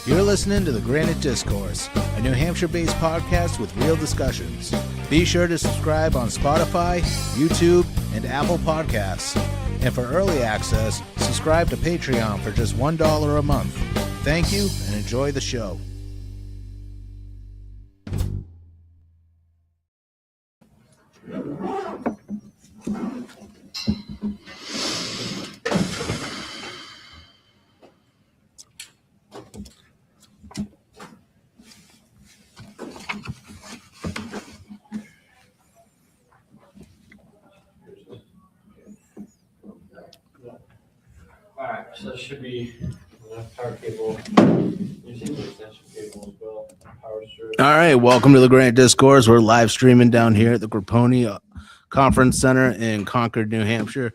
You're listening to the Granite Discourse, a New Hampshire-based podcast with real discussions. Be sure to subscribe on Spotify, YouTube, and Apple Podcasts. And for early access, subscribe to Patreon for just $1 a month. Thank you, and enjoy the show. Alright, so it should be enough power cable. Using the extension cable as well. Power strip. All right, welcome to the Granite Discourse. We're live streaming down here at the Grapponi Conference Center in Concord, New Hampshire.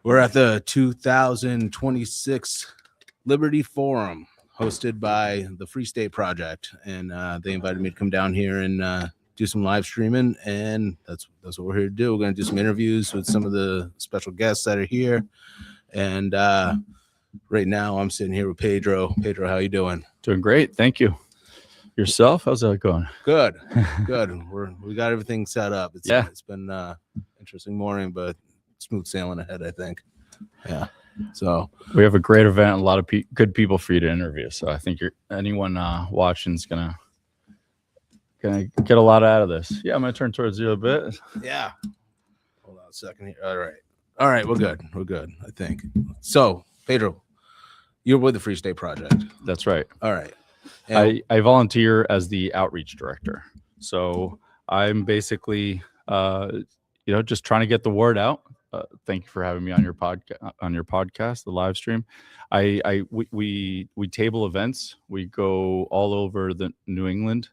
We're at the 2026 Liberty Forum, hosted by the Free State Project, and they invited me to come down here and do some live streaming, and that's what we're here to do. We're going to do some interviews with some of the special guests that are here. And right now I'm sitting here with Pedro. Pedro, how you doing? Doing great. Thank you. Yourself? How's that going? Good. Good. We got everything set up. It's been interesting morning, but smooth sailing ahead, I think. Yeah. So we have a great event, a lot of good people for you to interview. So I think anyone watching is gonna get a lot out of this. Yeah, I'm gonna turn towards you a bit. Yeah. Hold on a second here. All right, we're good. We're good, I think. So, Pedro, you're with the Free State Project. That's right. All right. I volunteer as the outreach director. So I'm basically, just trying to get the word out. Thank you for having me on your podcast, the live stream. We table events. We go all over the New England.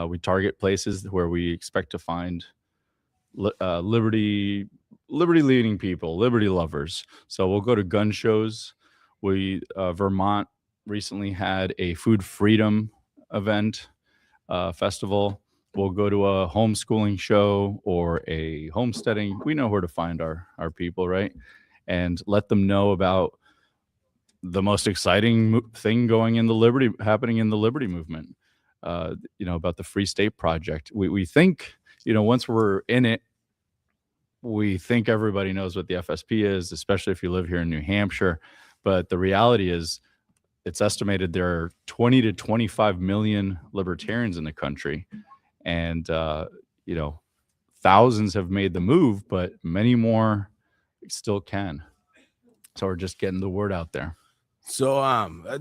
We target places where we expect to find liberty leading people, liberty lovers. So we'll go to gun shows. Vermont recently had a food freedom event festival. We'll go to a homeschooling show or a homesteading. We know where to find our people, right? And let them know about the most exciting thing happening in the liberty movement. About the Free State Project. We think, once we're in it, we think everybody knows what the FSP is, especially if you live here in New Hampshire. But the reality is, it's estimated there are 20 to 25 million libertarians in the country. And, thousands have made the move, but many more still can. So we're just getting the word out there. So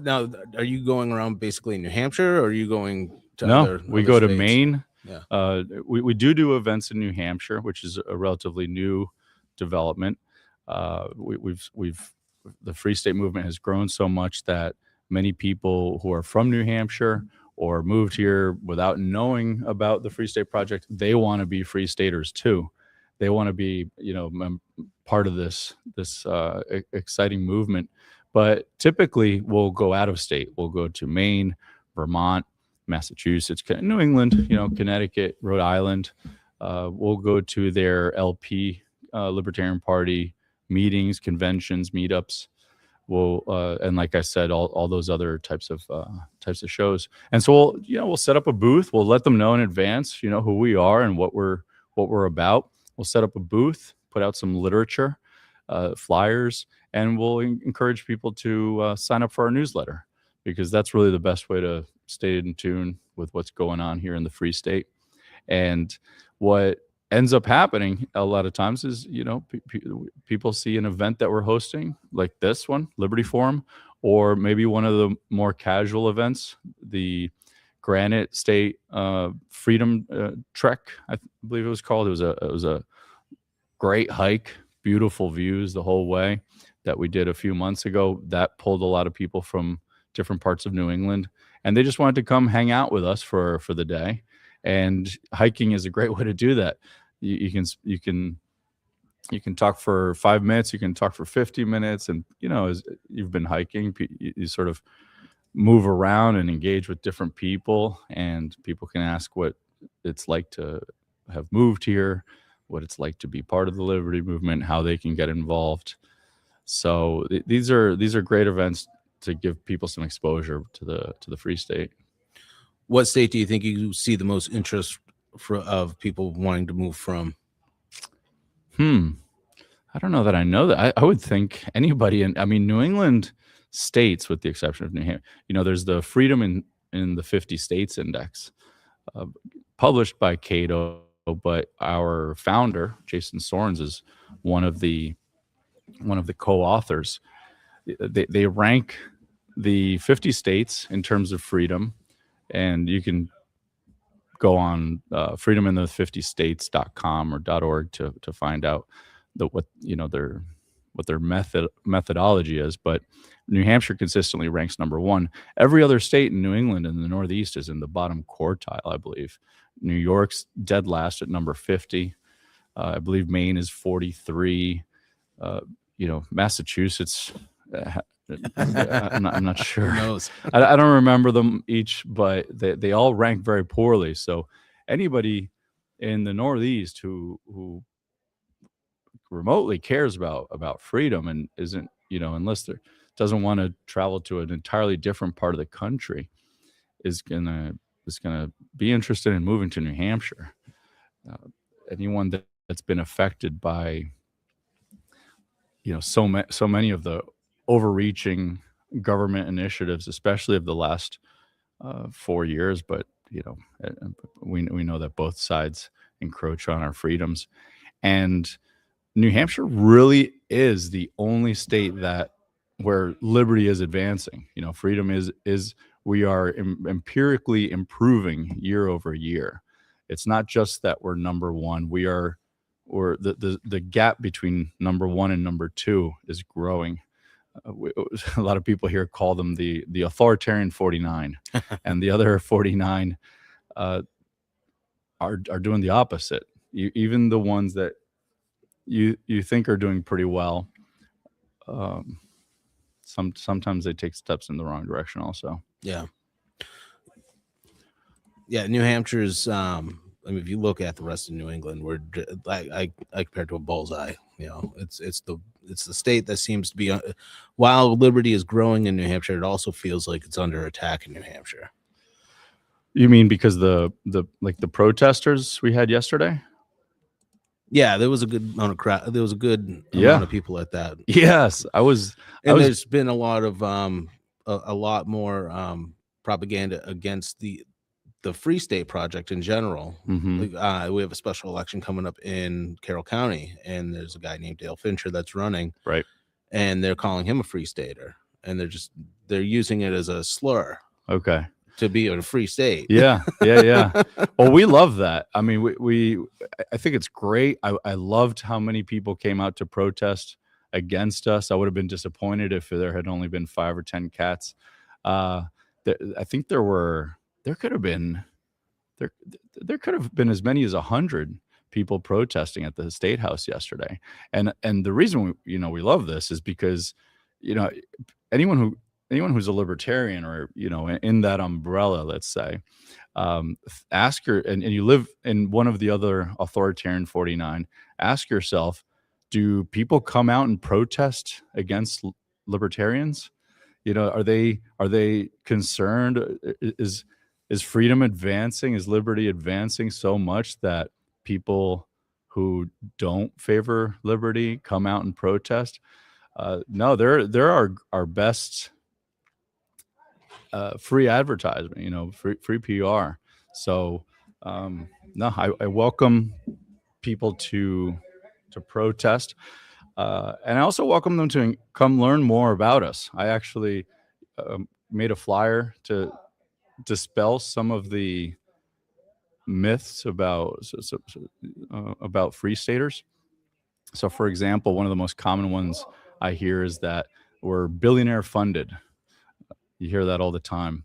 now, are you going around basically in New Hampshire, or are you going to No, we go to states? Maine. Yeah. We do events in New Hampshire, which is a relatively new development. The Free State movement has grown so much that many people who are from New Hampshire or moved here without knowing about the Free State Project, they want to be Free Staters too. They want to be, part of this exciting movement. But typically, we'll go out of state. We'll go to Maine, Vermont, Massachusetts, New England, Connecticut, Rhode Island. We'll go to their LP, Libertarian Party meetings, conventions, meetups. And like I said, all those other types of shows. And so we'll set up a booth. We'll let them know in advance, who we are and what we're about. We'll set up a booth, put out some literature, flyers, and we'll encourage people to sign up for our newsletter, because that's really the best way to stay in tune with what's going on here in the Free State. And what ends up happening a lot of times is, people see an event that we're hosting, like this one, Liberty Forum, or maybe one of the more casual events, the State Freedom Trek, I believe it was called. It was a great hike, beautiful views the whole way that we did a few months ago. That pulled a lot of people from different parts of New England, and they just wanted to come hang out with us for the day. And hiking is a great way to do that. You can talk for 5 minutes, you can talk for 50 minutes, and as you've been hiking, you sort of move around and engage with different people, and people can ask what it's like to have moved here, what it's like to be part of the liberty movement, how they can get involved. So these are great events to give people some exposure to the free state. What state do you think you see the most interest of people wanting to move from? I don't know that I know that. I would think anybody I mean, New England states, with the exception of New Hampshire, there's the Freedom in the 50 States Index, published by Cato, but our founder, Jason Sorens, is one of the co-authors. They rank the 50 states in terms of freedom, and you can go on freedominthefiftystates.com or .org to find out what their methodology is. But New Hampshire consistently ranks number one. Every other state in New England and the Northeast is in the bottom quartile, I believe. New York's dead last at number 50. I believe Maine is 43. Massachusetts, I'm not sure. Who knows? I don't remember them each, but they all rank very poorly. So anybody in the Northeast who remotely cares about freedom and isn't, unless doesn't want to travel to an entirely different part of the country, is gonna be interested in moving to New Hampshire. Anyone that's been affected by so many of the overreaching government initiatives, especially of the last 4 years, but we know that both sides encroach on our freedoms, and New Hampshire really is the only state where liberty is advancing. Freedom is we are empirically improving year over year. It's not just that we're number one. Or the gap between number one and number two is growing. A lot of people here call them the authoritarian 49, and the other 49 are doing the opposite. Even the ones that you think are doing pretty well, sometimes they take steps in the wrong direction also. Yeah. New Hampshire's. If you look at the rest of New England, we're I compared to a bullseye. It's the state that seems to be. While liberty is growing in New Hampshire, it also feels like it's under attack in New Hampshire. You mean because the protesters we had yesterday? Yeah, there was a good amount of crowd. There was a good amount of people at that. Yes, There's been a lot of a lot more propaganda against the Free State Project in general. Mm-hmm. We have a special election coming up in Carroll County, and there's a guy named Dale Fincher that's running, right? And they're calling him a Free Stater, and they're using it as a slur. Okay. To be a free state. Yeah. Well, we love that. I mean, I think it's great. I loved how many people came out to protest against us. I would have been disappointed if there had only been 5 or 10 cats. I think there could have been as many as 100 people protesting at the State House yesterday. And the reason we love this is because anyone who's a libertarian or in that umbrella, let's say, ask and you live in one of the other authoritarian 49, ask yourself, do people come out and protest against libertarians? Are they concerned? Is freedom advancing? Is liberty advancing so much that people who don't favor liberty come out and protest? No, they're our best free advertisement, free PR. So no, I welcome people to protest, and I also welcome them to come learn more about us. I actually made a flyer to dispel some of the myths about free staters. So, for example, one of the most common ones I hear is that we're billionaire funded. You hear that all the time,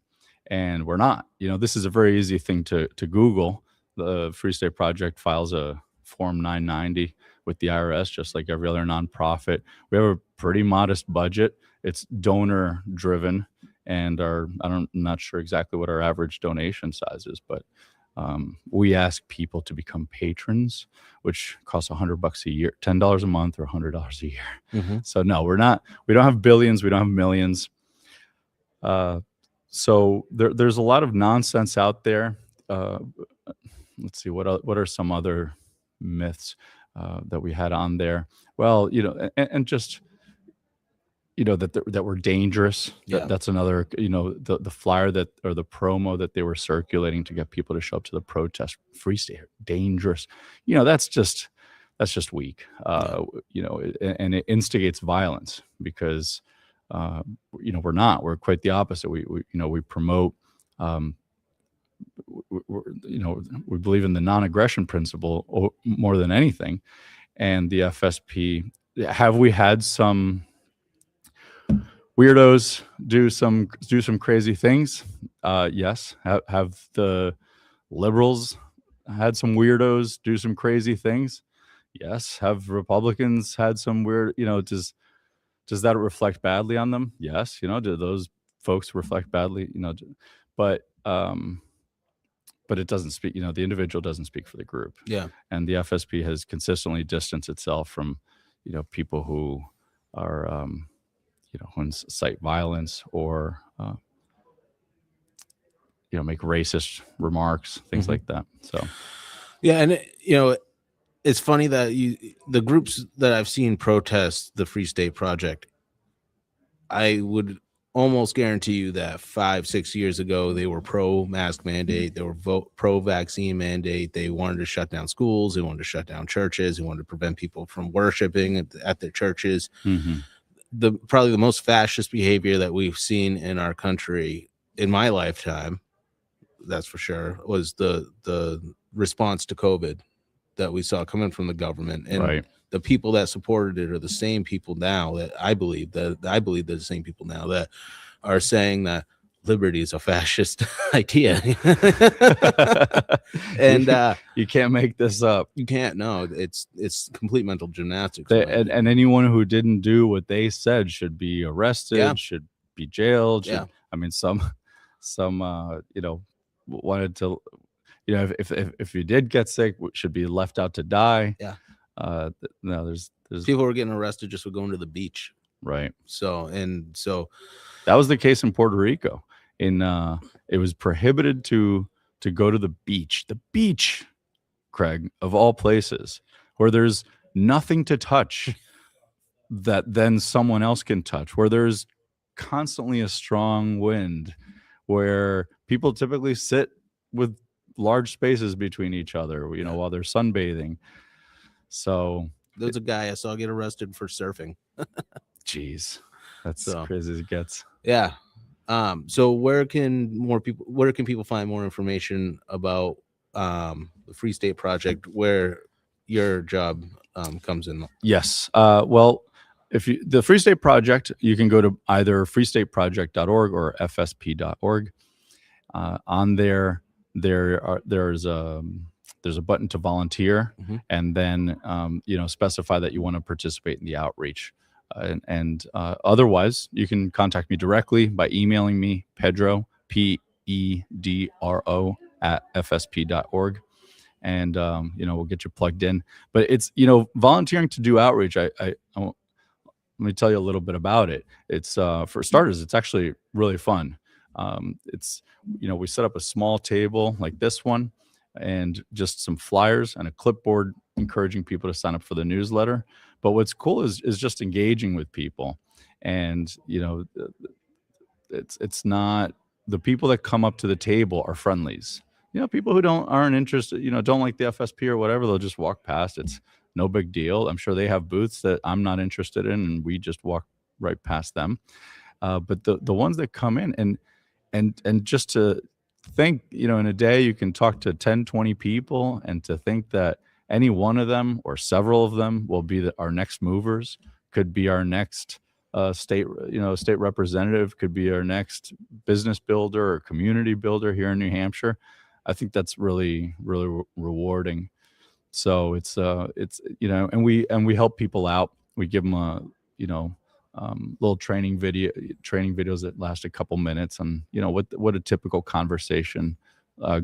and we're not. This is a very easy thing to Google. The Free State Project files a Form 990 with the IRS, just like every other nonprofit. We have a pretty modest budget. It's donor driven, and I'm not sure exactly what our average donation size is, but we ask people to become patrons, which costs $100 a year, $10 a month, or $100 a year. Mm-hmm. So no, we're not. We don't have billions. We don't have millions. So there's a lot of nonsense out there. Let's see, what are some other myths that we had on there? Well, and just that we're dangerous. Yeah. That's another. The flyer or the promo that they were circulating to get people to show up to the protest. Free state dangerous. That's just weak. And it instigates violence because we're quite the opposite. We promote. We believe in the non-aggression principle more than anything, and the FSP. Have we had some weirdos do some crazy things? Yes. Have the liberals had some weirdos do some crazy things? Yes. Have Republicans had some weird? Does that reflect badly on them? Yes. Do those folks reflect badly? But it doesn't speak. The individual doesn't speak for the group. Yeah. And the FSP has consistently distanced itself from people who are who incite violence or make racist remarks, things like that. So yeah, and it's funny that the groups that I've seen protest the Free State Project, I would almost guarantee you that 5-6 years ago they were pro-mask mandate, they were pro-vaccine mandate, they wanted to shut down schools, they wanted to shut down churches, they wanted to prevent people from worshiping at their churches. Probably the most fascist behavior that we've seen in our country in my lifetime, that's for sure, was the response to COVID that we saw coming from the government. And right. The people that supported it are the same people now that I believe they're the same people now that are saying that liberty is a fascist idea. And you can't make this up. You can't. No, it's complete mental gymnastics. And anyone who didn't do what they said should be arrested, should be jailed. I mean, some wanted to, if you did get sick, should be left out to die. Yeah. No, there's people were getting arrested just for going to the beach. Right. So that was the case in Puerto Rico. It was prohibited to go to the beach, Craig, of all places, where there's nothing to touch that then someone else can touch, where there's constantly a strong wind, where people typically sit with large spaces between each other, while they're sunbathing. So there's a guy I saw get arrested for surfing. Jeez, that's as crazy as it gets. Yeah. So where can people find more information about the Free State Project, where your job comes in? Yes. Well, the Free State Project, you can go to either freestateproject.org or fsp.org. On there's a button to volunteer, and then specify that you want to participate in the outreach. And otherwise, you can contact me directly by emailing me, Pedro, Pedro @fsp.org, and we'll get you plugged in. But it's volunteering to do outreach. Let me tell you a little bit about it. It's for starters, it's actually really fun. It's we set up a small table like this one, and just some flyers and a clipboard encouraging people to sign up for the newsletter. But what's cool is just engaging with people. And, it's not, the people that come up to the table are friendlies. People who aren't interested, don't like the FSP or whatever, they'll just walk past. It's no big deal. I'm sure they have booths that I'm not interested in, and we just walk right past them. But the ones that come in and just to think, in a day you can talk to 10, 20 people, and to think that any one of them or several of them will be our next movers, could be our next state representative, could be our next business builder or community builder here in New Hampshire. I think that's really, really rewarding. So it's and we help people out. We give them little training videos that last a couple minutes on what a typical conversation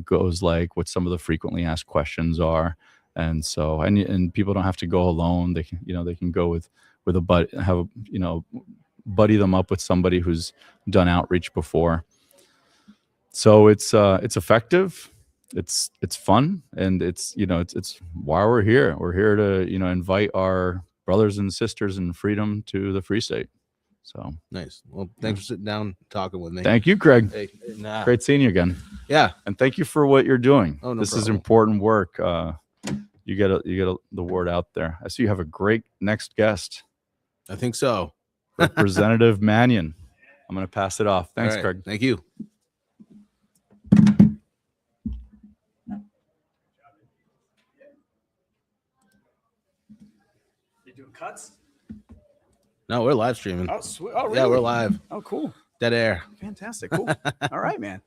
goes like, what some of the frequently asked questions are. And so, and people don't have to go alone. They can go with a buddy, have buddy them up with somebody who's done outreach before. So it's effective, it's fun, and it's why we're here. We're here to invite our brothers and sisters in freedom to the Free State. So Nice. Well, thanks for sitting down and talking with me. thank you, Craig. Hey, and, Great seeing you again. yeah. And thank you for what you're doing. Oh, no this is problem. important work. You get the word out there. I see you have a great next guest, I think so. Representative Mannion. I'm going to pass it off. Thanks, All right. Craig. Thank you. You doing cuts? No, we're live streaming. Oh, sweet. Oh, really? Yeah, we're live. Oh, cool. Dead air. Fantastic. Cool. All right, man.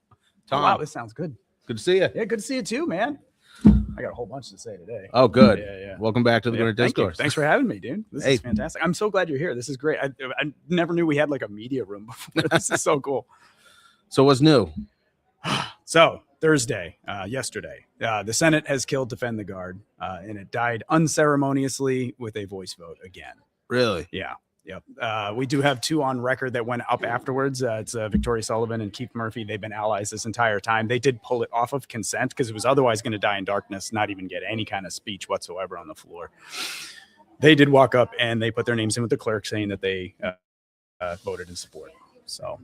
Tom. Oh, wow, this sounds good. Good to see you. Yeah, good to see you too, man. I got a whole bunch to say today. Oh, good. Yeah. Welcome back to the Yeah, Granite thank you. Discourse. Thanks for having me, dude. This Hey. is fantastic. I'm so glad you're here. This is great. I never knew we had like a media room before. This is so cool. So what's new? So Thursday, yesterday, the Senate has killed Defend the Guard, and it died unceremoniously with a voice vote again. Really? Yeah. Yep. We do have two on record that went up afterwards. It's Victoria Sullivan and Keith Murphy. They've been allies this entire time. They did pull it off of consent because it was otherwise going to die in darkness, not even get any kind of speech whatsoever on the floor. They did walk up and they put their names in with the clerk saying that they voted in support. So,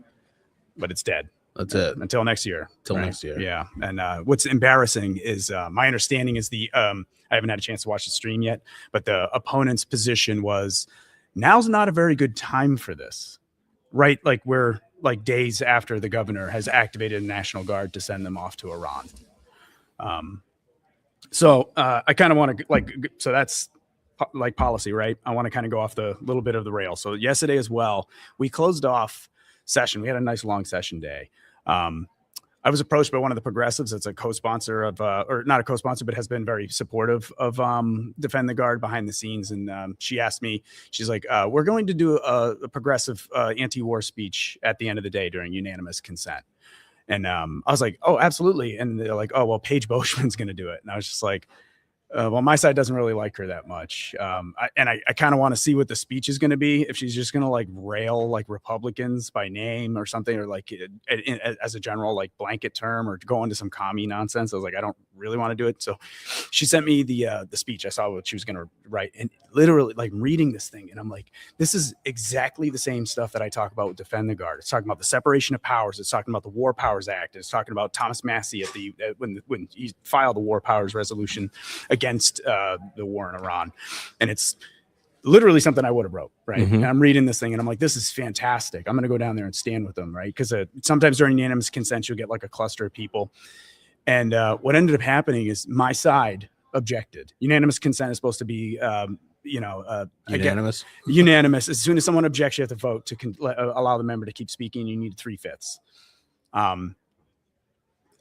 but it's dead. That's it. Until next year. Till next year. Yeah. And what's embarrassing is my understanding is I haven't had a chance to watch the stream yet, but the opponent's position was now's not a very good time for this, right? Like we're like days after the governor has activated the National Guard to send them off to Iran. So I kind of want to so that's like policy, right? I want to kind of go off the little bit of the rail. So yesterday as well, we closed off session. We had a nice long session day. I was approached by one of the progressives. It's a co-sponsor of, or not a co-sponsor, but has been very supportive of Defend the Guard behind the scenes. And she asked me, she's like, we're going to do a progressive anti-war speech at the end of the day during unanimous consent. And I was like, oh, absolutely. And they're like, oh, well, Paige Boschman's going to do it. And I was just like, well, my side doesn't really like her that much. I kind of want to see what the speech is going to be. If she's just going to like rail like Republicans by name or something, or like as a general like blanket term, or go into some commie nonsense. I was like, I don't really want to do it. So she sent me the speech. I saw what she was going to write, and literally like reading this thing. And I'm like, this is exactly the same stuff that I talk about with Defend the Guard. It's talking about the separation of powers. It's talking about the War Powers Act. It's talking about Thomas Massie at when he filed the War Powers resolution against the war in Iran. And it's literally something I would have wrote, right? Mm-hmm. And I'm reading this thing and I'm like, this is fantastic. I'm going to go down there and stand with them, right? Because sometimes during unanimous consent, you'll get like a cluster of people. And what ended up happening is my side objected. Unanimous consent is supposed to be, Unanimous. Unanimous. As soon as someone objects, you have to vote to allow the member to keep speaking. You need 3/5.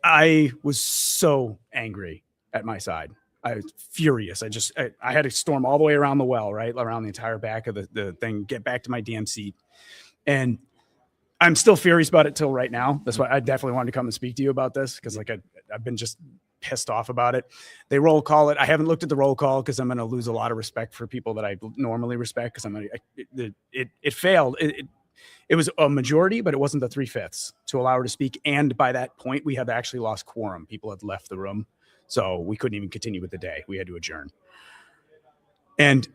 I was so angry at my side. I was furious. I had to storm all the way around the well, right? Around the entire back of the thing, get back to my damn seat. And I'm still furious about it till right now. That's why I definitely wanted to come and speak to you about this. Cause like I've been just pissed off about it. They roll call it. I haven't looked at the roll call cause I'm going to lose a lot of respect for people that I normally respect. Cause it failed. It was a majority, but it wasn't the 3/5 to allow her to speak. And by that point, we have actually lost quorum. People had left the room. So we couldn't even continue with the day. We had to adjourn. And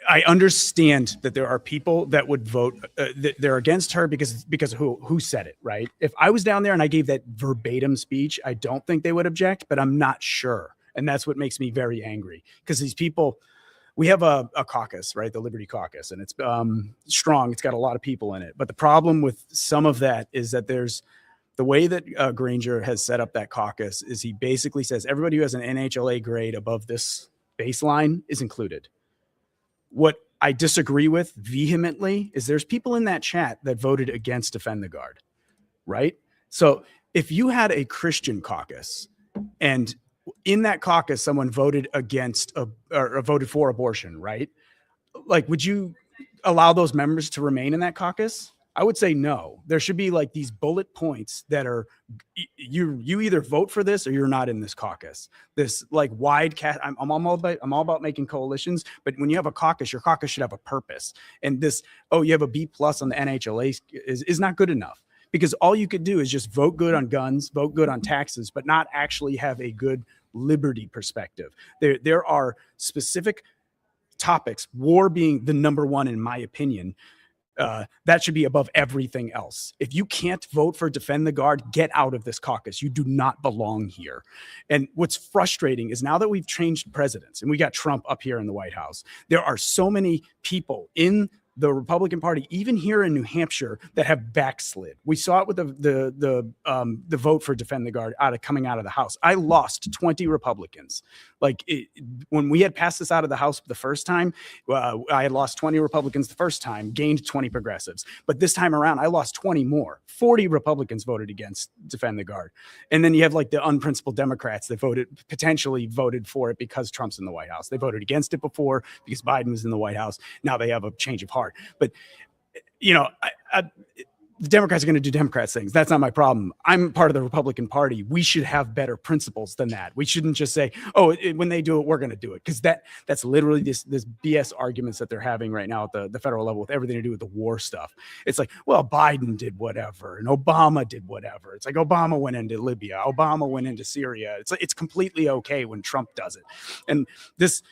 I understand that there are people that would vote, that they're against her because who said it, right? If I was down there and I gave that verbatim speech, I don't think they would object, but I'm not sure. And that's what makes me very angry because these people, we have a caucus, right? The Liberty Caucus, and it's strong. It's got a lot of people in it. But the problem with some of that is that the way that Granger has set up that caucus is he basically says everybody who has an NHLA grade above this baseline is included. What I disagree with vehemently is there's people in that chat that voted against Defend the Guard, right? So if you had a Christian caucus and in that caucus, someone voted against or voted for abortion, right? Like, would you allow those members to remain in that caucus? I would say no. There should be like these bullet points that are you either vote for this or you're not in this caucus. This like wide cast. I'm all about making coalitions, but when you have a caucus, your caucus should have a purpose. And this, oh, you have a B+ on the NHLA is not good enough, because all you could do is just vote good on guns, vote good on taxes, but not actually have a good liberty perspective. There are specific topics, war being the number one in my opinion, that should be above everything else. If you can't vote for Defend the Guard, get out of this caucus. You do not belong here. And what's frustrating is now that we've changed presidents and we got Trump up here in the White House, there are so many people in the Republican Party, even here in New Hampshire, that have backslid. We saw it with the vote for Defend the Guard coming out of the House. I lost 20 Republicans. When we had passed this out of the House the first time, I had lost 20 Republicans the first time, gained 20 progressives. But this time around, I lost 20 more. 40 Republicans voted against Defend the Guard. And then you have like the unprincipled Democrats that potentially voted for it because Trump's in the White House. They voted against it before because Biden was in the White House. Now they have a change of heart. But, you know, the Democrats are going to do Democrats things. That's not my problem. I'm part of the Republican Party. We should have better principles than that. We shouldn't just say, oh, when they do it, we're going to do it. Because that's literally this BS arguments that they're having right now at the federal level with everything to do with the war stuff. It's like, well, Biden did whatever and Obama did whatever. It's like Obama went into Libya. Obama went into Syria. It's completely okay when Trump does it. And this...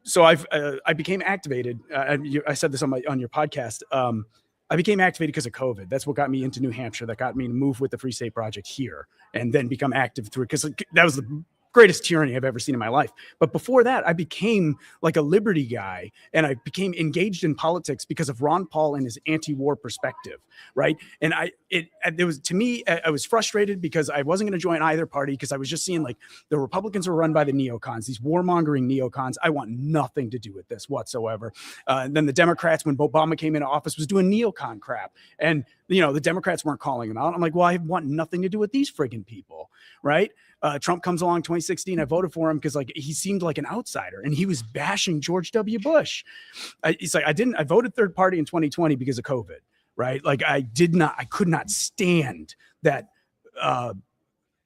So I became activated. I said this on your podcast. I became activated because of COVID. That's what got me into New Hampshire. That got me to move with the Free State Project here and then become active through it, because that was the greatest tyranny I've ever seen in my life. But before that, I became like a liberty guy, and I became engaged in politics because of Ron Paul and his anti-war perspective, right? And it was, to me, I was frustrated because I wasn't going to join either party, because I was just seeing like the Republicans were run by the neocons, these warmongering neocons. I want nothing to do with this whatsoever. And then the Democrats, when Obama came into office, was doing neocon crap. And, you know, the Democrats weren't calling them out. I'm like, well, I want nothing to do with these friggin' people, right? Trump comes along 2016. I voted for him because like he seemed like an outsider, and he was bashing George W. Bush. He's like, I voted third party in 2020 because of COVID, right? Like I could not stand that,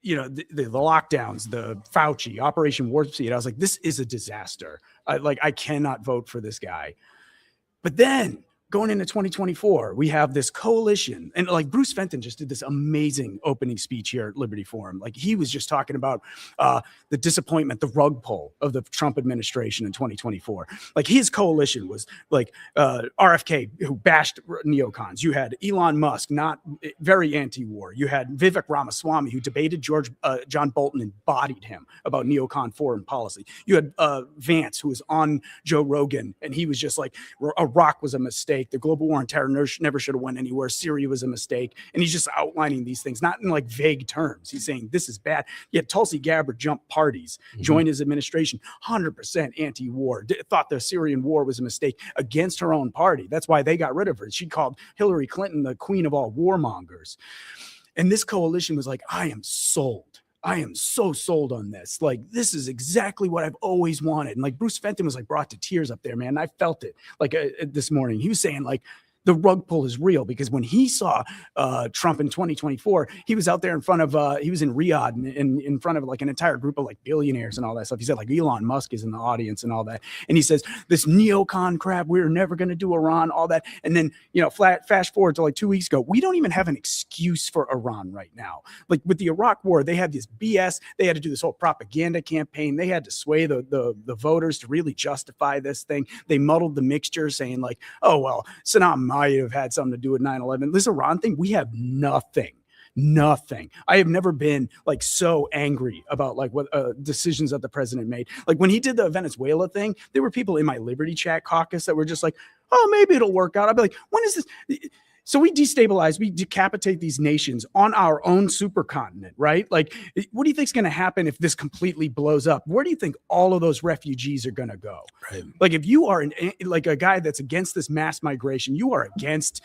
you know, the lockdowns, the Fauci, Operation Warp Speed. I was like, this is a disaster. I cannot vote for this guy. But then going into 2024, we have this coalition, and like Bruce Fenton just did this amazing opening speech here at Liberty Forum. Like he was just talking about the disappointment, the rug pull of the Trump administration in 2024. Like his coalition was like RFK, who bashed neocons. You had Elon Musk, not very anti-war. You had Vivek Ramaswamy, who debated John Bolton and bodied him about neocon foreign policy. You had Vance, who was on Joe Rogan, and he was just like, Iraq was a mistake. The global war on terror never should have went anywhere. Syria was a mistake. And he's just outlining these things, not in like vague terms. He's saying this is bad. Yet Tulsi Gabbard jumped parties, joined his administration, 100% anti-war, thought the Syrian war was a mistake against her own party. That's why they got rid of her. She called Hillary Clinton the queen of all warmongers. And this coalition was like, I am sold. I am so sold on this. Like, this is exactly what I've always wanted. And like Bruce Fenton was like brought to tears up there, man. I felt it like this morning. He was saying like, the rug pull is real, because when he saw Trump in 2024, he was out there in front of, he was in Riyadh in front of like an entire group of like billionaires and all that stuff. He said like Elon Musk is in the audience and all that. And he says, this neocon crap, we're never going to do Iran, all that. And then, you know, fast forward to like 2 weeks ago, we don't even have an excuse for Iran right now. Like with the Iraq war, they had this BS. They had to do this whole propaganda campaign. They had to sway the voters to really justify this thing. They muddled the mixture, saying like, oh, well, Saddam might have had something to do with 9/11. This Iran thing, we have nothing. I have never been like so angry about like what decisions that the president made. Like when he did the Venezuela thing, there were people in my Liberty Chat caucus that were just like, oh, maybe it'll work out. I'd be like, when is this? So we destabilize, we decapitate these nations on our own supercontinent, right? Like, what do you think is going to happen if this completely blows up? Where do you think all of those refugees are going to go? Right. Like, if you are like a guy that's against this mass migration, you are against,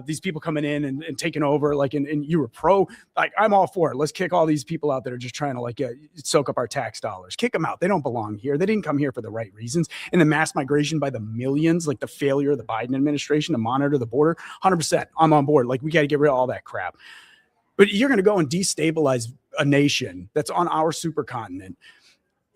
these people coming in and taking over, like, and you were pro, like, I'm all for it. Let's kick all these people out that are just trying to like soak up our tax dollars. Kick them out. They don't belong here. They didn't come here for the right reasons. And the mass migration by the millions, like the failure of the Biden administration to monitor the border, 100%, I'm on board. Like, we got to get rid of all that crap. But you're going to go and destabilize a nation that's on our supercontinent.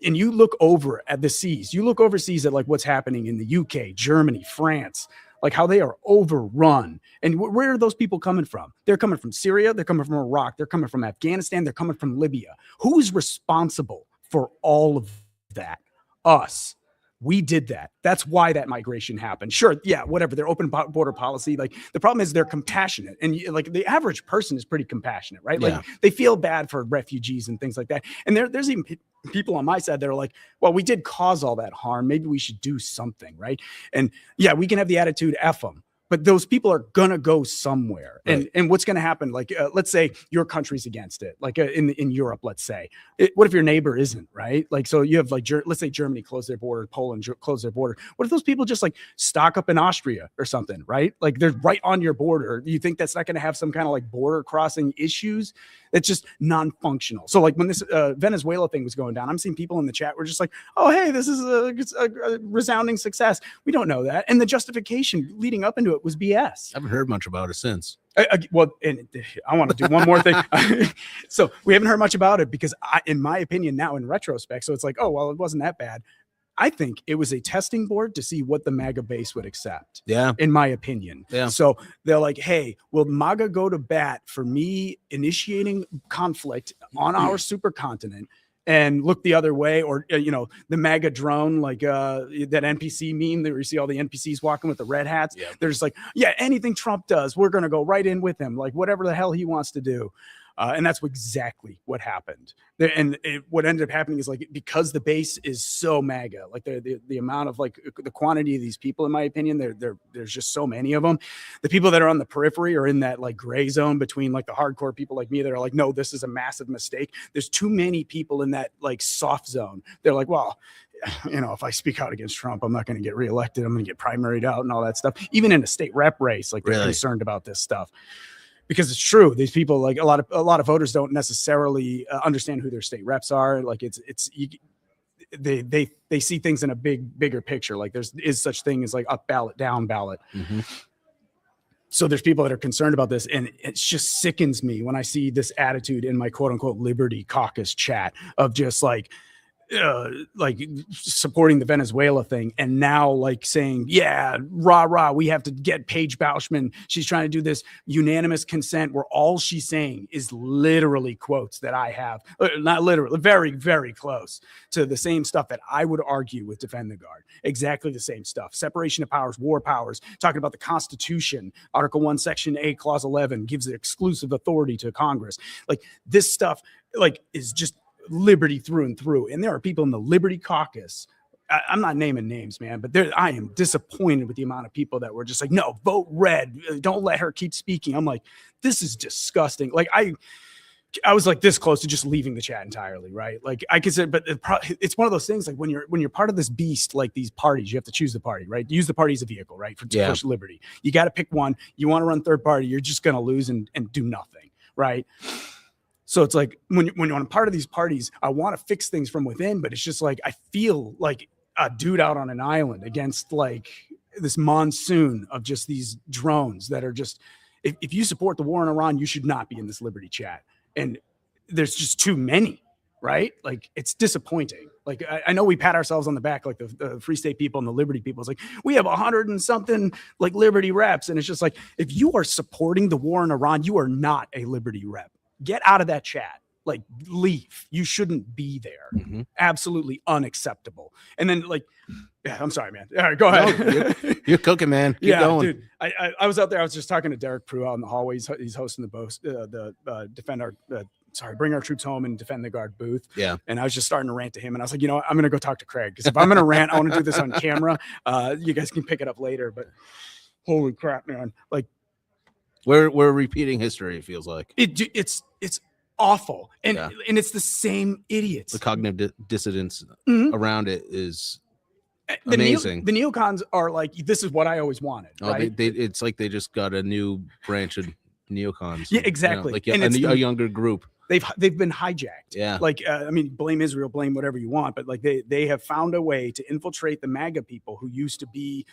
And you look over at the seas, you look overseas at like what's happening in the UK, Germany, France, like how they are overrun. And where are those people coming from? They're coming from Syria, they're coming from Iraq, they're coming from Afghanistan, they're coming from Libya. Who's responsible for all of that? Us. We did that. That's why that migration happened. Sure, yeah, whatever. Their open border policy. Like, the problem is they're compassionate, and like the average person is pretty compassionate, right? Like, they feel bad for refugees and things like that. And there's even people on my side that are like, well, we did cause all that harm. Maybe we should do something, right? And yeah, we can have the attitude F them. But those people are gonna go somewhere, Right. and what's gonna happen? Like, let's say your country's against it, like in Europe, let's say. What if your neighbor isn't, right? Like, so you have like, let's say Germany closed their border, Poland closed their border. What if those people just like stock up in Austria or something, right? Like, they're right on your border. You think that's not gonna have some kind of like border crossing issues? It's just non-functional. So like when this Venezuela thing was going down, I'm seeing people in the chat were just like, oh, hey, this is a resounding success. We don't know that. And the justification leading up into it was BS. I haven't heard much about it since. Well, and I want to do one more thing. So we haven't heard much about it because in my opinion, now in retrospect, so it's like, oh, well, it wasn't that bad. I think it was a testing board to see what the MAGA base would accept. Yeah. In my opinion. Yeah. So they're like, hey, will MAGA go to bat for me initiating conflict on our supercontinent and look the other way? Or, the MAGA drone, like that NPC meme that you see all the NPCs walking with the red hats. Yeah. They're just like, yeah, anything Trump does, we're going to go right in with him. Like, whatever the hell he wants to do. And that's exactly what happened. And what ended up happening is, like, because the base is so MAGA, like the amount of like the quantity of these people, in my opinion, there's just so many of them. The people that are on the periphery are in that like gray zone between like the hardcore people like me that are like, no, this is a massive mistake. There's too many people in that like soft zone. They're like, well, if I speak out against Trump, I'm not going to get reelected. I'm going to get primaried out and all that stuff. Even in a state rep race, like, they're concerned about this stuff. Because it's true, these people, like a lot of voters don't necessarily understand who their state reps are. Like, they see things in a bigger picture. Like, is such thing as like up ballot, down ballot. Mm-hmm. So there's people that are concerned about this, and it just sickens me when I see this attitude in my quote unquote Liberty Caucus chat of just like supporting the Venezuela thing, and now like saying, yeah, rah, we have to get Paige Bauschman. She's trying to do this unanimous consent where all she's saying is literally quotes that I have, not literally, very, very close to the same stuff that I would argue with Defend the Guard. Exactly the same stuff. Separation of powers, war powers, talking about the Constitution, Article 1, Section 8, Clause 11 gives the exclusive authority to Congress. Like, this stuff like is just liberty through and through. And there are people in the Liberty Caucus. I'm not naming names, man, but I am disappointed with the amount of people that were just like, no, vote red. Don't let her keep speaking. I'm like, this is disgusting. Like, I was like this close to just leaving the chat entirely, right? Like, I consider, but it's one of those things, like when you're part of this beast, like these parties, you have to choose the party, right? Use the party as a vehicle, right? To push liberty. You got to pick one. You want to run third party, you're just going to lose and do nothing, right? So it's like when I'm part of these parties, I want to fix things from within, but it's just like I feel like a dude out on an island against like this monsoon of just these drones that are just, if you support the war in Iran, you should not be in this Liberty chat. And there's just too many, right? Like, it's disappointing. Like, I know we pat ourselves on the back, like the Free State people and the Liberty people. It's like, we have 100 and something like Liberty reps. And it's just like, if you are supporting the war in Iran, you are not a Liberty rep. Get out of that chat. Like, leave. You shouldn't be there. Mm-hmm. Absolutely unacceptable. And then, like, yeah, I'm sorry, man. All right, go ahead. No, you're cooking, man. Keep going. Dude. I was out there. I was just talking to Derek Pruitt out in the hallway. He's hosting Bring Our Troops Home and Defend the Guard booth. Yeah. And I was just starting to rant to him, and I was like, you know what? I'm going to go talk to Craig, because if I'm going to rant, I want to do this on camera. You guys can pick it up later, but holy crap, man. Like, we're repeating history, it feels like. It's awful. And it's the same idiots. The cognitive dissonance Mhm. around it is amazing. The neocons are like, this is what I always wanted. Oh, right? it's like they just got a new branch of neocons. Yeah, exactly. Like And a younger group. They've been hijacked. Yeah. Like, I mean, blame Israel, blame whatever you want, but like they have found a way to infiltrate the MAGA people who used to be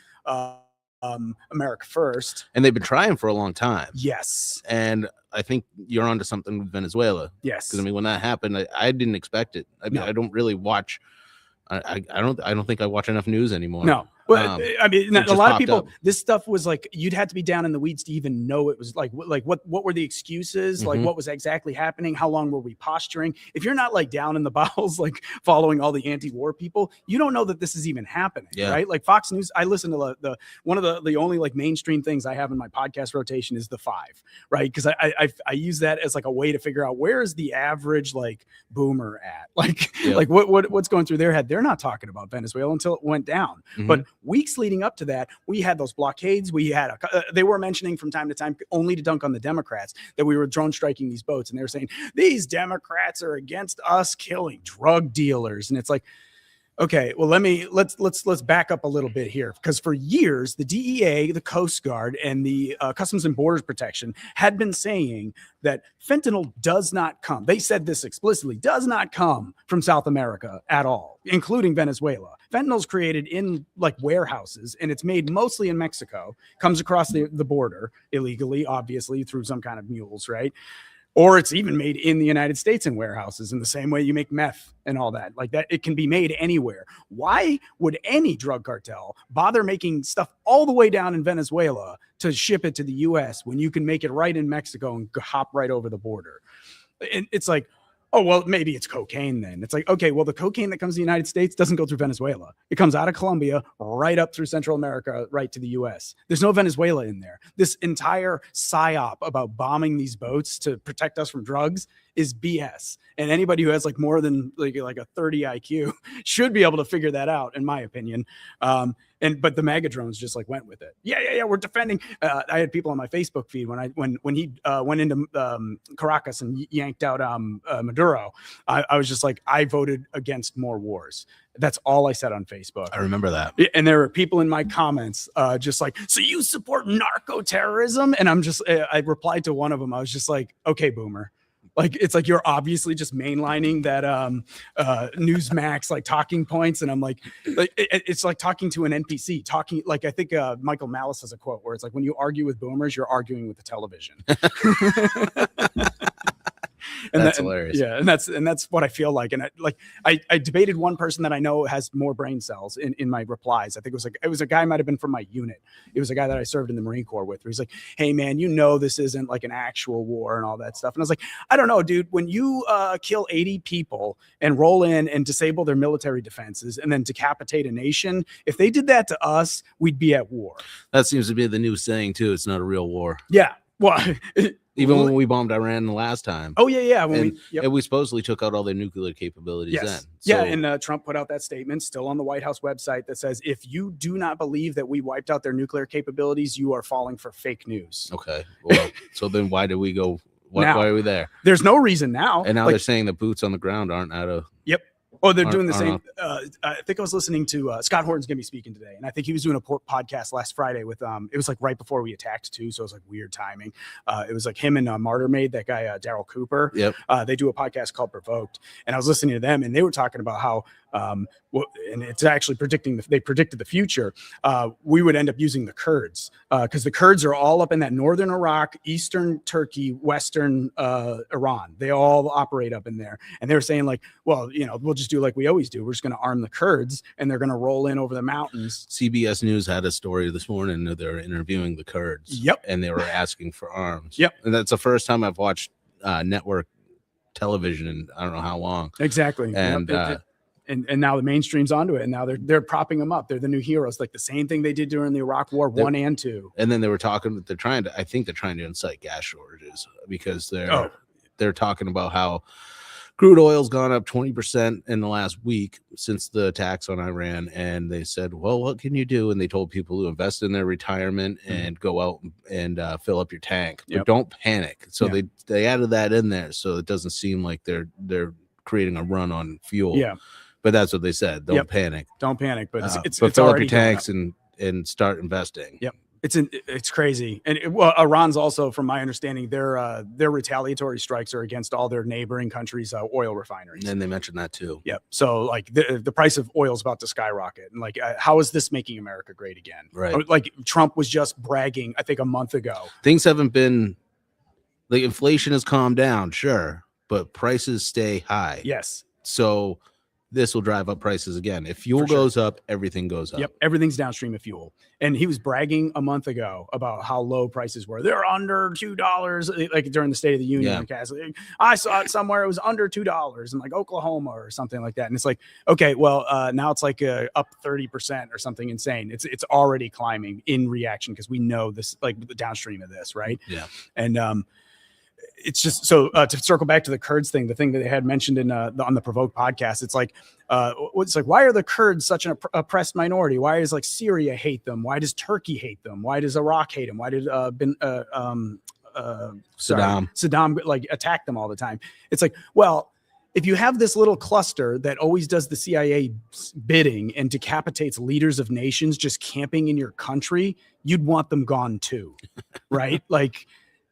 America First. And they've been trying for a long time. Yes. And I think you're onto something with Venezuela. Yes. Because I mean, when that happened, I didn't expect it. I mean, No. I don't really watch. I don't think I watch enough news anymore. No. Well, I mean, it a just lot of popped people. up. This stuff was like you'd have to be down in the weeds to even know it was like what were the excuses? Like Mhm. what was exactly happening? How long were we posturing? If you're not like down in the bowels, like following all the anti-war people, you don't know that this is even happening, Yeah. right? Like Fox News. I listen to the one of the only like mainstream things I have in my podcast rotation is the 5, right? Because I use that as like a way to figure out where is the average like boomer at, like Yep. like what's going through their head. They're not talking about Venezuela until it went down, Mhm. but weeks leading up to that, we had those blockades. We had they were mentioning from time to time, only to dunk on the Democrats, that we were drone striking these boats, and they were saying these Democrats are against us killing drug dealers, and it's like, okay, well, let's back up a little bit here, because for years the DEA, the Coast Guard, and the Customs and Borders Protection had been saying that fentanyl does not come. They said this explicitly: does not come from South America at all, including Venezuela. Fentanyl's created in like warehouses, and it's made mostly in Mexico. Comes across the border illegally, obviously through some kind of mules, right? Or it's even made in the United States in warehouses, in the same way you make meth and all that. Like that, it can be made anywhere. Why would any drug cartel bother making stuff all the way down in Venezuela to ship it to the US when you can make it right in Mexico and hop right over the border? And it's like, oh, well, maybe it's cocaine then. It's like, okay, well, the cocaine that comes to the United States doesn't go through Venezuela. It comes out of Colombia, right up through Central America, right to the US. There's no Venezuela in there. This entire psyop about bombing these boats to protect us from drugs is BS. And anybody who has like more than like a 30 IQ should be able to figure that out, in my opinion. But the MAGA drones just like went with it. Yeah. We're defending. I had people on my Facebook feed when he went into Caracas and yanked out Maduro. I was just like, I voted against more wars. That's all I said on Facebook. I remember that. And there were people in my comments just like, so you support narco terrorism? And I replied to one of them. I was just like, okay, boomer. Like, it's like you're obviously just mainlining that Newsmax like talking points, and I'm like it's like talking to an NPC. Talking like, I think Michael Malice has a quote where it's like, when you argue with boomers, you're arguing with the television. And that's hilarious. Yeah, and that's what I feel like. And I debated one person that I know has more brain cells in my replies. I think it was a guy, might have been from my unit. It was a guy that I served in the Marine Corps with. Where he's like, hey man, this isn't like an actual war and all that stuff. And I was like, I don't know, dude. When you kill 80 people and roll in and disable their military defenses and then decapitate a nation, if they did that to us, we'd be at war. That seems to be the new saying too. It's not a real war. Yeah. Well. Even when we bombed Iran the last time. Oh yeah. And we supposedly took out all their nuclear capabilities then. Yeah, and Trump put out that statement, still on the White House website, that says, if you do not believe that we wiped out their nuclear capabilities, you are falling for fake news. Okay. Well, so then why do we go? Why are we there? There's no reason now. And now they're saying the boots on the ground aren't out of. Yep. Oh, they're doing the same. I think I was listening to Scott Horton's going to be speaking today, and I think he was doing a podcast last Friday with it was like right before we attacked too, so it was like weird timing. It was like him and Martyr Maid, that guy Daryl Cooper. Yep. They do a podcast called Provoked, and I was listening to them, and they were talking about how and it's actually they predicted the future. We would end up using the Kurds because the Kurds are all up in that northern Iraq, eastern Turkey, western Iran. They all operate up in there, and they were saying like, well, we'll just do like we always do. We're just going to arm the Kurds, and they're going to roll in over the mountains. CBS News had a story this morning that they're interviewing the Kurds. Yep. And they were asking for arms. Yep. And that's the first time I've watched network television in I don't know how long. Exactly. And and now the mainstream's onto it, and now they're propping them up. They're the new heroes, like the same thing they did during the Iraq War 1 and 2. And then they were talking. I think they're trying to incite gas shortages because they're talking about how crude oil's gone up 20% in the last week since the attacks on Iran. And they said, well, what can you do? And they told people to invest in their retirement and go out and fill up your tank. But don't panic. So they added that in there so it doesn't seem like they're creating a run on fuel. Yeah. But that's what they said. Don't panic. Don't panic. But it's fill up already your tanks and start investing. Yep. It's crazy. And well, Iran's also, from my understanding, their retaliatory strikes are against all their neighboring countries' oil refineries. And they mentioned that too. Yep. So like the price of oil is about to skyrocket. And like, how is this making America great again? Right. Like Trump was just bragging, I think a month ago. Things haven't been like inflation has calmed down, sure, but prices stay high. Yes. So this will drive up prices again. If fuel For sure. goes up, everything goes up. Yep. Everything's downstream of fuel. And he was bragging a month ago about how low prices were. They're under $2, like during the State of the Union. Yeah. I saw it somewhere. It was under $2 in like Oklahoma or something like that. And it's like, okay, well, now it's like up 30% or something insane. It's already climbing in reaction because we know this, like the downstream of this, right? Yeah. And it's just so to circle back to the Kurds thing, the thing that they had mentioned in on the Provoke podcast, it's like why are the Kurds such an oppressed minority? Why does like Syria hate them? Why does Turkey hate them? Why does Iraq hate them? Why did Saddam like attack them all the time? It's like, well, if you have this little cluster that always does the CIA bidding and decapitates leaders of nations just camping in your country, you'd want them gone too, right? Like,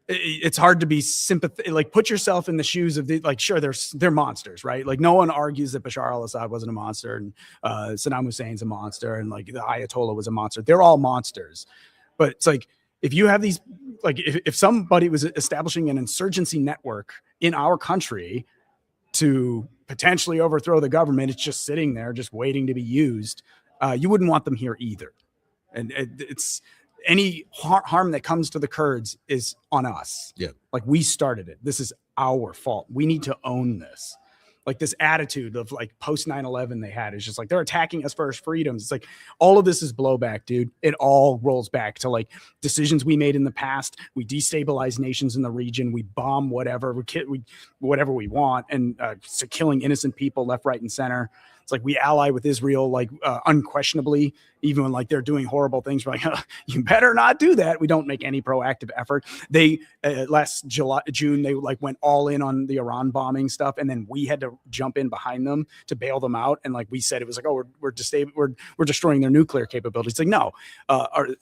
it's hard to be sympathetic. Like, put yourself in the shoes of the, like, sure, they're monsters, right? Like, no one argues that Bashar al-Assad wasn't a monster and Saddam Hussein's a monster and like the Ayatollah was a monster. They're all monsters. But it's like, if you have these, like, if somebody was establishing an insurgency network in our country to potentially overthrow the government, it's just sitting there, just waiting to be used. You wouldn't want them here either. And it's any harm that comes to the Kurds is on us. Yeah. Like, we started it. This is our fault. We need to own this. Like, this attitude of like post 9/11 they had is just like, they're attacking us for our freedoms. It's like, all of this is blowback, dude. It all rolls back to like decisions we made in the past. We destabilize nations in the region. We bomb whatever, whatever we want. And so killing innocent people left, right, and center. It's like we ally with Israel, like unquestionably, even when like they're doing horrible things. We're like, you better not do that. We don't make any proactive effort. They last June, they like went all in on the Iran bombing stuff, and then we had to jump in behind them to bail them out. And like we said, it was like, oh, we're destroying their nuclear capabilities. It's like, no,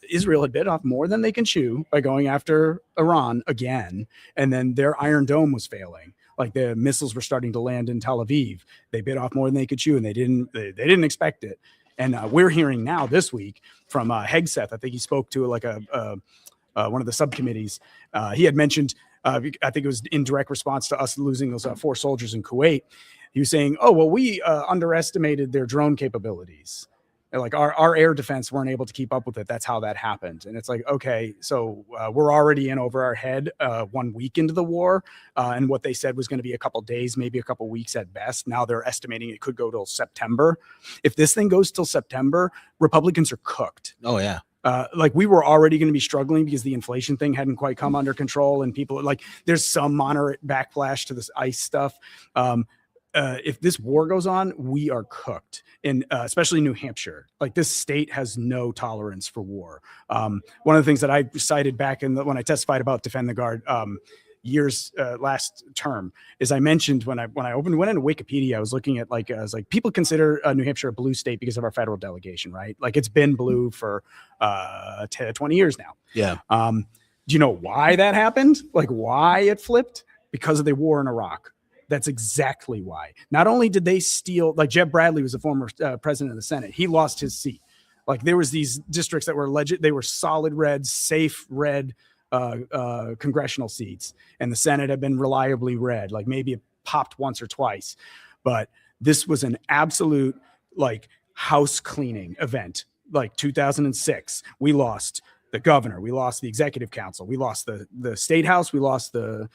Israel had bit off more than they can chew by going after Iran again, and then their Iron Dome was failing. Like, the missiles were starting to land in Tel Aviv. They bit off more than they could chew, and they didn't expect it. And we're hearing now this week from Hegseth. I think he spoke to like one of the subcommittees. He had mentioned, I think it was in direct response to us losing those 4 soldiers in Kuwait. He was saying, oh, well, we underestimated their drone capabilities. And like our air defense weren't able to keep up with it. That's how that happened. And it's like, okay, so we're already in over our head 1 week into the war. And what they said was going to be a couple days, maybe a couple weeks at best. Now they're estimating it could go till September. If this thing goes till September, Republicans are cooked. Oh, yeah. Like, we were already going to be struggling because the inflation thing hadn't quite come under control. And people like, there's some moderate backlash to this ICE stuff. If this war goes on, we are cooked. And especially New Hampshire, like, this state has no tolerance for war. One of the things that I cited back when I testified about Defend the Guard years last term is I mentioned when I went into Wikipedia, I was looking at I was like, people consider New Hampshire a blue state because of our federal delegation, right? Like, it's been blue for 20 years now. Yeah. Do you know why that happened? Like, why it flipped? Because of the war in Iraq. That's exactly why. Not only did they steal, like, Jeb Bradley was the former president of the Senate. He lost his seat. Like, there was these districts that were they were solid red, safe red congressional seats. And the Senate had been reliably red. Like, maybe it popped once or twice. But this was an absolute, like, house cleaning event. Like, 2006, we lost the governor. We lost the executive council. We lost the state house. We lost the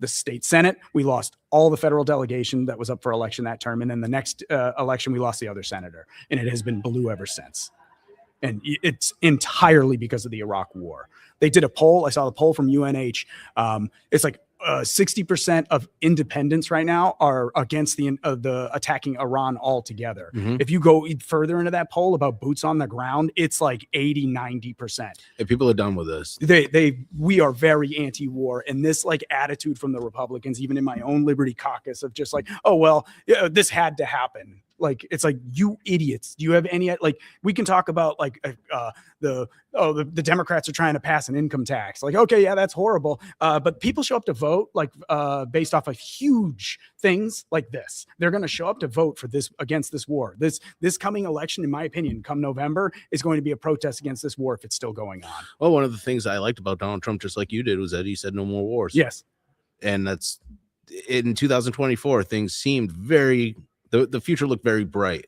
state Senate. We lost all the federal delegation that was up for election that term. And then the next election, we lost the other senator. And it has been blue ever since. And it's entirely because of the Iraq war. They did a poll. I saw the poll from UNH. It's like 60% of independents right now are against the attacking Iran altogether. Mm-hmm. If you go further into that poll about boots on the ground, it's like 80-90%. If people are done with this, we are very anti-war, and this like attitude from the Republicans, even in my own Liberty caucus, of just like, oh well, yeah, this had to happen. Like, it's like, you idiots. Do you have any, like, we can talk about like the Democrats are trying to pass an income tax. Like, okay, yeah, that's horrible. But people show up to vote like based off of huge things like this. They're going to show up to vote for this, against this war. This coming election, in my opinion, come November, is going to be a protest against this war if it's still going on. Well, one of the things I liked about Donald Trump, just like you did, was that he said no more wars. Yes. And that's in 2024, things seemed the future looked very bright.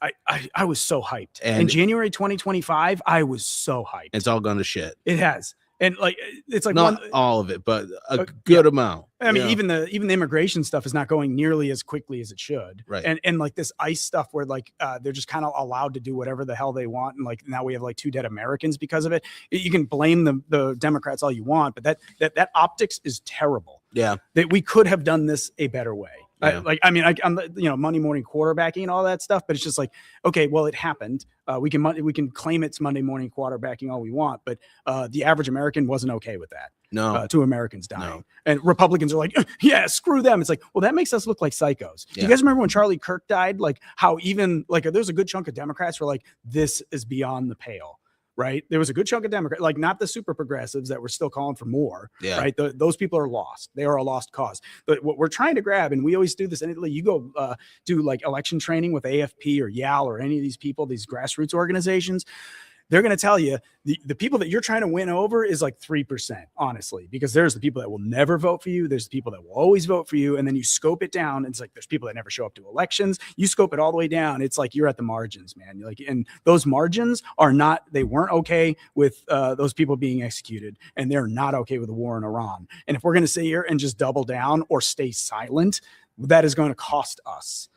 I was so hyped. And in January 2025, I was so hyped. It's all gone to shit. It has. And like, it's like, Not all of it, but a good amount. I mean, even the immigration stuff is not going nearly as quickly as it should. Right. And like this ICE stuff where like they're just kind of allowed to do whatever the hell they want. And like now we have like 2 dead Americans because of it. You can blame the Democrats all you want, but that optics is terrible. Yeah. That we could have done this a better way. Yeah. I'm Monday morning quarterbacking and all that stuff, but it's just like, okay, well, it happened. We can claim it's Monday morning quarterbacking all we want, but the average American wasn't okay with that. No. 2 Americans dying. No. And Republicans are like, yeah, screw them. It's like, well, that makes us look like psychos. Do you guys remember when Charlie Kirk died? Like how even like there's a good chunk of Democrats were like, this is beyond the pale. Right. There was a good chunk of Democrats, like not the super progressives that were still calling for more. Yeah. Right. Those people are lost. They are a lost cause. But what we're trying to grab, and we always do this, and you go do like election training with AFP or YAL or any of these people, these grassroots organizations. They're going to tell you the people that you're trying to win over is like 3%, honestly, because there's the people that will never vote for you. There's the people that will always vote for you. And then you scope it down. And it's like, there's people that never show up to elections. You scope it all the way down. It's like, you're at the margins, man. Like, and those margins they weren't okay with those people being executed. And they're not okay with the war in Iran. And if we're going to sit here and just double down or stay silent, that is going to cost us.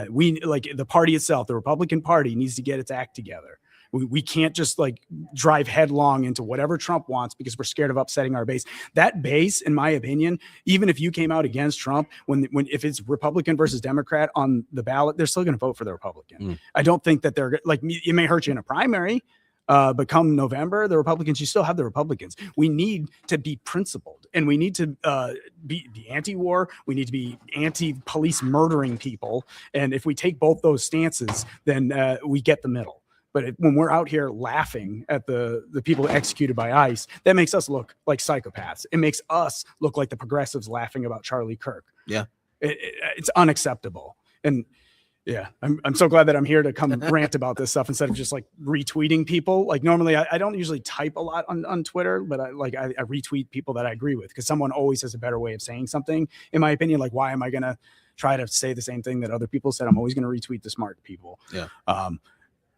We like the party itself, the Republican Party needs to get its act together. We can't just like drive headlong into whatever Trump wants because we're scared of upsetting our base. That base, in my opinion, even if you came out against Trump, if it's Republican versus Democrat on the ballot, they're still going to vote for the Republican. I don't think that they're like, it may hurt you in a primary, but come November, the Republicans, you still have the Republicans. We need to be principled, and we need to be anti-war. We need to be anti-police murdering people. And if we take both those stances, then we get the middle. But when we're out here laughing at the people executed by ICE, that makes us look like psychopaths. It makes us look like the progressives laughing about Charlie Kirk. Yeah. It's unacceptable. And yeah, I'm so glad that I'm here to come rant about this stuff instead of just like retweeting people. Like normally I don't usually type a lot on Twitter, but I retweet people that I agree with because someone always has a better way of saying something. In my opinion, like why am I going to try to say the same thing that other people said? I'm always going to retweet the smart people. Yeah.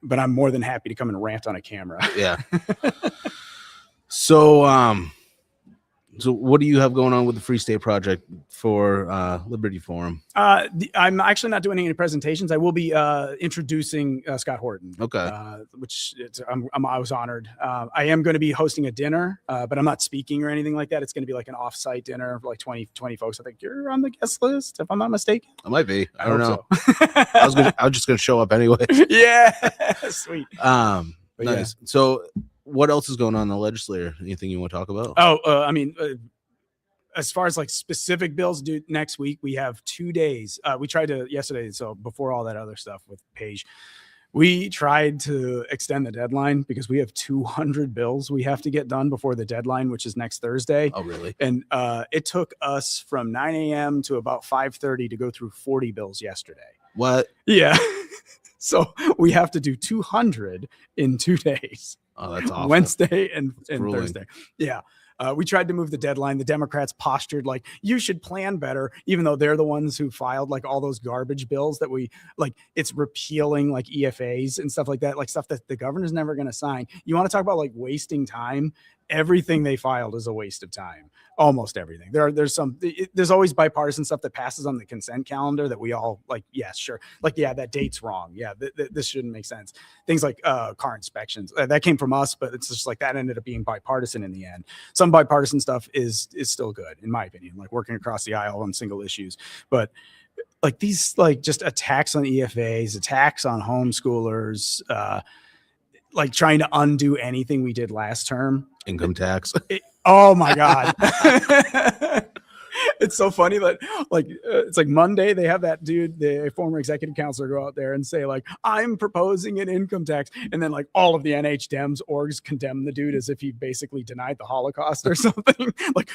But I'm more than happy to come and rant on a camera. Yeah. So what do you have going on with the Free State Project for Liberty Forum? I'm actually not doing any presentations. I will be introducing Scott Horton. Okay. Which I was honored. I am going to be hosting a dinner, but I'm not speaking or anything like that. It's going to be like an off-site dinner for like 20 folks. I think you're on the guest list, if I'm not mistaken. I might be. I don't know. So. I was just going to show up anyway. Yeah. Sweet. Nice. Yeah. So what else is going on in the legislature? Anything you want to talk about? I mean, as far as like specific bills due next week, we have 2 days. We tried to yesterday. So before all that other stuff with Paige, we tried to extend the deadline because we have 200 bills we have to get done before the deadline, which is next Thursday. Oh, really? And it took us from 9 a.m. to about 5:30 to go through 40 bills yesterday. What? Yeah. So we have to do 200 in 2 days. Oh, that's awful. Wednesday and grueling. Thursday. Yeah. We tried to move the deadline. The Democrats postured like you should plan better, even though they're the ones who filed like all those garbage bills that we like. It's repealing like EFAs and stuff like that, like stuff that the governor's never going to sign. You want to talk about like wasting time? Everything they filed is a waste of time. Almost everything. There's always bipartisan stuff that passes on the consent calendar that we all like. Yeah, sure. Like, yeah, that date's wrong. Yeah, this shouldn't make sense. Things like car inspections that came from us, but it's just like that ended up being bipartisan in the end. Some bipartisan stuff is still good in my opinion, like working across the aisle on single issues, but like these like just attacks on EFAs, attacks on homeschoolers, like trying to undo anything we did last term. Income tax. Oh my God. It's so funny that like it's like Monday they have that dude, the former executive counselor, go out there and say like, I'm proposing an income tax, and then like all of the NH Dems orgs condemn the dude as if he basically denied the Holocaust or something. Like,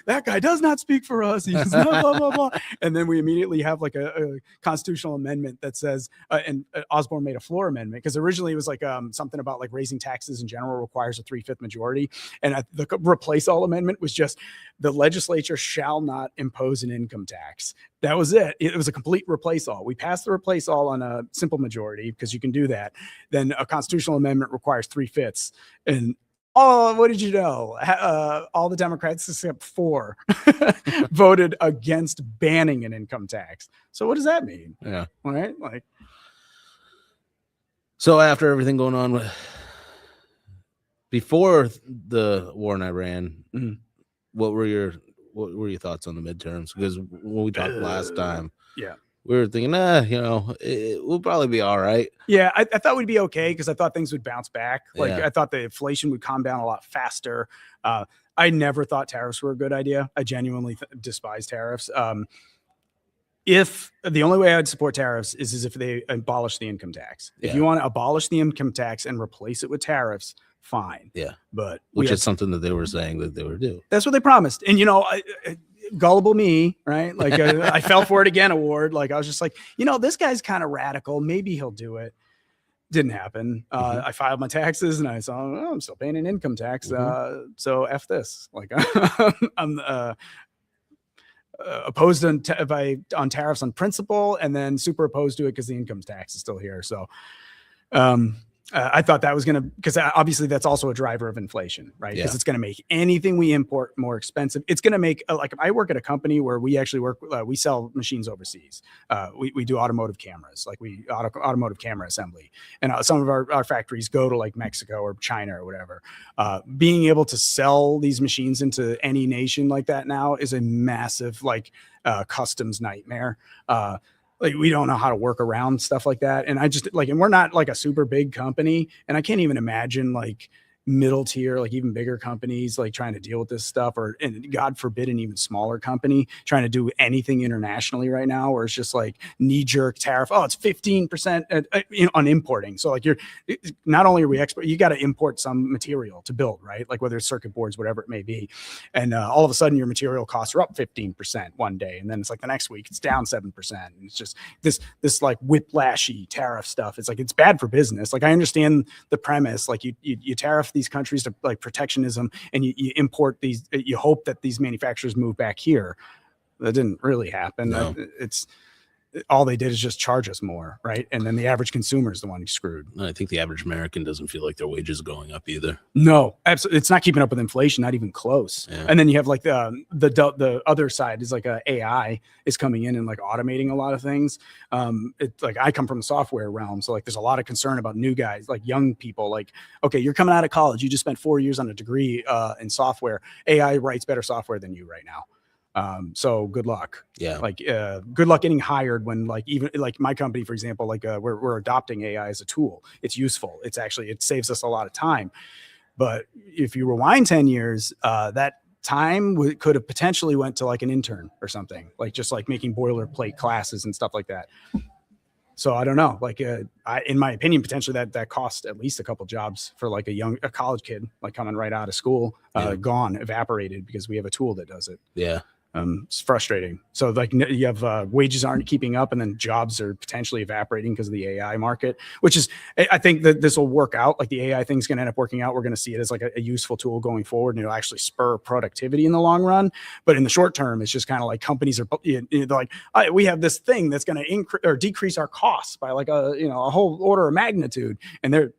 that guy does not speak for us. He's blah, blah, blah, blah. And then we immediately have like a constitutional amendment that says and Osborne made a floor amendment, because originally it was like something about like raising taxes in general requires a 3/5 majority, and the replace all amendment was just the legislature shall not impose an income tax. That was it. It was a complete replace all. We passed the replace all on a simple majority because you can do that. Then a constitutional amendment requires 3/5. And oh, what did you know? All the Democrats except 4 voted against banning an income tax. So what does that mean? Yeah. Right? Like, so after everything going on before the war in Iran, Mhm. what were your thoughts on the midterms? Because when we talked last time, yeah. we were thinking, we'll probably be all right. Yeah, I thought we'd be okay because I thought things would bounce back. Like Yeah. I thought the inflation would calm down a lot faster. I never thought tariffs were a good idea. I genuinely despise tariffs. If the only way I'd support tariffs is if they abolish the income tax. If you want to abolish the income tax and replace it with tariffs, fine. Yeah. But Which is something that they were saying that they would do. that's what they promised. And, gullible me, right? Like I fell for it again award. Like I was just like, this guy's kind of radical. Maybe he'll do it. Didn't happen. I filed my taxes and I saw, I'm still paying an income tax. So F this. Like I'm opposed on tariffs on principle, and then super opposed to it because the income tax is still here. So I thought that was going to, because obviously that's also a driver of inflation, right? Because it's going to make anything we import more expensive. It's going to make, like, I work at a company where we actually we sell machines overseas. We do automotive cameras, like automotive camera assembly. And some of our factories go to like Mexico or China or whatever. Being able to sell these machines into any nation like that now is a massive, customs nightmare. Like we don't know how to work around stuff like that. And I just and we're not like a super big company. And I can't even imagine like middle tier, like even bigger companies, like trying to deal with this stuff, and God forbid, an even smaller company trying to do anything internationally right now, where it's just like knee jerk tariff. Oh, it's 15% on importing. So like not only are we export, you got to import some material to build, right? Like whether it's circuit boards, whatever it may be. And all of a sudden your material costs are up 15% one day. And then it's like the next week it's down 7%. And it's just this like whiplashy tariff stuff. It's like, it's bad for business. Like I understand the premise, like you tariff these countries to like protectionism, and you import these, you hope that these manufacturers move back here. That didn't really happen. No. It's all they did is just charge us more, right? And then the average consumer is the one who's screwed. I think the average American doesn't feel like their wages are going up either. No, absolutely. It's not keeping up with inflation, not even close. Yeah. And then you have like the other side is like AI is coming in and like automating a lot of things. It's like I come from the software realm, so like there's a lot of concern about new guys, like young people. Like, okay, you're coming out of college, you just spent 4 years on a degree in software. AI writes better software than you right now. So good luck. Yeah. Like, good luck getting hired when like, even like my company, for example, like, we're adopting AI as a tool. It's useful. It saves us a lot of time. But if you rewind 10 years, that time could have potentially went to like an intern or something, like just like making boilerplate classes and stuff like that. So I don't know, like, in my opinion, potentially that cost at least a couple jobs for like a college kid, like coming right out of school, gone, evaporated, because we have a tool that does it. Yeah. It's frustrating. So like you have wages aren't keeping up, and then jobs are potentially evaporating because of the AI market, which is, I think that this will work out. Like the AI thing's going to end up working out. We're going to see it as like a useful tool going forward, and it'll actually spur productivity in the long run. But in the short term, it's just kind of like companies are they're like, we have this thing that's going to increase or decrease our costs by like a whole order of magnitude. And they're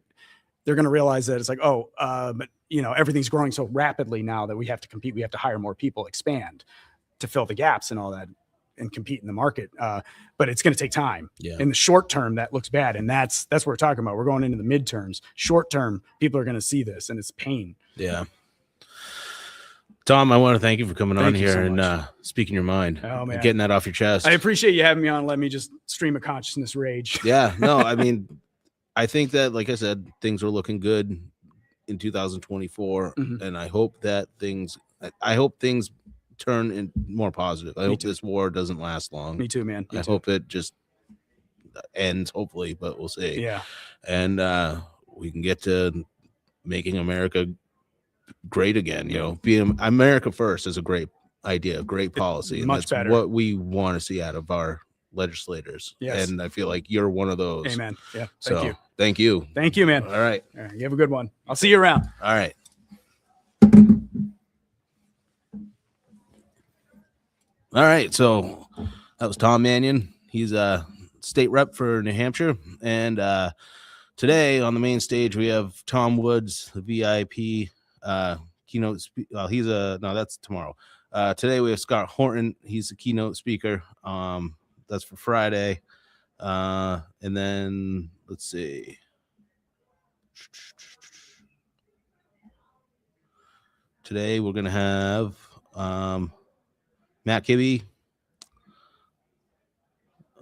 going to realize that it's like, but everything's growing so rapidly now that we have to compete. We have to hire more people, expand to fill the gaps and all that, and compete in the market. But it's going to take time. Yeah. In the short term, that looks bad. And that's what we're talking about. We're going into the midterms. Short term, people are going to see this, and it's pain. Yeah. Tom, I want to thank you for coming on Thank you here so and much. Speaking your mind, Oh, man. and getting that off your chest. I appreciate you having me on. Let me just stream of consciousness rage. Yeah, no, I mean, I think that, like I said, things are looking good in 2024, Mhm. and I hope things turn in more positive. I Me hope too. this war doesn't last long. Me too, man. Me I too. hope it just ends, hopefully, but we'll see. Yeah. And we can get to making America great again. You know, being America first is a great idea, great policy, and much that's better. what we want to see out of our legislators. Yes. And I feel like you're one of those. Amen. Yeah. So Thank you. thank you. Thank you, man. All right. All right, you have a good one. I'll see you around. All right. All right. So that was Tom Mannion. He's a state rep for New Hampshire. And today on the main stage, we have Tom Woods, the VIP keynote. That's tomorrow. Today we have Scott Horton. He's the keynote speaker. That's for Friday. And then let's see. Today we're going to have Matt Kibbe,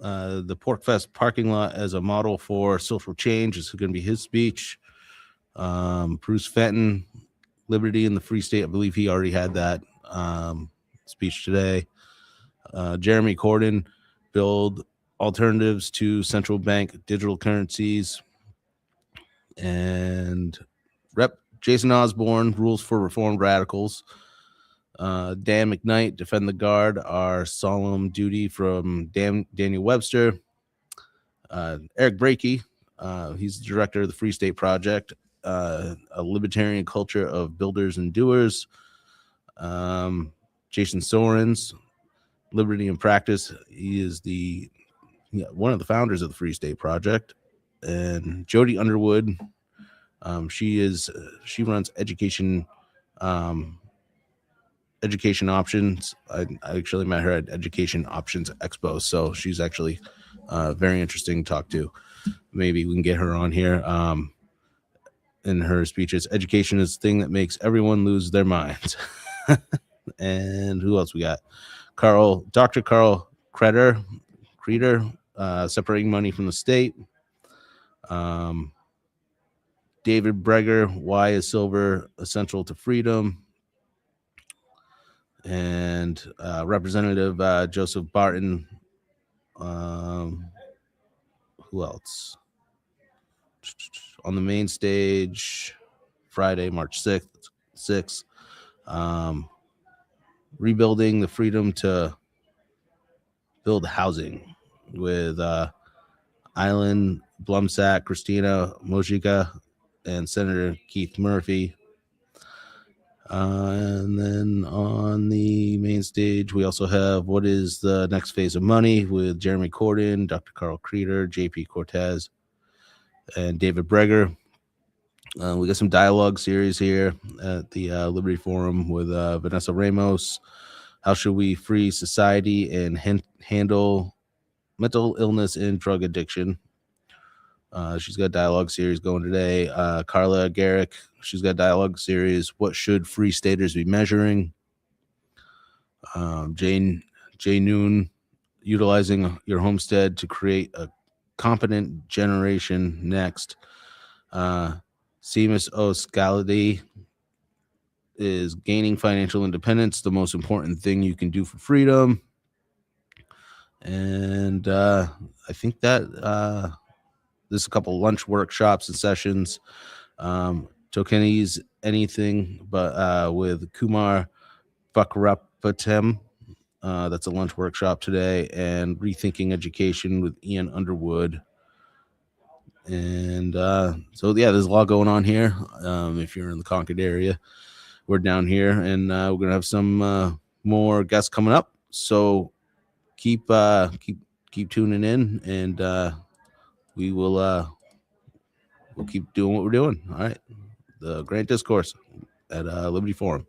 the Porkfest parking lot as a model for social change. This is going to be his speech. Bruce Fenton, Liberty in the Free State. I believe he already had that speech today. Jeremy Corden, build alternatives to central bank digital currencies. And Rep. Jason Osborne, rules for reformed radicals. Dan McKnight, defend the guard, our solemn duty from Daniel Webster. Eric Brakey, he's the director of the Free State Project, a libertarian culture of builders and doers. Jason Sorens, Liberty in Practice. He is one of the founders of the Free State Project. And Jody Underwood, she runs education options. I actually met her at Education Options Expo, so she's actually very interesting to talk to. Maybe we can get her on here. In her speeches, education is the thing that makes everyone lose their minds. And who else we got? Dr. Carl Kreder, separating money from the state. David Breger, why is silver essential to freedom? And Representative Joseph Barton. Who else? On the main stage, Friday, March 6th. Rebuilding the freedom to build housing with Island Blumsack, Christina Mojica, and Senator Keith Murphy. And then on the main stage, we also have What is the Next Phase of Money with Jeremy Corden, Dr. Carl Kreder, JP Cortez, and David Breger. We got some dialogue series here at the Liberty Forum with Vanessa Ramos. How should we free society and handle mental illness and drug addiction? She's got a dialogue series going today. Carla Garrick, she's got a dialogue series. What should free staters be measuring? Jay Noon, utilizing your homestead to create a competent generation next. Seamus O'Scalady is gaining financial independence, the most important thing you can do for freedom. And I think that there's a couple lunch workshops and sessions. Tokeni's anything but with Kumar Bakrapatem. That's a lunch workshop today. And Rethinking Education with Ian Underwood. And so, yeah, there's a lot going on here. If you're in the Concord area, we're down here, and we're going to have some more guests coming up. So keep tuning in, and we'll keep doing what we're doing. All right. The Granite Discourse at Liberty Forum.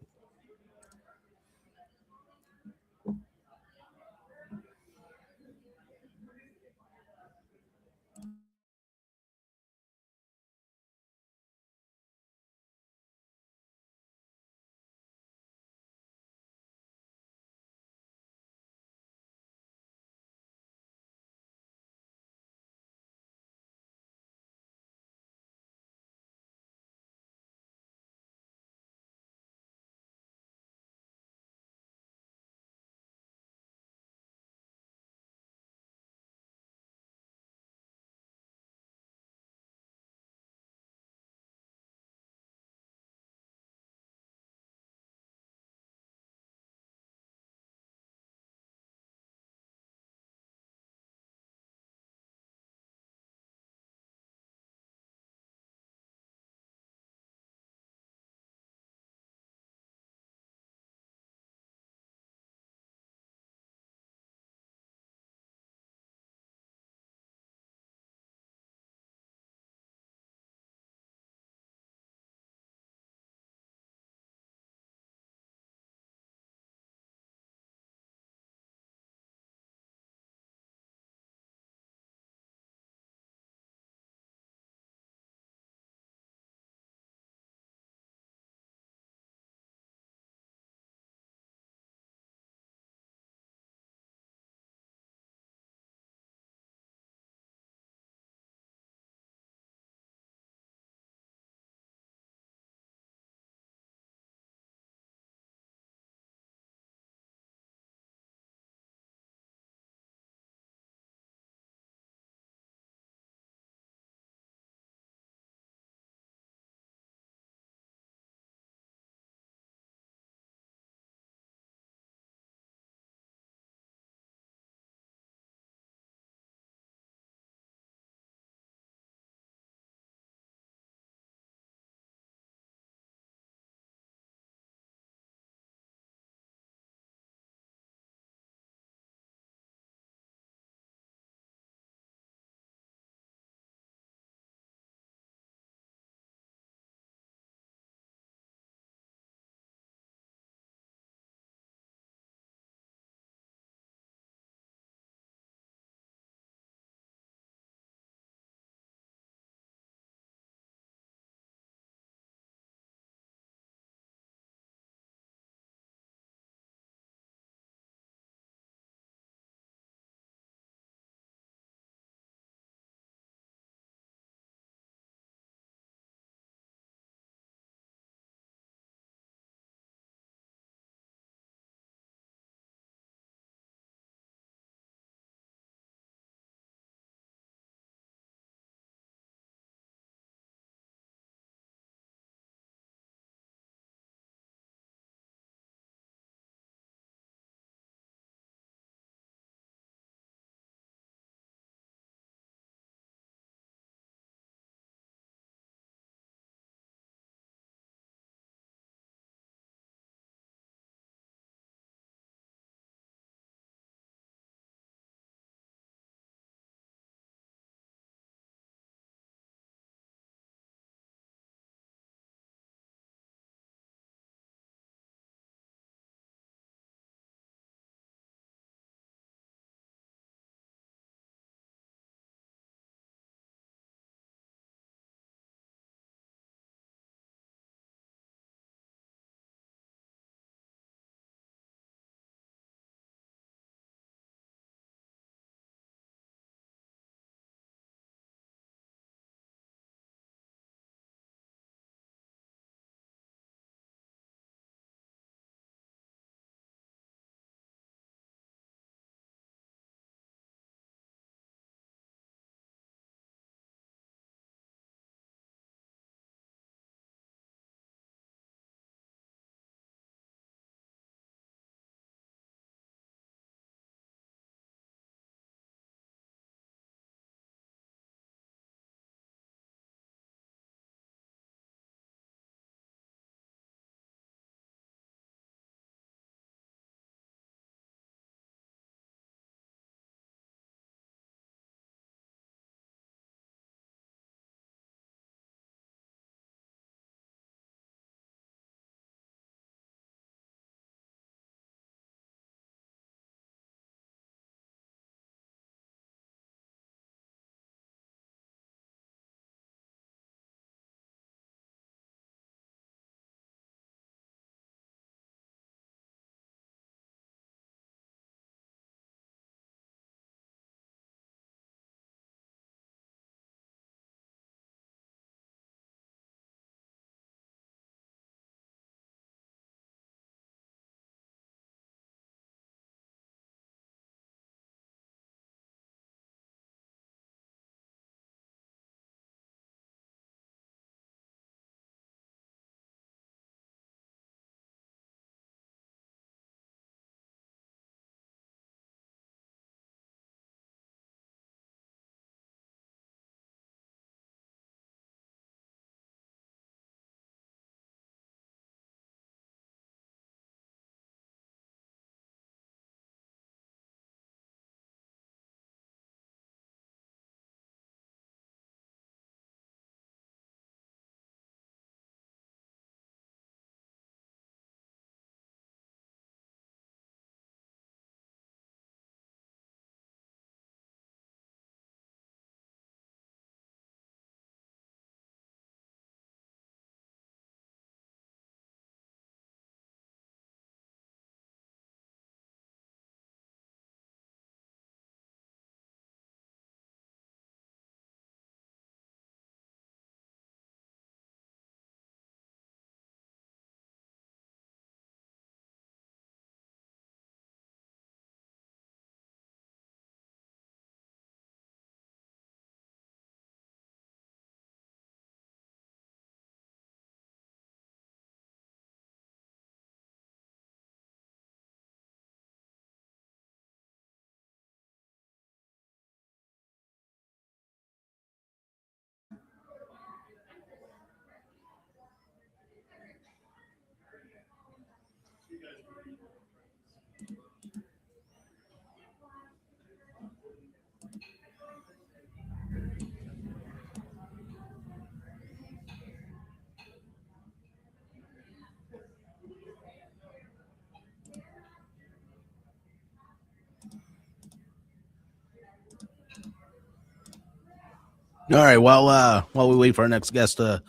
All right. Well, while we wait for our next guest to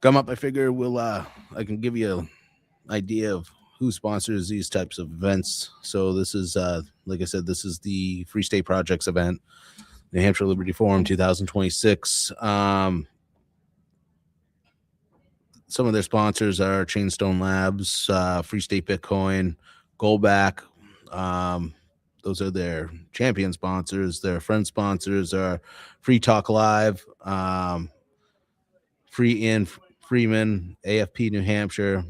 come up, I figure I can give you an idea of who sponsors these types of events. So this is, like I said, this is the Free State Projects event, New Hampshire Liberty Forum 2026. Some of their sponsors are Chainstone Labs, Free State Bitcoin, Goldback. Those are their champion sponsors. Their friend sponsors are Free Talk Live, Free Ian Freeman, AFP New Hampshire,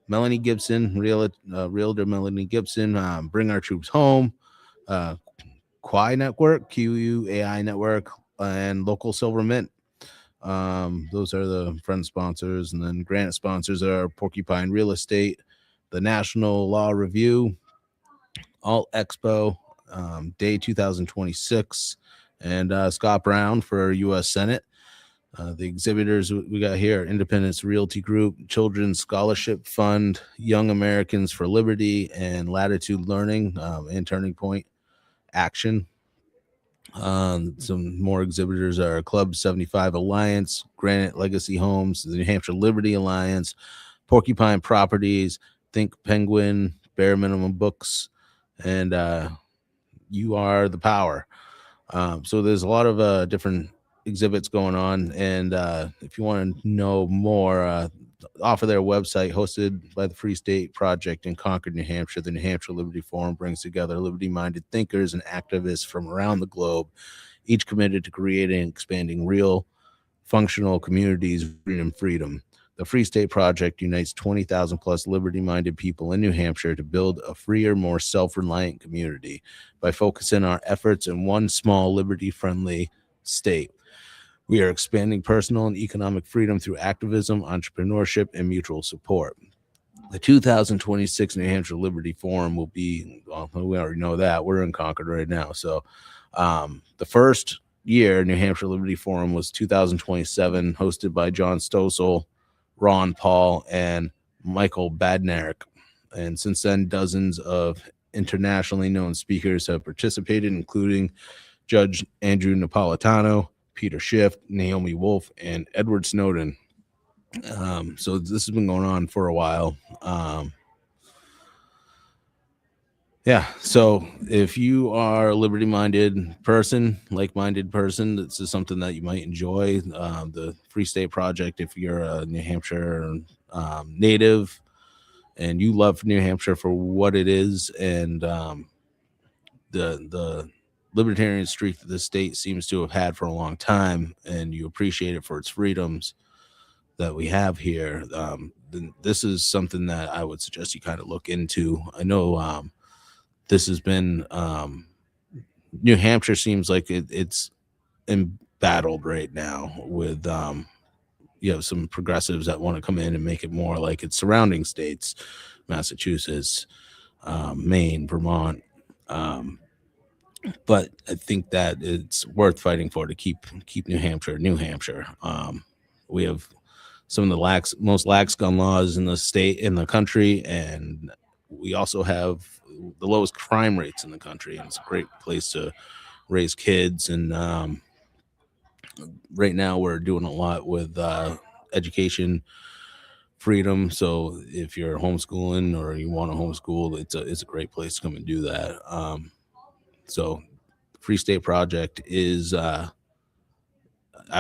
Melanie Gibson, Realtor Melanie Gibson, Bring Our Troops Home, Quai Network, QUAI Network, and Local Silver Mint. Those are the friend sponsors. And then grant sponsors are Porcupine Real Estate, the National Law Review, Alt Expo, Day 2026, and Scott Brown for U.S. Senate. The exhibitors we got here: Independence Realty Group, Children's Scholarship Fund, Young Americans for Liberty, and Latitude Learning, and Turning Point Action. Some more exhibitors are Club 75 Alliance, Granite Legacy Homes, the New Hampshire Liberty Alliance, Porcupine Properties, Think Penguin, Bare Minimum Books, and You Are the Power. So there's a lot of different exhibits going on, and if you want to know more, off of their website, hosted by the Free State Project in Concord, New Hampshire, the New Hampshire Liberty Forum brings together liberty-minded thinkers and activists from around the globe, each committed to creating and expanding real, functional communities, freedom. The Free State Project unites 20,000 plus liberty-minded people in New Hampshire to build a freer, more self-reliant community by focusing our efforts in one small liberty-friendly state. We are expanding personal and economic freedom through activism, entrepreneurship, and mutual support. The 2026 New Hampshire Liberty Forum will be, well, we already know that. We're in Concord right now. So the first year New Hampshire Liberty Forum was 2027, hosted by John Stossel, Ron Paul, and Michael Badnarik. And since then, dozens of internationally known speakers have participated, including Judge Andrew Napolitano, Peter Schiff, Naomi Wolf, and Edward Snowden. So this has been going on for a while. Yeah, so if you are a liberty-minded person, like-minded person, this is something that you might enjoy. The Free State Project, if you're a New Hampshire native and you love New Hampshire for what it is, and the libertarian streak that the state seems to have had for a long time, and you appreciate it for its freedoms that we have here, then this is something that I would suggest you kind of look into. I know this has been New Hampshire seems like it's embattled right now with some progressives that want to come in and make it more like its surrounding states, Massachusetts, Maine, Vermont. But I think that it's worth fighting for to keep New Hampshire. We have some of the most lax gun laws in the country, and we also have the lowest crime rates in the country, and it's a great place to raise kids. And right now we're doing a lot with education freedom. So if you're homeschooling or you want to homeschool, it's a great place to come and do that. So Free State Project is I've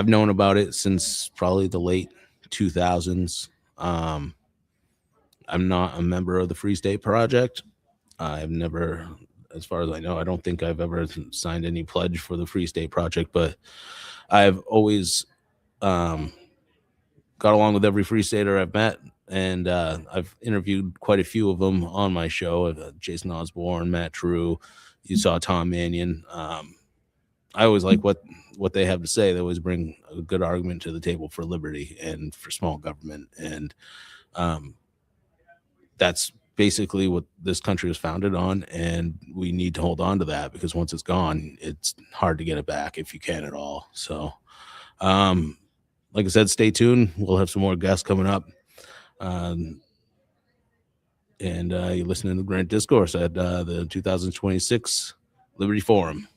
known about it since probably the late 2000s. I'm not a member of the Free State Project. I've never, as far as I know, I don't think I've ever signed any pledge for the Free State Project, but I've always got along with every Free Stater I've met, and I've interviewed quite a few of them on my show. Jason Osborne, Matt True, you saw Tom Mannion. I always like what they have to say. They always bring a good argument to the table for liberty and for small government, and that's basically what this country was founded on, and we need to hold on to that, because once it's gone, it's hard to get it back if you can at all. So like I said, stay tuned. We'll have some more guests coming up. And you're listening to Granite Discourse at the 2026 Liberty Forum.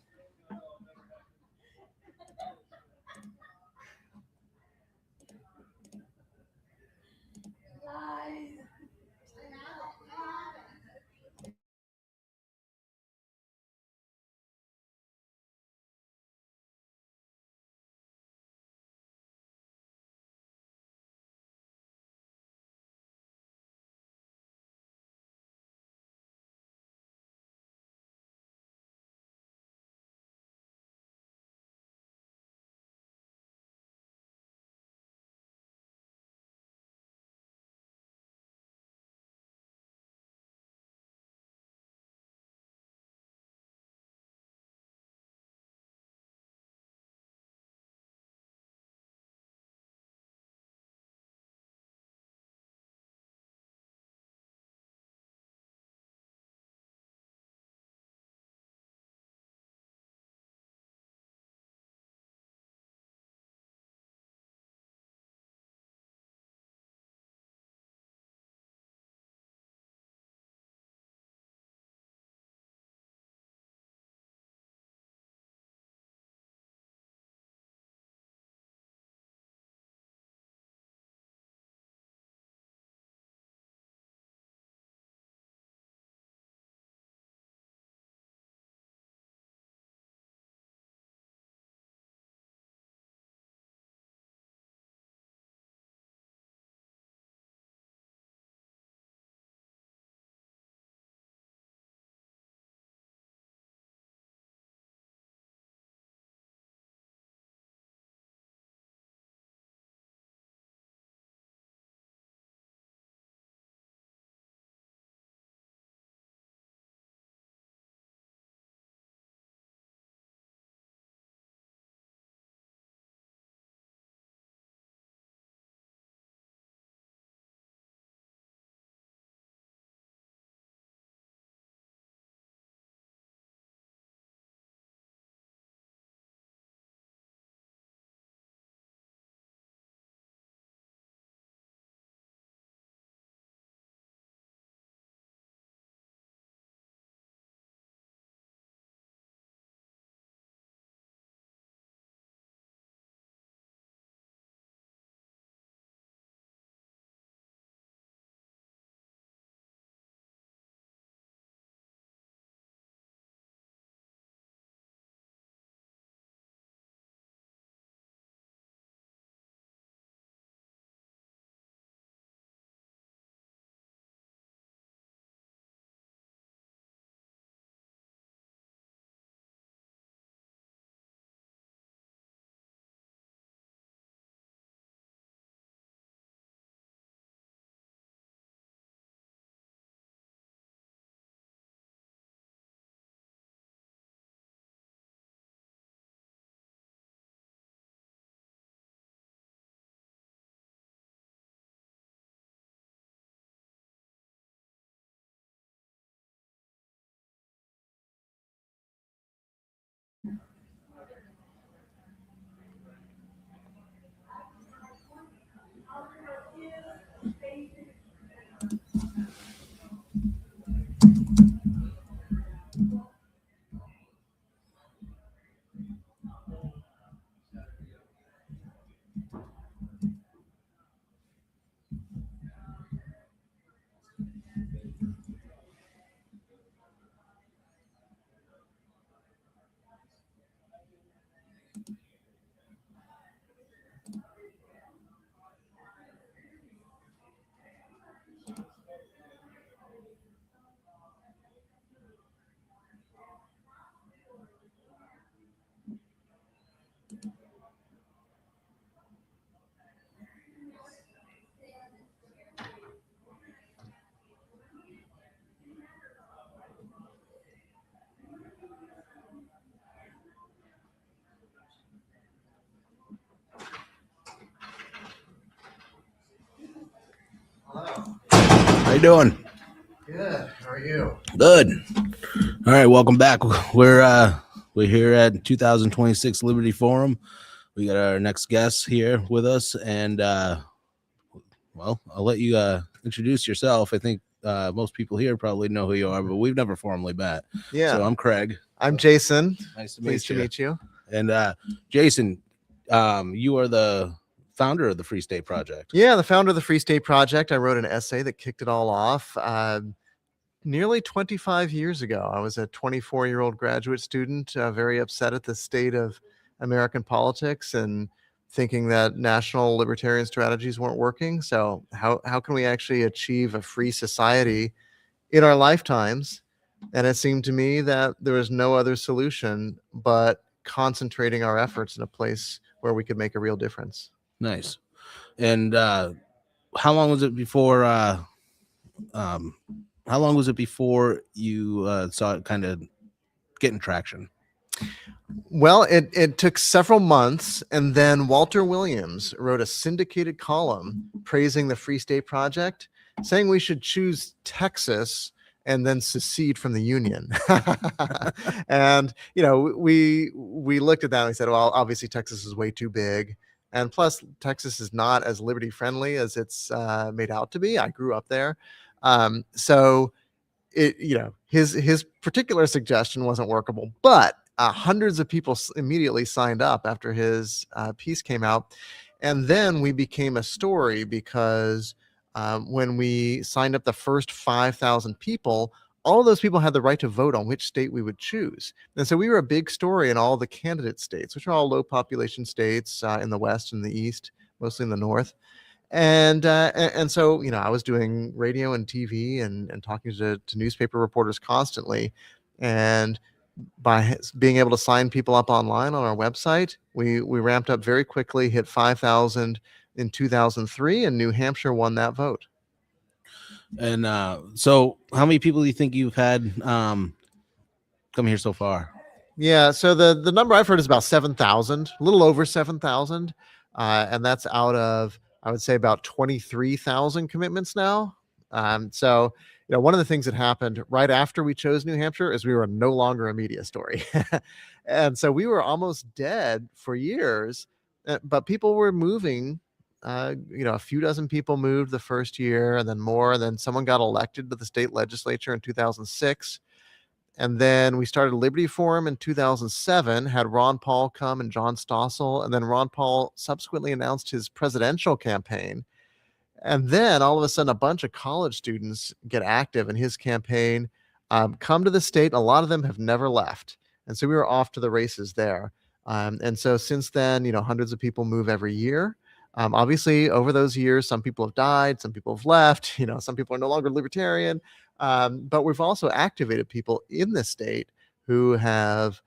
doing? Good. How are you? Good. All right, welcome back. We're here at 2026 Liberty Forum. We got our next guest here with us, and well, I'll let you introduce yourself. I think most people here probably know who you are, but we've never formally met. Yeah. So I'm Craig. I'm Jason. Nice to Pleased to meet you. And Jason, you are the founder of the Free State Project. Yeah, the founder of the Free State Project. I wrote an essay that kicked it all off nearly 25 years ago. I was a 24-year-old graduate student, very upset at the state of American politics and thinking that national libertarian strategies weren't working. So how can we actually achieve a free society in our lifetimes? And it seemed to me that there was no other solution but concentrating our efforts in a place where we could make a real difference. Nice. And how long was it before you saw it kind of getting traction? Well, it took several months, and then Walter Williams wrote a syndicated column praising the Free State Project, saying we should choose Texas and then secede from the Union. And we looked at that and we said, well, obviously Texas is way too big, and plus Texas is not as liberty friendly as it's made out to be. I grew up there, so his particular suggestion wasn't workable, but hundreds of people immediately signed up after his piece came out. And then we became a story because when we signed up the first 5,000 people, all of those people had the right to vote on which state we would choose. And so we were a big story in all the candidate states, which are all low population states in the West and the East, mostly in the North. And so, I was doing radio and TV and talking to newspaper reporters constantly. And by being able to sign people up online on our website, we ramped up very quickly, hit 5,000 in 2003, and New Hampshire won that vote. And so how many people do you think you've had come here so far? Yeah, so the number I've heard is about 7,000, a little over 7,000. And that's out of, I would say, about 23,000 commitments now. So, one of the things that happened right after we chose New Hampshire is we were no longer a media story. And so we were almost dead for years, but people were moving. A few dozen people moved the first year, and then more. And then someone got elected to the state legislature in 2006. And then we started Liberty Forum in 2007, had Ron Paul come and John Stossel. And then Ron Paul subsequently announced his presidential campaign. And then all of a sudden, a bunch of college students get active in his campaign, come to the state. A lot of them have never left. And so we were off to the races there. And so since then, hundreds of people move every year. Obviously, over those years, some people have died, some people have left, some people are no longer libertarian. But we've also activated people in the state who have,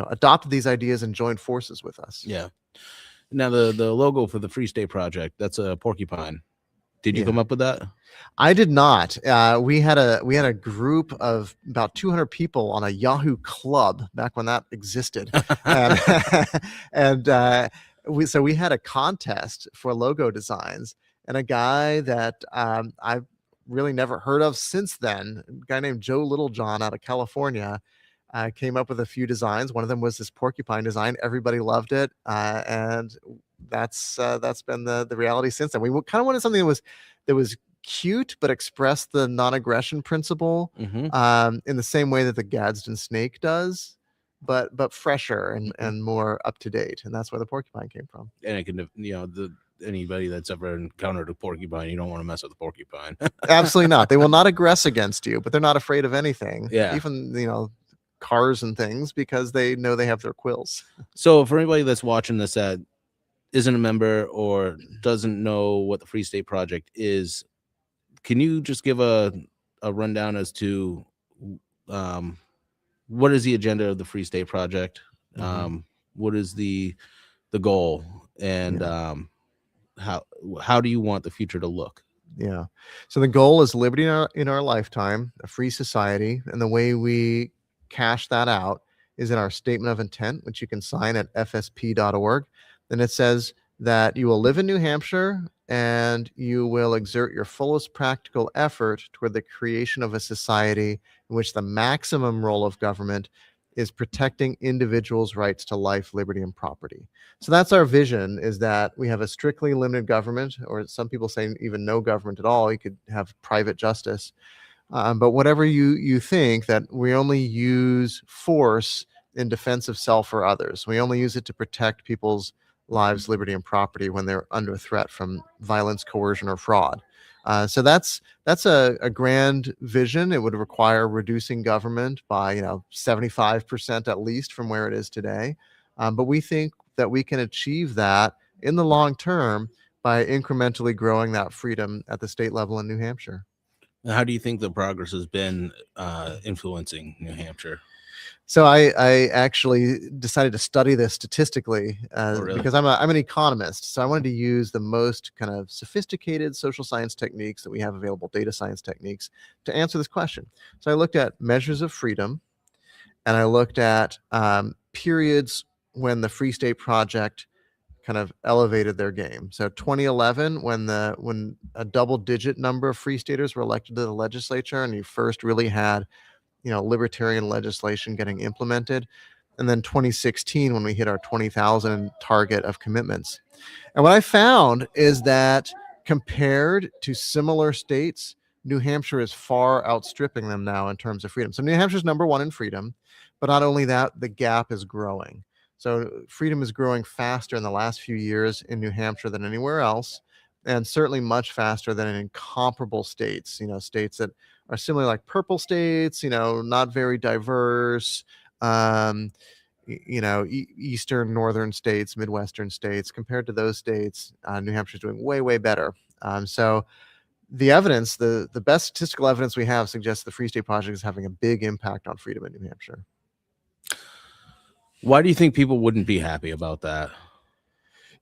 adopted these ideas and joined forces with us. Yeah. Now the logo for the Free State Project, that's a porcupine. Did you come up with that? I did not. We had a group of about 200 people on a Yahoo club back when that existed, and we had a contest for logo designs, and a guy that I've really never heard of since then, a guy named Joe Littlejohn out of California, came up with a few designs. One of them was this porcupine design. Everybody loved it, and that's been the reality since then. We kind of wanted something that was cute but expressed the non-aggression principle in the same way that the Gadsden snake does, but fresher and more up to date. And that's where the porcupine came from. And it can, anybody that's ever encountered a porcupine, you don't want to mess with the porcupine. Absolutely not. They will not aggress against you, but they're not afraid of anything. Yeah. Even, cars and things, because they know they have their quills. So for anybody that's watching this that isn't a member or doesn't know what the Free State Project is, can you just give a rundown as to what is the agenda of the Free State Project? What is the goal, and how do you want the future to look? Yeah. So the goal is liberty in our lifetime, a free society, and the way we cash that out is in our statement of intent, which you can sign at fsp.org. And it says that you will live in New Hampshire and you will exert your fullest practical effort toward the creation of a society in which the maximum role of government is protecting individuals' rights to life, liberty, and property. So that's our vision, is that we have a strictly limited government, or some people say even no government at all. You could have private justice. But whatever you think, that we only use force in defense of self or others. We only use it to protect people's lives, liberty, and property when they're under threat from violence, coercion, or fraud. So that's a grand vision. It would require reducing government by 75% at least from where it is today. But we think that we can achieve that in the long term by incrementally growing that freedom at the state level in New Hampshire. How do you think the progress has been influencing New Hampshire? So I actually decided to study this statistically really? because I'm an economist. So I wanted to use the most kind of sophisticated social science techniques that we have available, data science techniques, to answer this question. So I looked at measures of freedom, and I looked at periods when the Free State Project kind of elevated their game. So 2011, when a double-digit number of Free Staters were elected to the legislature, and you first really had libertarian legislation getting implemented. And then 2016, when we hit our 20,000 target of commitments. And what I found is that compared to similar states, New Hampshire is far outstripping them now in terms of freedom. So New Hampshire's number one in freedom, but not only that, the gap is growing. So freedom is growing faster in the last few years in New Hampshire than anywhere else, and certainly much faster than in comparable states, states that are similar, like purple states, not very diverse, eastern, northern states, Midwestern states. Compared to those states, New Hampshire is doing way, way better. So the evidence, the best statistical evidence we have suggests the Free State Project is having a big impact on freedom in New Hampshire. Why do you think people wouldn't be happy about that?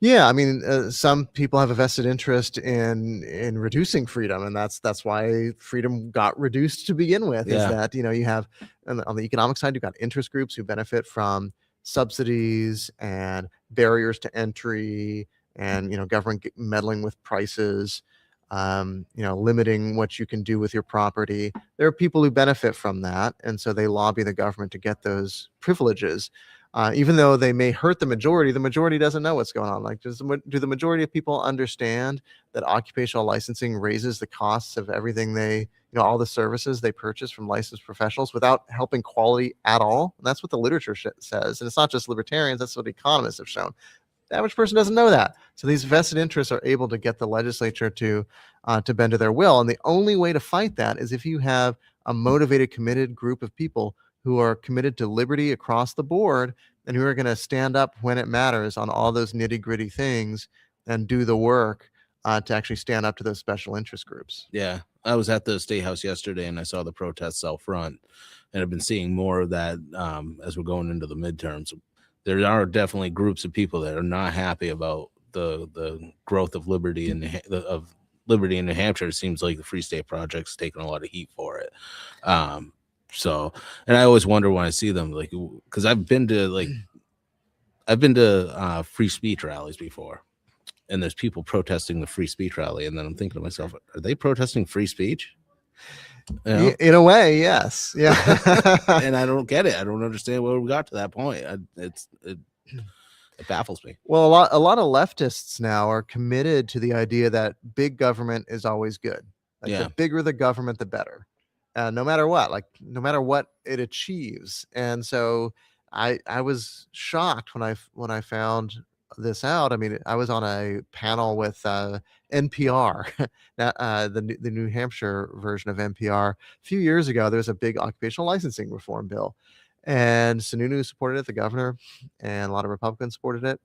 Yeah, I mean, some people have a vested interest in reducing freedom, and that's why freedom got reduced to begin with. Yeah. Is that you have on the economic side, you've got interest groups who benefit from subsidies and barriers to entry, and government meddling with prices, limiting what you can do with your property. There are people who benefit from that, and so they lobby the government to get those privileges. Even though they may hurt the majority doesn't know what's going on. Like, do the majority of people understand that occupational licensing raises the costs of everything all the services they purchase from licensed professionals without helping quality at all? And that's what the literature says. And it's not just libertarians, that's what economists have shown. The average person doesn't know that. So these vested interests are able to get the legislature to bend to their will. And the only way to fight that is if you have a motivated, committed group of people who are committed to liberty across the board and who are going to stand up when it matters on all those nitty-gritty things and do the work to actually stand up to those special interest groups. Yeah, I was at the State House yesterday and I saw the protests out front, and I've been seeing more of that as we're going into the midterms. There are definitely groups of people that are not happy about the growth of liberty in New Hampshire. It seems like the Free State Project's taking a lot of heat for it. So, and I always wonder when I see them, like, because I've been to free speech rallies before, and there's people protesting the free speech rally, and then I'm thinking to myself, are they protesting free speech? In a way, yes. Yeah. And I don't get it. I don't understand where we got to that point. It baffles me. Well, a lot of leftists now are committed to the idea that big government is always good. Like, Yeah. the bigger the government, the better. No matter what it achieves. And so I was shocked when I found this out. I mean, I was on a panel with NPR, the New Hampshire version of NPR. A few years ago, there was a big occupational licensing reform bill, and Sununu supported it, the governor, and a lot of Republicans supported it.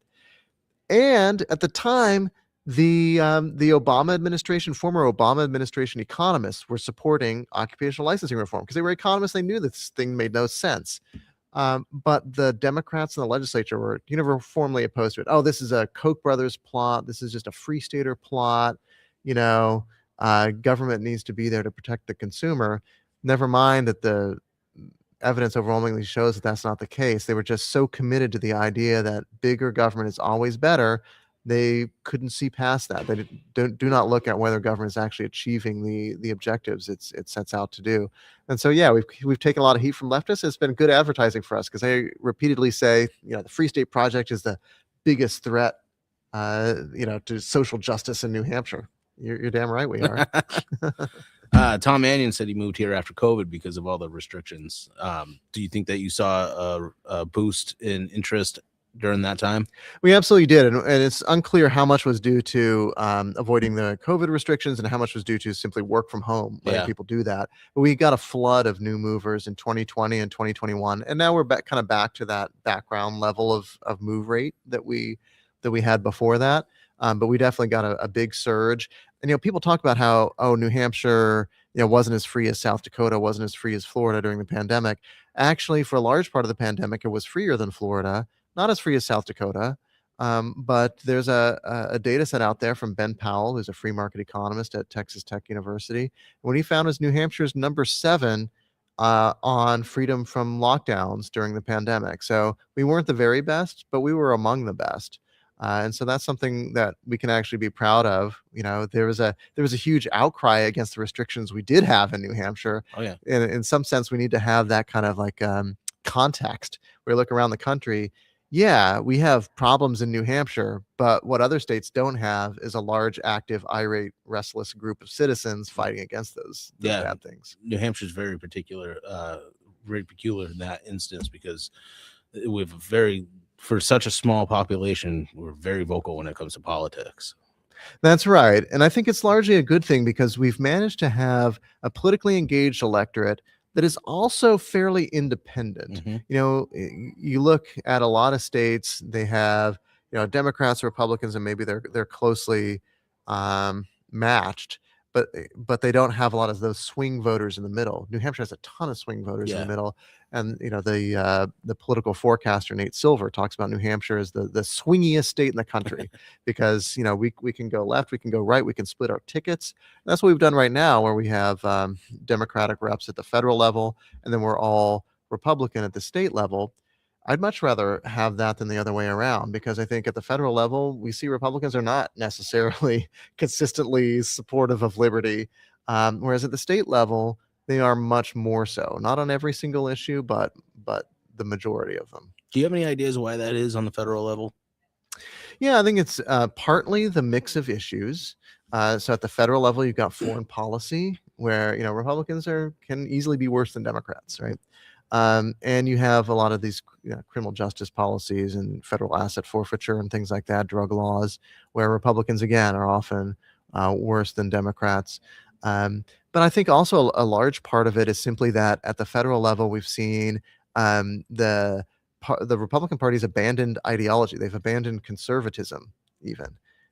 And at the time, the Obama administration, former Obama administration economists were supporting occupational licensing reform because they were economists. They knew this thing made no sense. But the Democrats in the legislature were uniformly opposed to it. Oh, this is a Koch brothers plot. This is just a Free Stater plot. Government needs to be there to protect the consumer. Never mind that the evidence overwhelmingly shows that that's not the case. They were just so committed to the idea that bigger government is always better they couldn't see past that. They do not look at whether government is actually achieving the objectives it sets out to do. And so, yeah, we've taken a lot of heat from leftists. It's been good advertising for us because they repeatedly say, the Free State Project is the biggest threat, to social justice in New Hampshire. You're damn right we are. Tom Mannion said he moved here after COVID because of all the restrictions. Do you think that you saw a boost in interest during that time? We absolutely did. And it's unclear how much was due to avoiding the COVID restrictions and how much was due to simply work from home, letting people do that. But we got a flood of new movers in 2020 and 2021. And now we're back to that background level of move rate that we had before that. But we definitely got a big surge. And, people talk about how, New Hampshire, wasn't as free as South Dakota, wasn't as free as Florida during the pandemic. Actually, for a large part of the pandemic, it was freer than Florida. Not as free as South Dakota, but there's a data set out there from Ben Powell, who's a free market economist at Texas Tech University. What he found is New Hampshire's number 7 on freedom from lockdowns during the pandemic. So we weren't the very best, but we were among the best. And so that's something that we can actually be proud of. There was a huge outcry against the restrictions we did have in New Hampshire. Oh yeah. In some sense, we need to have that kind of like context where we look around the country. Yeah, we have problems in New Hampshire, but what other states don't have is a large, active, irate, restless group of citizens fighting against those bad things. New Hampshire's very peculiar in that instance because we have for such a small population, we're very vocal when it comes to politics. That's right. And I think it's largely a good thing because we've managed to have a politically engaged electorate that is also fairly independent. Mm-hmm. You look at a lot of states, they have, Democrats, Republicans, and maybe they're closely matched, but they don't have a lot of those swing voters in the middle. New Hampshire has a ton of swing voters in the middle. And, the political forecaster, Nate Silver, talks about New Hampshire as the swingiest state in the country because, we can go left, we can go right, we can split our tickets. And that's what we've done right now, where we have Democratic reps at the federal level, and then we're all Republican at the state level. I'd much rather have that than the other way around, because I think at the federal level, we see Republicans are not necessarily consistently supportive of liberty, whereas at the state level, they are much more so. Not on every single issue, but the majority of them. Do you have any ideas why that is on the federal level? Yeah, I think it's partly the mix of issues. So at the federal level, you've got foreign policy, where Republicans can easily be worse than Democrats, right? And you have a lot of these criminal justice policies and federal asset forfeiture and things like that, drug laws, where Republicans, again, are often worse than Democrats. But I think also a large part of it is simply that at the federal level, we've seen the Republican Party's abandoned ideology. They've abandoned conservatism even.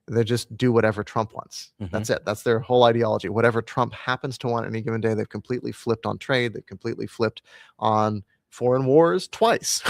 They just do whatever Trump wants. Mm-hmm. That's it. That's their whole ideology. Whatever Trump happens to want any given day, they've completely flipped on trade. They've completely flipped on foreign wars twice.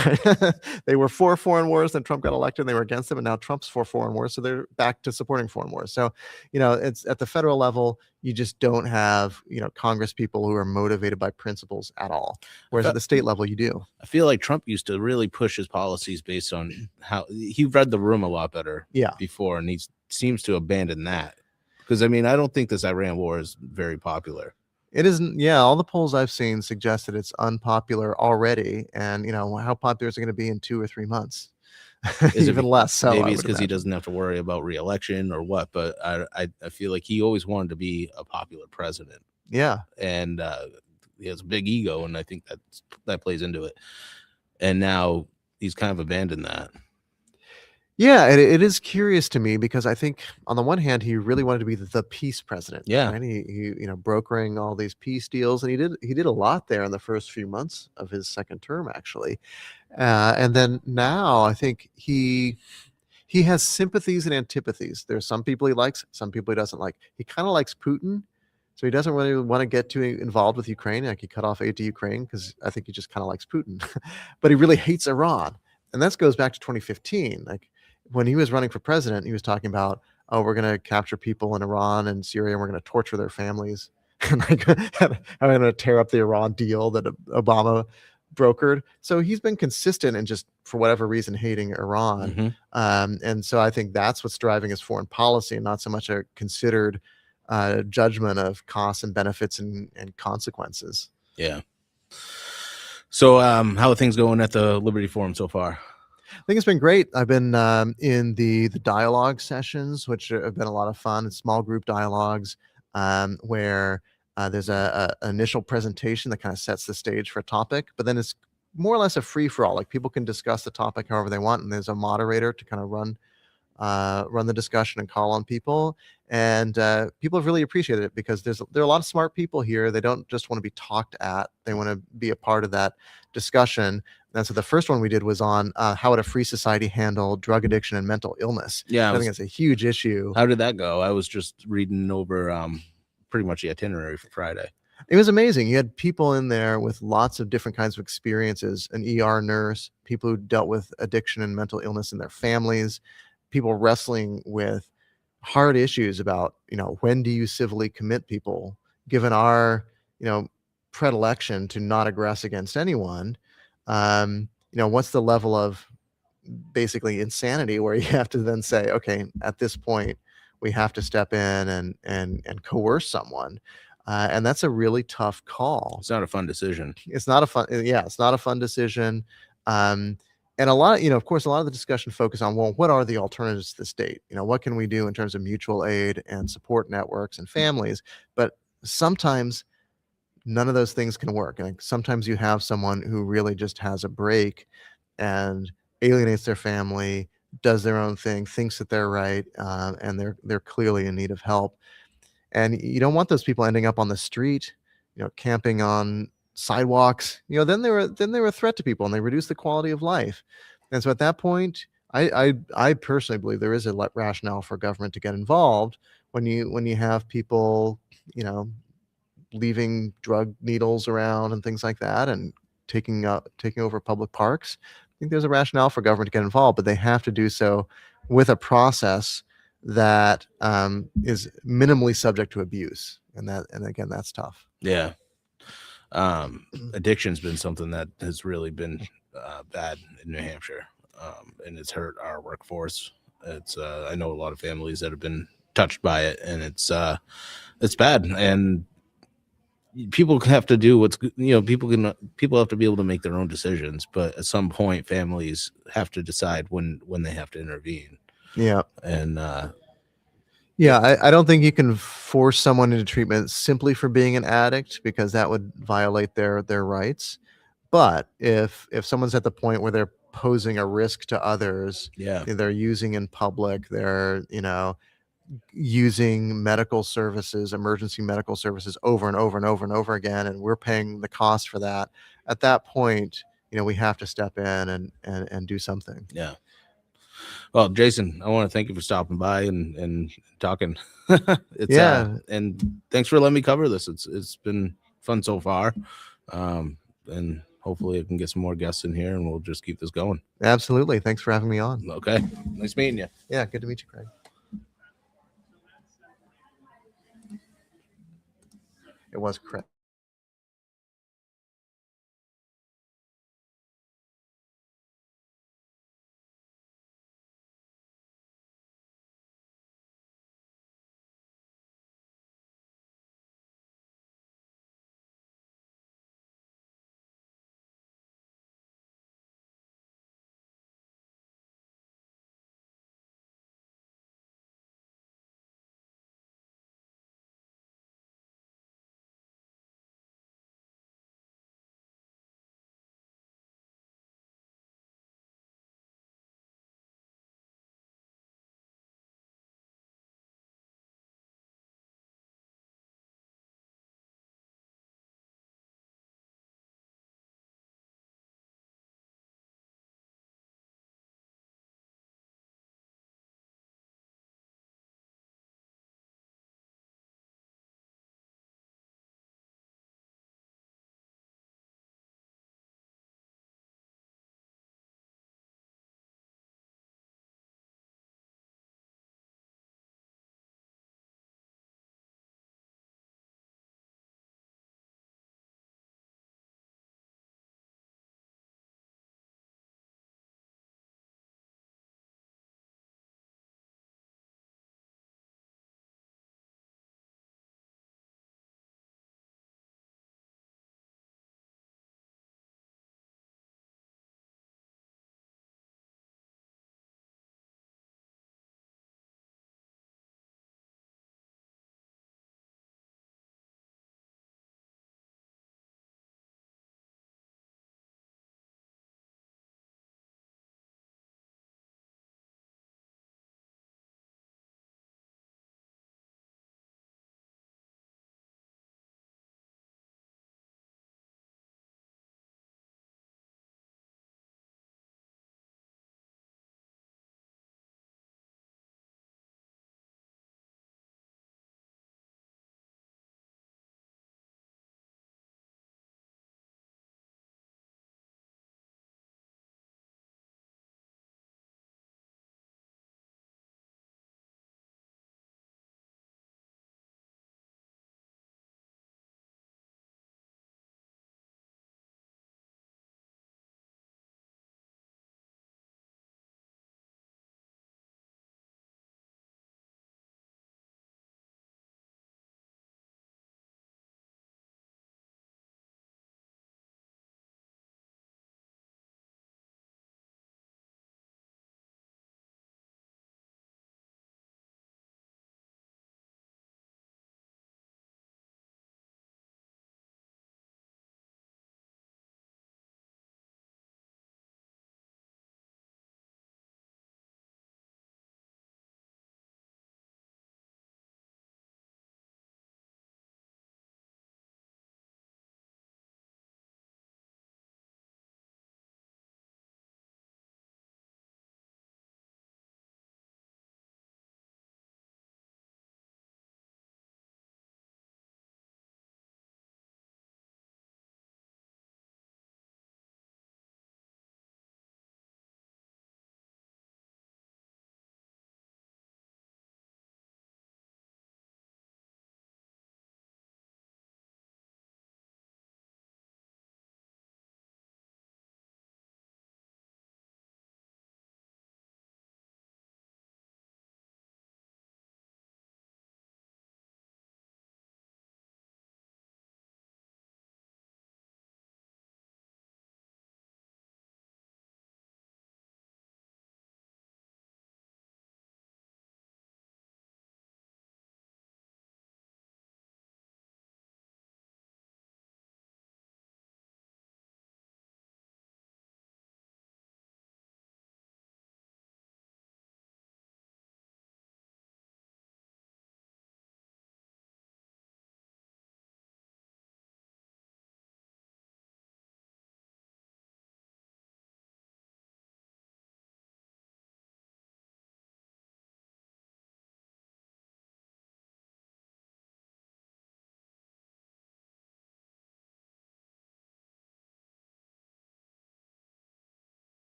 They were for foreign wars, then Trump got elected, and they were against them, and now Trump's for foreign wars, so they're back to supporting foreign wars. So, it's at the federal level, you just don't have, Congress people who are motivated by principles at all. Whereas at the state level, you do. I feel like Trump used to really push his policies based on how he read the room a lot better before, and he seems to abandon that. Because, I don't think this Iran war is very popular. It isn't. Yeah, all the polls I've seen suggest that it's unpopular already. And, how popular is it going to be in 2 or 3 months? Even less. So maybe it's because he doesn't have to worry about re-election or what. But I feel like he always wanted to be a popular president. Yeah. And he has a big ego, and I think that plays into it. And now he's kind of abandoned that. Yeah, it is curious to me because I think on the one hand, he really wanted to be the peace president. Yeah. Right? He brokering all these peace deals, and he did a lot there in the first few months of his second term, actually. And then now I think he has sympathies and antipathies. There's some people he likes, some people he doesn't like. He kind of likes Putin, so he doesn't really want to get too involved with Ukraine. Like, he cut off aid to Ukraine because I think he just kind of likes Putin. But he really hates Iran, and that goes back to 2015. Like, when he was running for president, he was talking about, we're going to capture people in Iran and Syria, and we're going to torture their families. And I'm going to tear up the Iran deal that Obama brokered. So he's been consistent and just for whatever reason hating Iran. And so I think that's what's driving his foreign policy, and not so much a considered judgment of costs and benefits and consequences. Yeah. So how are things going at the Liberty Forum so far? I think it's been great. I've been in the dialogue sessions, which have been a lot of fun. It's small group dialogues where there's a initial presentation that kind of sets the stage for a topic, but then it's more or less a free for all. Like people can discuss the topic however they want, and there's a moderator to kind of run the discussion and call on people. And people have really appreciated it because there are a lot of smart people here. They don't just want to be talked at; they want to be a part of that discussion. And so the first one we did was on how would a free society handle drug addiction and mental illness. Yeah, I think it's a huge issue. How did that go? I was just reading over pretty much the itinerary for Friday. It was amazing. You had people in there with lots of different kinds of experiences, an ER nurse, people who dealt with addiction and mental illness in their families, people wrestling with hard issues about, when do you civilly commit people, given our, predilection to not aggress against anyone. What's the level of basically insanity where you have to then say, okay, at this point, we have to step in and coerce someone. And that's a really tough call. It's not a fun decision. It's not a fun decision. And a lot, of course, a lot of the discussion focused on, well, what are the alternatives to the state? What can we do in terms of mutual aid and support networks and families? But sometimes none of those things can work. And sometimes you have someone who really just has a break and alienates their family, does their own thing, thinks that they're right, and they're clearly in need of help. And you don't want those people ending up on the street, camping on sidewalks. Then they were a threat to people, and they reduce the quality of life. And so at that point, I personally believe there is a rationale for government to get involved when you have people, leaving drug needles around and things like that, and taking over public parks. I think there's a rationale for government to get involved, but they have to do so with a process that is minimally subject to abuse, and again, that's tough. Yeah. Addiction's been something that has really been bad in New Hampshire, and it's hurt our workforce. It's I know a lot of families that have been touched by it, and it's bad. And people have to do what's people have to be able to make their own decisions, but at some point, families have to decide when they have to intervene. Yeah. And I don't think you can force someone into treatment simply for being an addict, because that would violate their rights. But if someone's at the point where they're posing a risk to others, yeah, they're using in public, they're using medical services, emergency medical services over and over and over and over again, and we're paying the cost for that. At that point, we have to step in and do something. Yeah. Well, Jason, I want to thank you for stopping by and talking. And thanks for letting me cover this. It's been fun so far. And hopefully I can get some more guests in here, and we'll just keep this going. Absolutely. Thanks for having me on. Okay. Nice meeting you. Yeah. Good to meet you, Craig. It was Craig.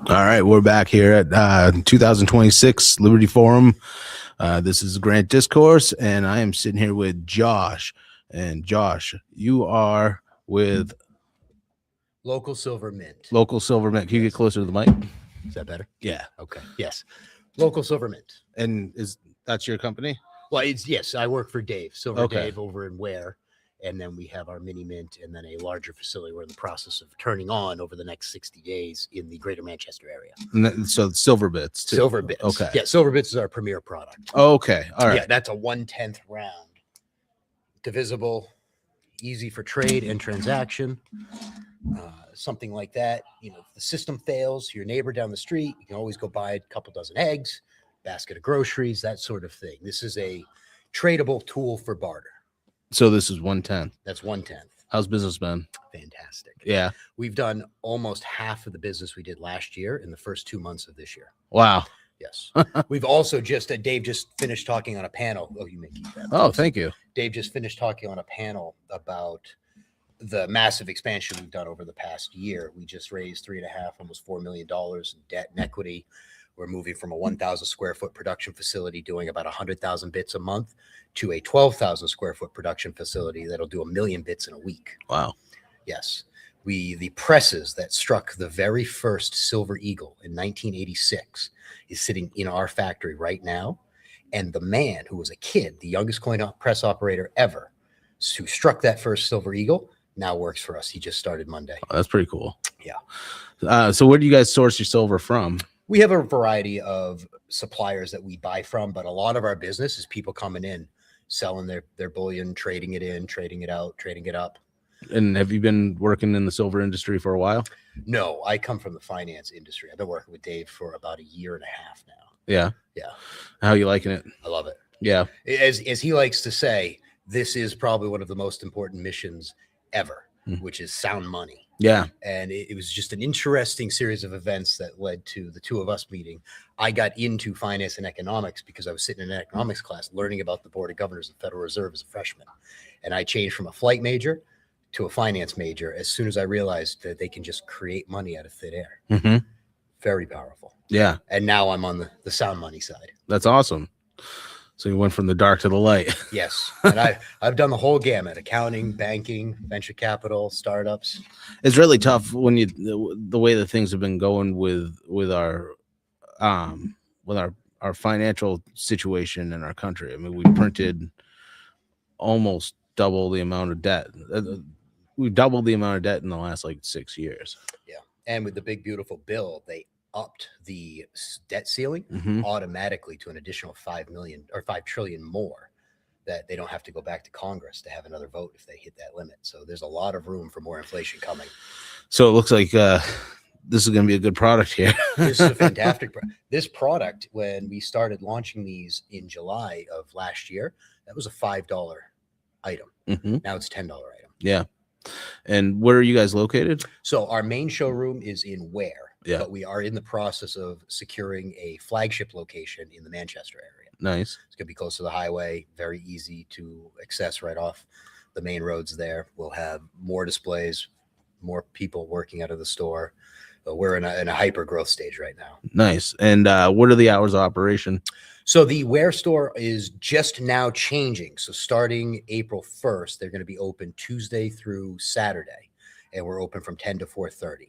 All right, we're back here at 2026 Liberty Forum. This is Granite Discourse, and I am sitting here with Josh. And Josh, you are with Local Silver Mint. Local Silver Mint. Can you get closer to the mic? Is that better? Yeah. Okay. Yes. Local Silver Mint. And that's your company? Well, yes, I work for Dave, Silver Okay. Dave over in Ware. And then we have our mini mint and then a larger facility we're in the process of turning on over the next 60 days in the greater Manchester area. So Silver Bits too. Silver Bits. Okay. Yeah, Silver Bits is our premier product. Okay. All right. Yeah, that's a 1/10 round. Divisible, easy for trade and transaction. Something like that. You know, if the system fails, your neighbor down the street, you can always go buy a couple dozen eggs, basket of groceries, that sort of thing. This is a tradable tool for barter. So this is 1/10. That's 1/10. How's business been? Fantastic. Yeah. We've done almost half of the business we did last year in the first 2 months of this year. Wow. Yes. We've also just, Dave just finished talking on a panel. Oh, you may keep that. Oh, thank you. Dave just finished talking on a panel about the massive expansion we've done over the past year. We just raised $3.5, almost $4 million in debt and equity. We're moving from a 1,000 square foot production facility doing about 100,000 bits a month to a 12,000 square foot production facility that'll do 1 million bits in a week. Wow. Yes. The presses that struck the very first Silver Eagle in 1986 is sitting in our factory right now. And the man who was a kid, the youngest coin press operator ever, who struck that first Silver Eagle, now works for us. He just started Monday. Oh, that's pretty cool. Yeah. So where do you guys source your silver from? We have a variety of suppliers that we buy from, but a lot of our business is people coming in, selling their bullion, trading it in, trading it out, trading it up. And have you been working in the silver industry for a while? No, I come from the finance industry. I've been working with Dave for about 1.5 years now. Yeah. Yeah. How you liking it? I love it. Yeah. As he likes to say, this is probably one of the most important missions ever, which is sound money. Yeah. And it was just an interesting series of events that led to the two of us meeting. I got into finance and economics because I was sitting in an economics class learning about the Board of Governors of the Federal Reserve as a freshman. And I changed from a flight major to a finance major as soon as I realized that they can just create money out of thin air. Mm-hmm. Very powerful. Yeah. And now I'm on the sound money side. That's awesome. So you went from the dark to the light. Yes. And I've done the whole gamut: accounting, banking, venture capital, startups. It's really tough when the way that things have been going with our financial situation in our country. I mean, we printed almost double the amount of debt. We've doubled the amount of debt in the last 6 years. Yeah. And with the big, beautiful bill, they upped the debt ceiling Mm-hmm. automatically to an additional 5 million or 5 trillion more, that they don't have to go back to Congress to have another vote if they hit that limit. So there's a lot of room for more inflation coming. So it looks like this is going to be a good product here. This is a fantastic this product, when we started launching these in July of last year, that was a $5 item. Mm-hmm. Now it's a $10 item. Yeah. And where are you guys located? So our main showroom is in Ware. Yeah. But we are in the process of securing a flagship location in the Manchester area. Nice. It's going to be close to the highway, very easy to access right off the main roads there. We'll have more displays, more people working out of the store. But we're in a hyper growth stage right now. Nice. And what are the hours of operation? So the Ware store is just now changing. So starting April 1st, they're going to be open Tuesday through Saturday, and we're open from 10 to 4:30.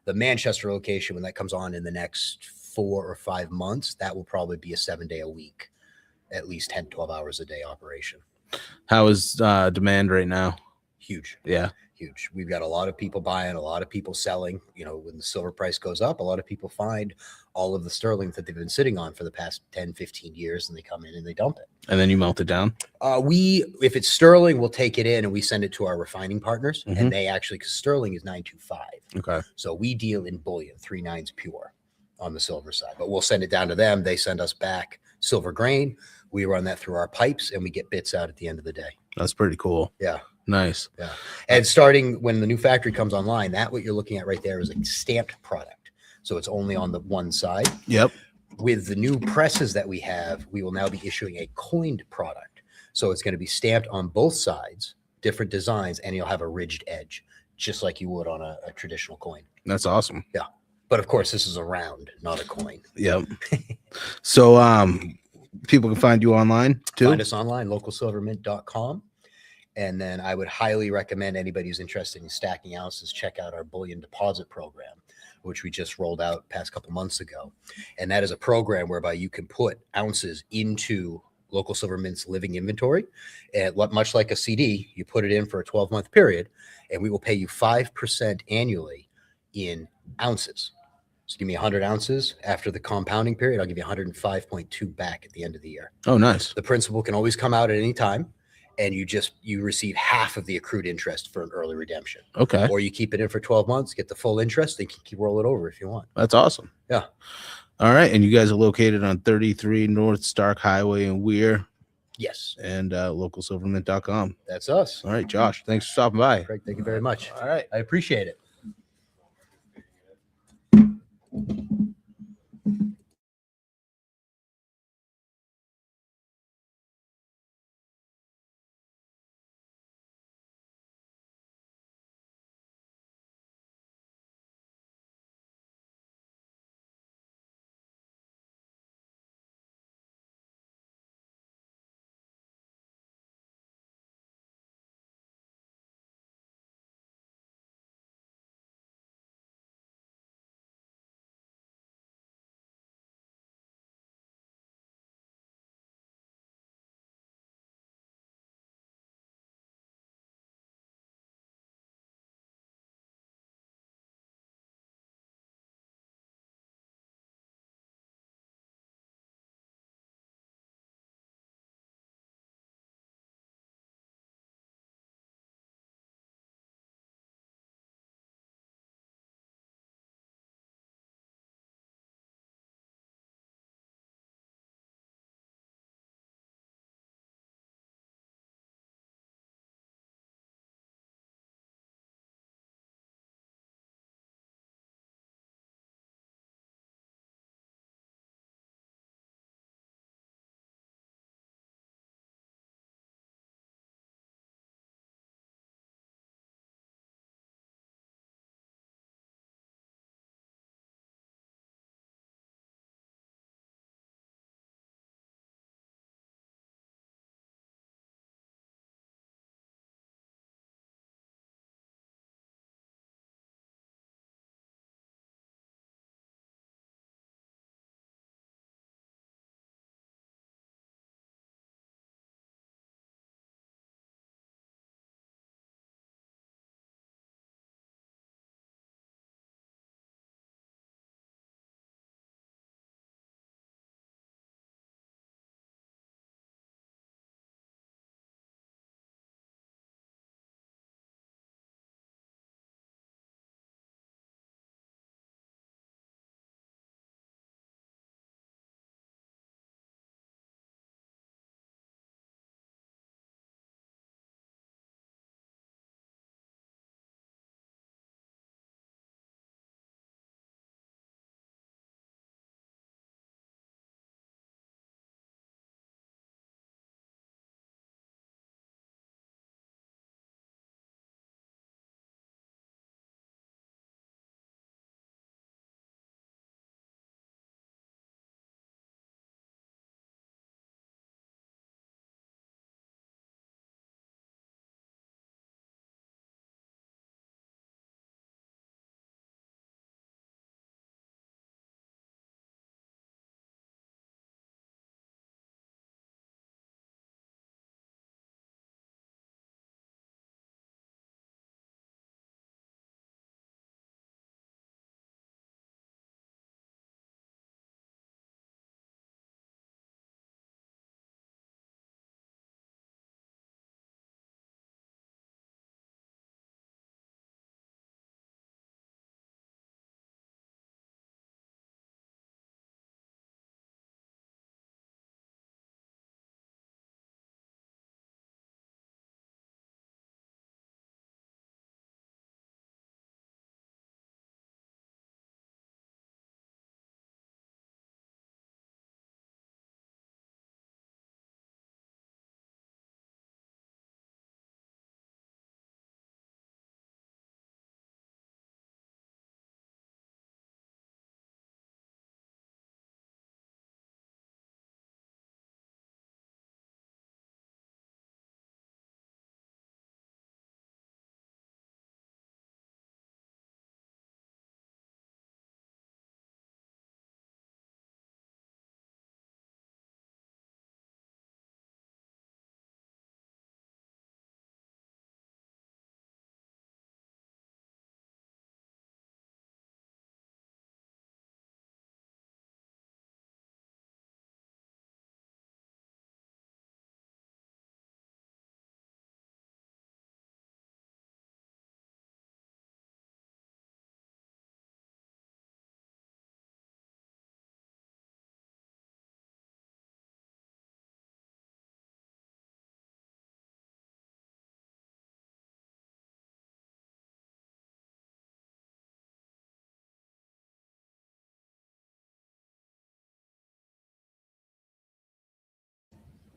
The Manchester location, when that comes on in the next 4 or 5 months, that will probably be a 7-day a week, at least 10, 12 hours a day operation. How is demand right now? Huge. Yeah. Huge. We've got a lot of people buying, a lot of people selling. You know, when the silver price goes up, a lot of people find all of the sterling that they've been sitting on for the past 10, 15 years, and they come in and they dump it. And then you melt it down? If it's sterling, we'll take it in and we send it to our refining partners. Mhm. And they actually, because sterling is 925. Okay. So we deal in bullion, 3 nines pure on the silver side, but we'll send it down to them. They send us back silver grain. We run that through our pipes and we get bits out at the end of the day. That's pretty cool. Yeah. Nice. Yeah. And starting when the new factory comes online, that what you're looking at right there is a stamped product. So it's only on the one side. Yep. With the new presses that we have, we will now be issuing a coined product. So it's going to be stamped on both sides, different designs, and you'll have a ridged edge, just like you would on a traditional coin. That's awesome. But of course, this is a round, not a coin. Yep. So people can find you online too. Find us online, localsilvermint.com. And then I would highly recommend anybody who's interested in stacking ounces, check out our bullion deposit program, which we just rolled out past couple months ago. And that is a program whereby you can put ounces into Local Silver Mint's living inventory. And much like a CD, you put it in for a 12-month period, and we will pay you 5% annually in ounces. So give me 100 ounces after the compounding period. I'll give you 105.2 back at the end of the year. Oh, nice. The principal can always come out at any time, and you receive half of the accrued interest for an early redemption. Okay. Or you keep it in for 12 months, get the full interest, and you can keep roll it over if you want. That's awesome. Yeah. All right. And you guys are located on 33 North Stark Highway in Weir, Yes, and localsilvermint.com. that's us. All right, Josh, thanks for stopping by. Craig, thank you very much. All right. I appreciate it.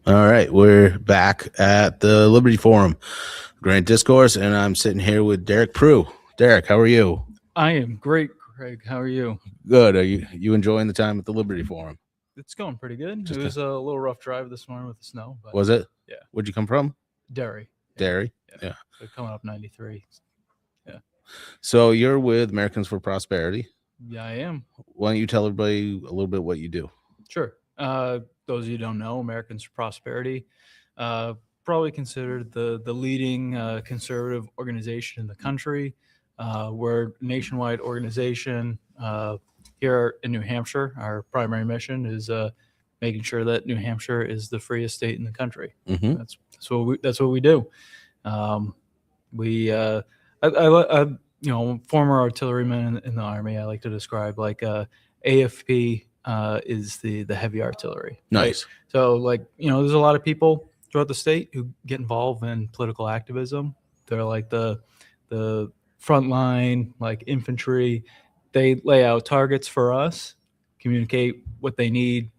All right, we're back at the Liberty Forum, Granite Discourse, and I'm sitting here with Derek Prue. Derek, how are you? I am great, Craig. How are you? Good. Are you enjoying the time at the Liberty Forum? It's going pretty good. Just It was a little rough drive this morning with the snow, but Was it? Yeah. Where'd you come from? Derry. Derry. Yeah. So coming up 93. So you're with Americans for Prosperity. Yeah, I am. Why don't you tell everybody a little bit what you do? Sure. Those of you who don't know, Americans for Prosperity, probably considered the leading conservative organization in the country. We're a nationwide organization here in New Hampshire. Our primary mission is making sure that New Hampshire is the freest state in the country. Mm-hmm. That's what we do. Former artilleryman in the Army, I like to describe like AFP is the heavy artillery. right? Nice. So there's a lot of people throughout the state who get involved in political activism. They're like the front line, like infantry. They lay out targets for us, communicate what they need.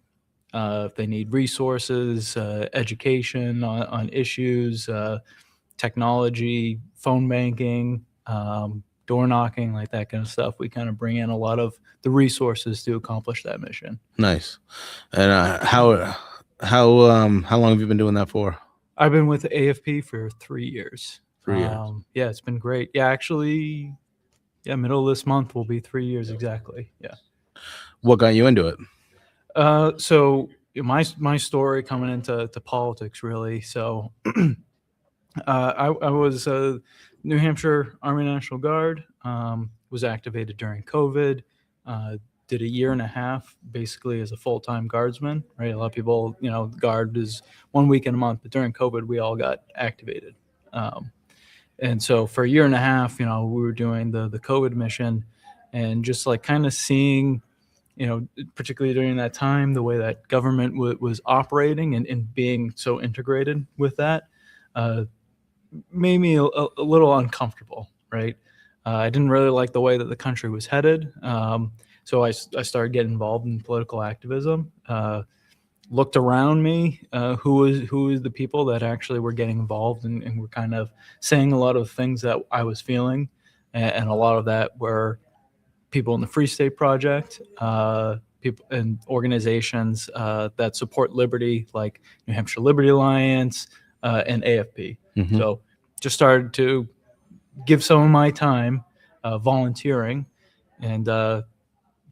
If they need resources, education on issues, technology, phone banking, door knocking, like that kind of stuff. We kind of bring in a lot of the resources to accomplish that mission. Nice. And how long have you been doing that for? I've been with AFP for 3 years. 3 years. Yeah, it's been great. Yeah, actually, middle of this month will be 3 years exactly. Yeah. What got you into it? So my story coming into politics really. So I was a New Hampshire Army National Guard. Was activated during COVID. Did a year and a half basically as a full-time guardsman. Right, a lot of people, guard is 1 week in a month, but during COVID we all got activated. And so for a year and a half, we were doing the COVID mission, and just like kind of seeing, particularly during that time, the way that government was operating and being so integrated with that, made me a little uncomfortable, right? I didn't really like the way that the country was headed. So I started getting involved in political activism, looked around me, who was the people that actually were getting involved and were kind of saying a lot of things that I was feeling. And a lot of that were people in the Free State Project, people and organizations that support liberty, like New Hampshire Liberty Alliance and AFP. Mhm. So just started to give some of my time volunteering, and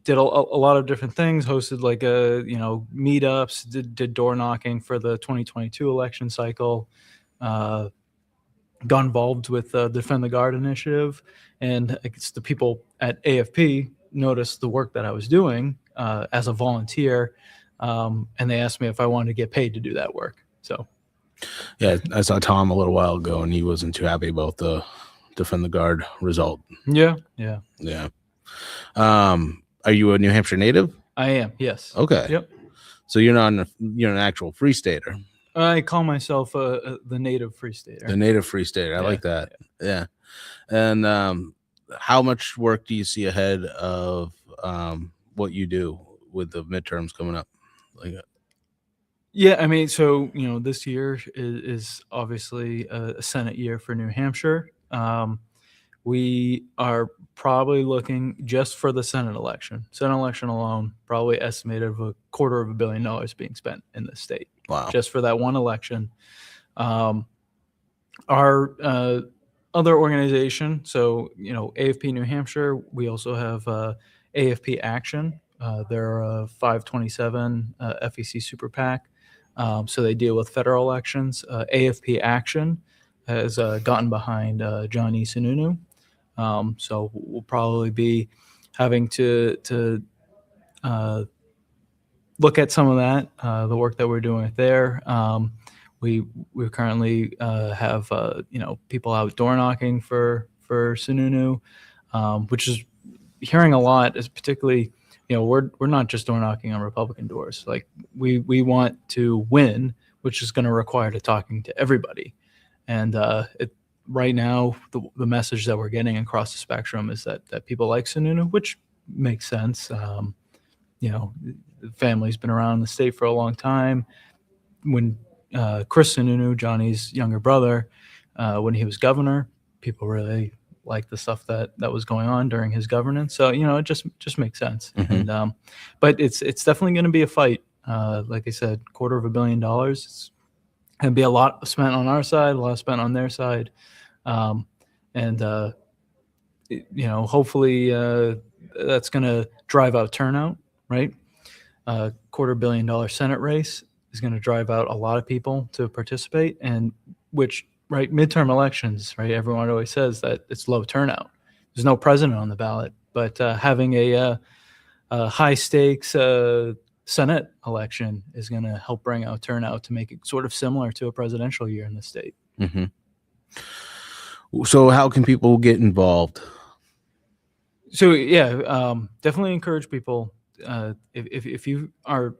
did a lot of different things. Hosted like meetups, did door knocking for the 2022 election cycle. Got involved with the Defend the Guard initiative, and it's the people at AFP noticed the work that I was doing as a volunteer, and they asked me if I wanted to get paid to do that work. So. Yeah, I saw Tom a little while ago, and he wasn't too happy about the Defend the Guard result. Yeah. Yeah. Are you a New Hampshire native? I am. Yes. Okay. Yep. So you're an actual Free Stater. I call myself the native Free Stater. The native Free Stater. I Yeah, like that. Yeah. And how much work do you see ahead of what you do with the midterms coming up? Yeah, I mean, so this year is obviously a Senate year for New Hampshire. We are probably looking just for the Senate election alone, probably estimated of $250 million being spent in the state. Wow. Just for that one election. Our other organization, so AFP New Hampshire, we also have AFP Action. They're a 527 FEC super PAC. So they deal with federal elections. AFP Action has gotten behind John E. Sununu. So we'll probably be having to look at some of that, the work that we're doing there. We currently have people out door knocking for Sununu, which is hearing a lot. Is particularly we're not just door knocking on Republican doors. Like we want to win, which is going to require talking to everybody. And right now, the message that we're getting across the spectrum is that people like Sununu, which makes sense. The family's been around the state for a long time. When Chris Sununu, Johnny's younger brother, when he was governor, people really liked the stuff that was going on during his governance. So it just makes sense. Mhm. And but it's definitely going to be a fight. Like I said, $250 million. It's going to be a lot spent on our side, a lot spent on their side, and hopefully that's going to drive out turnout, right? $250 million Senate race is going to drive out a lot of people to participate, and which, right, midterm elections, right, everyone always says that it's low turnout. There's no president on the ballot, but having a high stakes Senate election is going to help bring out turnout to make it sort of similar to a presidential year in the state. Mhm. So how can people get involved? So yeah, definitely encourage people. If you are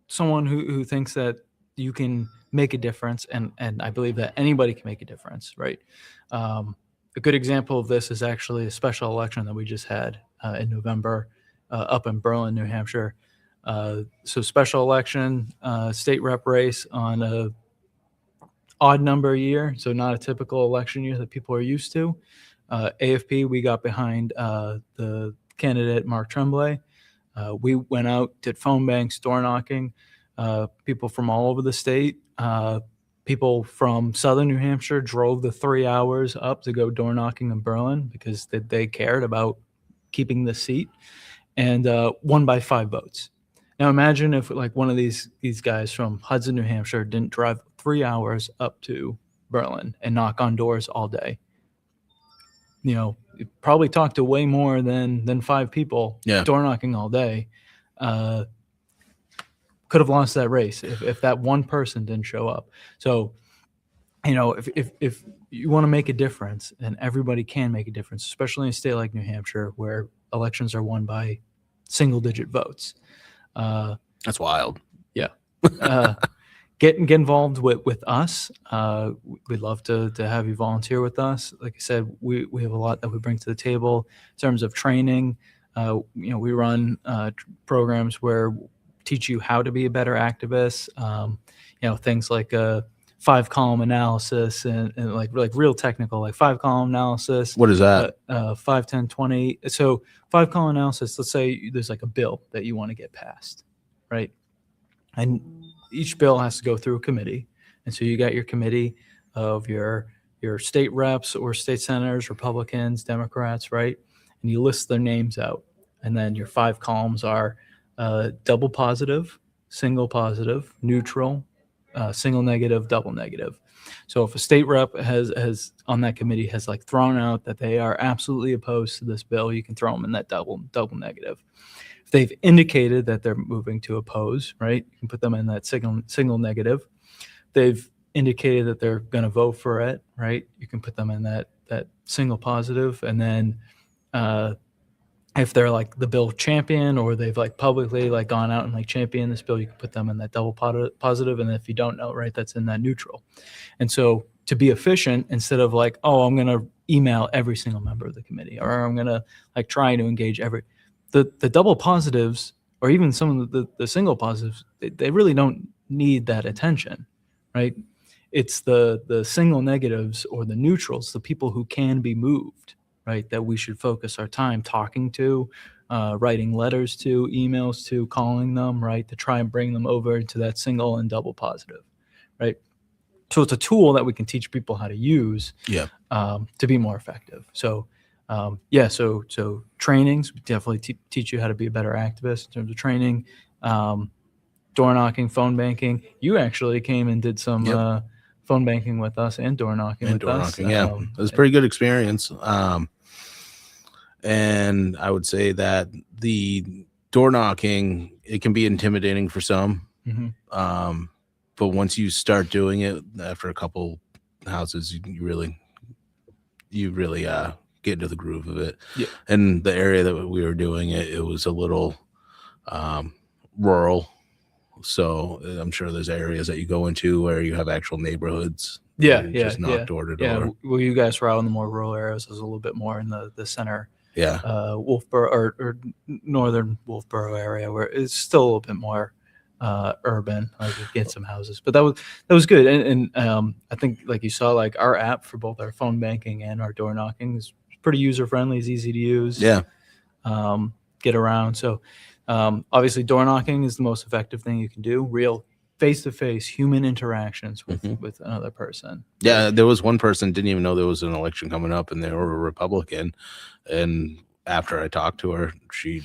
someone who thinks that you can make a difference, and I believe that anybody can make a difference, right? A good example of this is actually a special election that we just had in November up in Berlin, New Hampshire. So special election, state rep race on a odd number year, so not a typical election year that people are used to. AFP, we got behind the candidate Mark Tremblay. We went out, did phone banks, door knocking. People from all over the state. People from southern New Hampshire drove the 3 hours up to go door knocking in Berlin because they cared about keeping the seat, and won by 5 votes. Now imagine if like one of these guys from Hudson, New Hampshire didn't drive 3 hours up to Berlin and knock on doors all day. You probably talked to way more than 5 people door knocking all day. Could have lost that race if that one person didn't show up. So, if you want to make a difference, and everybody can make a difference, especially in a state like New Hampshire where elections are won by single-digit votes. That's wild. Yeah. Get involved with us. We'd love to have you volunteer with us. Like I said, we have a lot that we bring to the table in terms of training. We run programs where teach you how to be a better activist. Things like 5-column analysis and like real technical, like 5-column analysis. What is that? 5, 10, 20. So 5-column analysis, let's say there's like a bill that you want to get passed, right? And each bill has to go through a committee. And so you got your committee of your state reps or state senators, Republicans, Democrats, right? And you list their names out. And then your 5 columns are double positive, single positive, neutral, single negative, double negative. So if a state rep has on that committee has like thrown out that they are absolutely opposed to this bill, you can throw them in that double negative. If they've indicated that they're moving to oppose, right, you can put them in that single negative. They've indicated that they're going to vote for it, right? You can put them in that single positive. And then if they're like the bill champion, or they've like publicly like gone out and like championed this bill, you can put them in that double positive. And if you don't know, right, that's in that neutral. And so to be efficient, instead of like, oh, I'm going to email every single member of the committee, or I'm going to like try to engage the double positives, or even some of the single positives, they really don't need that attention, right? It's the single negatives or the neutrals, the people who can be moved, right, that we should focus our time talking to, writing letters to, emails to, calling them, right, to try and bring them over to that single and double positive, right? So it's a tool that we can teach people how to use to be more effective. So so trainings, we definitely teach you how to be a better activist in terms of training, door knocking, phone banking. You actually came and did some phone banking with us and door knocking with us. Yeah, it was a pretty good experience. And I would say that the door knocking, it can be intimidating for some. Mm-hmm. But once you start doing it after a couple houses, you really get into the groove of it. Yeah. And the area that we were doing it was a little rural. So I'm sure there's areas that you go into where you have actual neighborhoods. Just knock door to door. Yeah, well, you guys were out in the more rural areas. It was a little bit more in the center. Yeah. Wolfboro or northern Wolfboro area, where it's still a little bit more urban, like get some houses. But that was good. And I think like you saw, like our app for both our phone banking and our door knocking is pretty user friendly. It's easy to use. Yeah. Get around. So obviously door knocking is the most effective thing you can do. Real face-to-face human interactions with another person. Yeah, there was one person didn't even know there was an election coming up, and they were a Republican. And after I talked to her, she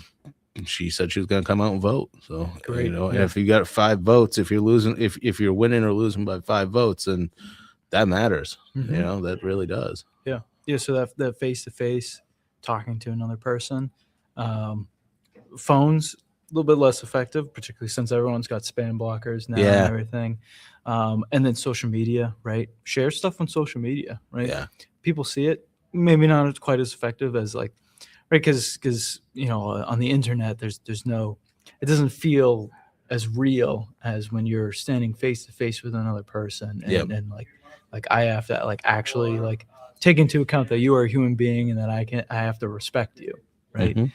said she was going to come out and vote. So Great. you know, and Yeah. if you got 5 votes, if you're losing, if you're winning or losing by 5 votes, then that matters. Mhm. You know, that really does. Yeah. So that face-to-face talking to another person, phones a little bit less effective, particularly since everyone's got spam blockers now Yeah. and everything. And then social media, right? Share stuff on social media, right? Yeah. People see it, maybe not quite as effective as like, right? Because you know, on the internet, there's no, it doesn't feel as real as when you're standing face to face with another person, and, Yep. and like I have to like actually like take into account that you are a human being and that I have to respect you, right? Mhm.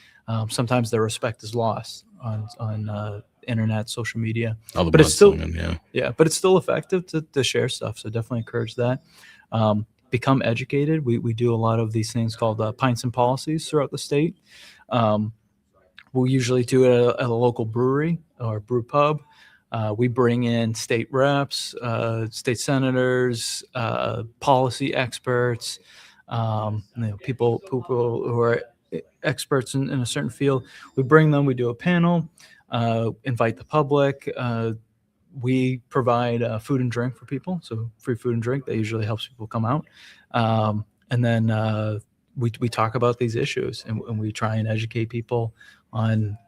Sometimes the respect is lost on internet, social media. All the But it's still- mudslinging, Yeah, but it's still effective to share stuff. So definitely encourage that. Become educated. We do a lot of these things called pints and policies throughout the state. We'll usually do it at a local brewery or brew pub. We bring in state reps, state senators, policy experts, people who are experts in a certain field. We bring them. We do a panel, invite the public. We provide food and drink for people, so free food and drink. That usually helps people come out. And then we talk about these issues, and we try and educate people on,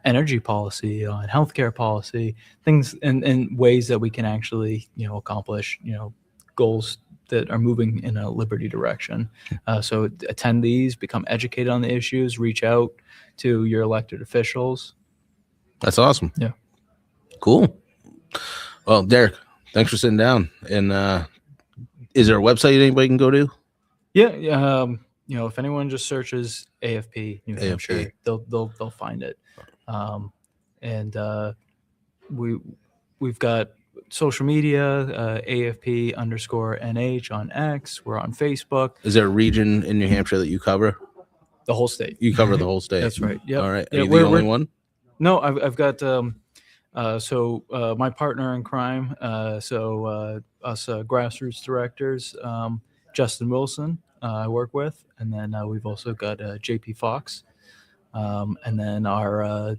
energy policy, on healthcare policy, things, and ways that we can actually, accomplish, goals that are moving in a liberty direction. So attend these, become educated on the issues, reach out to your elected officials. That's awesome. Yeah. Cool. Well, Derek, thanks for sitting down. And is there a website anybody can go to? Yeah. If anyone just searches AFP New AFP. Hampshire, they'll find it. We've got social media, AFP_NH on X. We're on Facebook. Is there a region in New Hampshire that you cover? The whole state. You cover the whole state. That's right. Yeah. All right. Are Yeah, you we're- the only we're- one? No, I've got my partner in crime. Us grassroots directors, Justin Wilson, I work with, and then we've also got JP Fox, and then our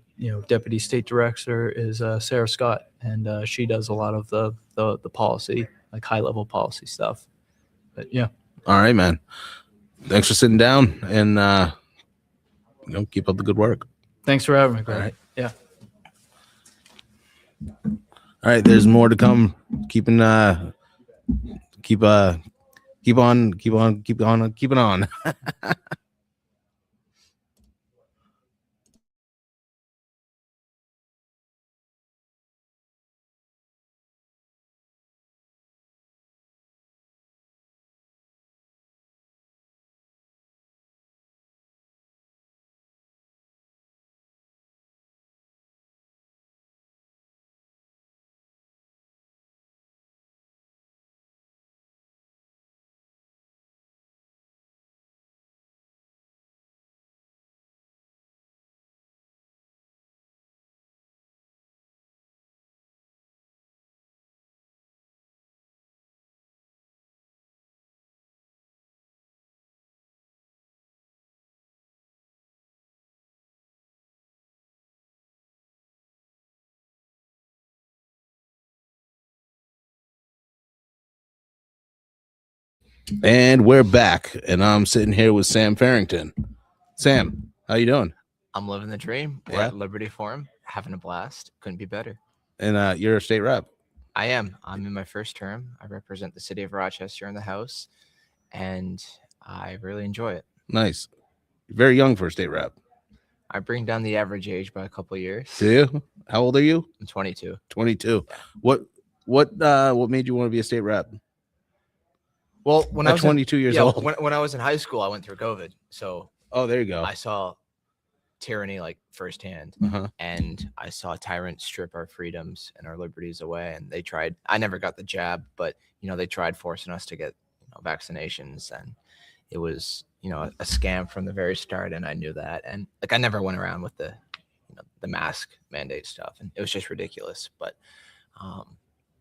deputy state director is Sarah Scott, and she does a lot of the policy, like high level policy stuff. But yeah, All right, man. Thanks for sitting down, and keep up the good work. thanks for having me, Greg. All right. Yeah. All right, there's more to come. Keep on. And we're back, and I'm sitting here with Sam Farrington. Sam, how you doing? I'm living the dream. We're Yeah? at Liberty Forum, having a blast. Couldn't be better. And you're a state rep. I am. I'm in my first term. I represent the city of Rochester in the House, and I really enjoy it. Nice. You're very young for a state rep. I bring down the average age by a couple years. Do you? How old are you? I'm 22. 22. What made you want to be a state rep? Well, when I At was 22 years yeah, old. when I was in high school, I went through COVID, so Oh, there you go. I saw tyranny like firsthand. Uh-huh. And I saw tyrants strip our freedoms and our liberties away. And they tried, I never got the jab, but, they tried forcing us to get vaccinations. And it was, a scam from the very start. And I knew that. And like, I never went around with the mask mandate stuff. And it was just ridiculous. But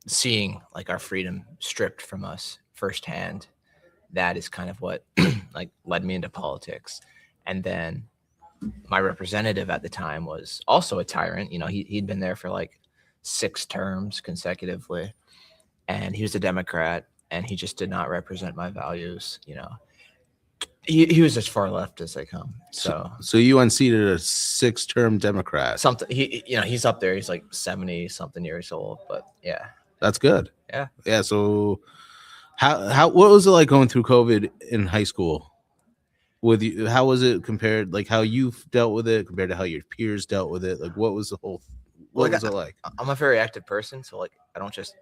seeing like our freedom stripped from us firsthand, that is kind of what like led me into politics. And then my representative at the time was also a tyrant. He'd been there for like 6 terms consecutively, and he was a Democrat, and he just did not represent my values. He was as far left as they come. So you unseated a 6-term Democrat. something he's up there. He's like 70 something years old, but yeah, That's good. Yeah. Yeah. So what was it like going through COVID in high school? With you, how was it compared, like how you dealt with it compared to how your peers dealt with it? Like what was it like? I'm a very active person, so like I don't just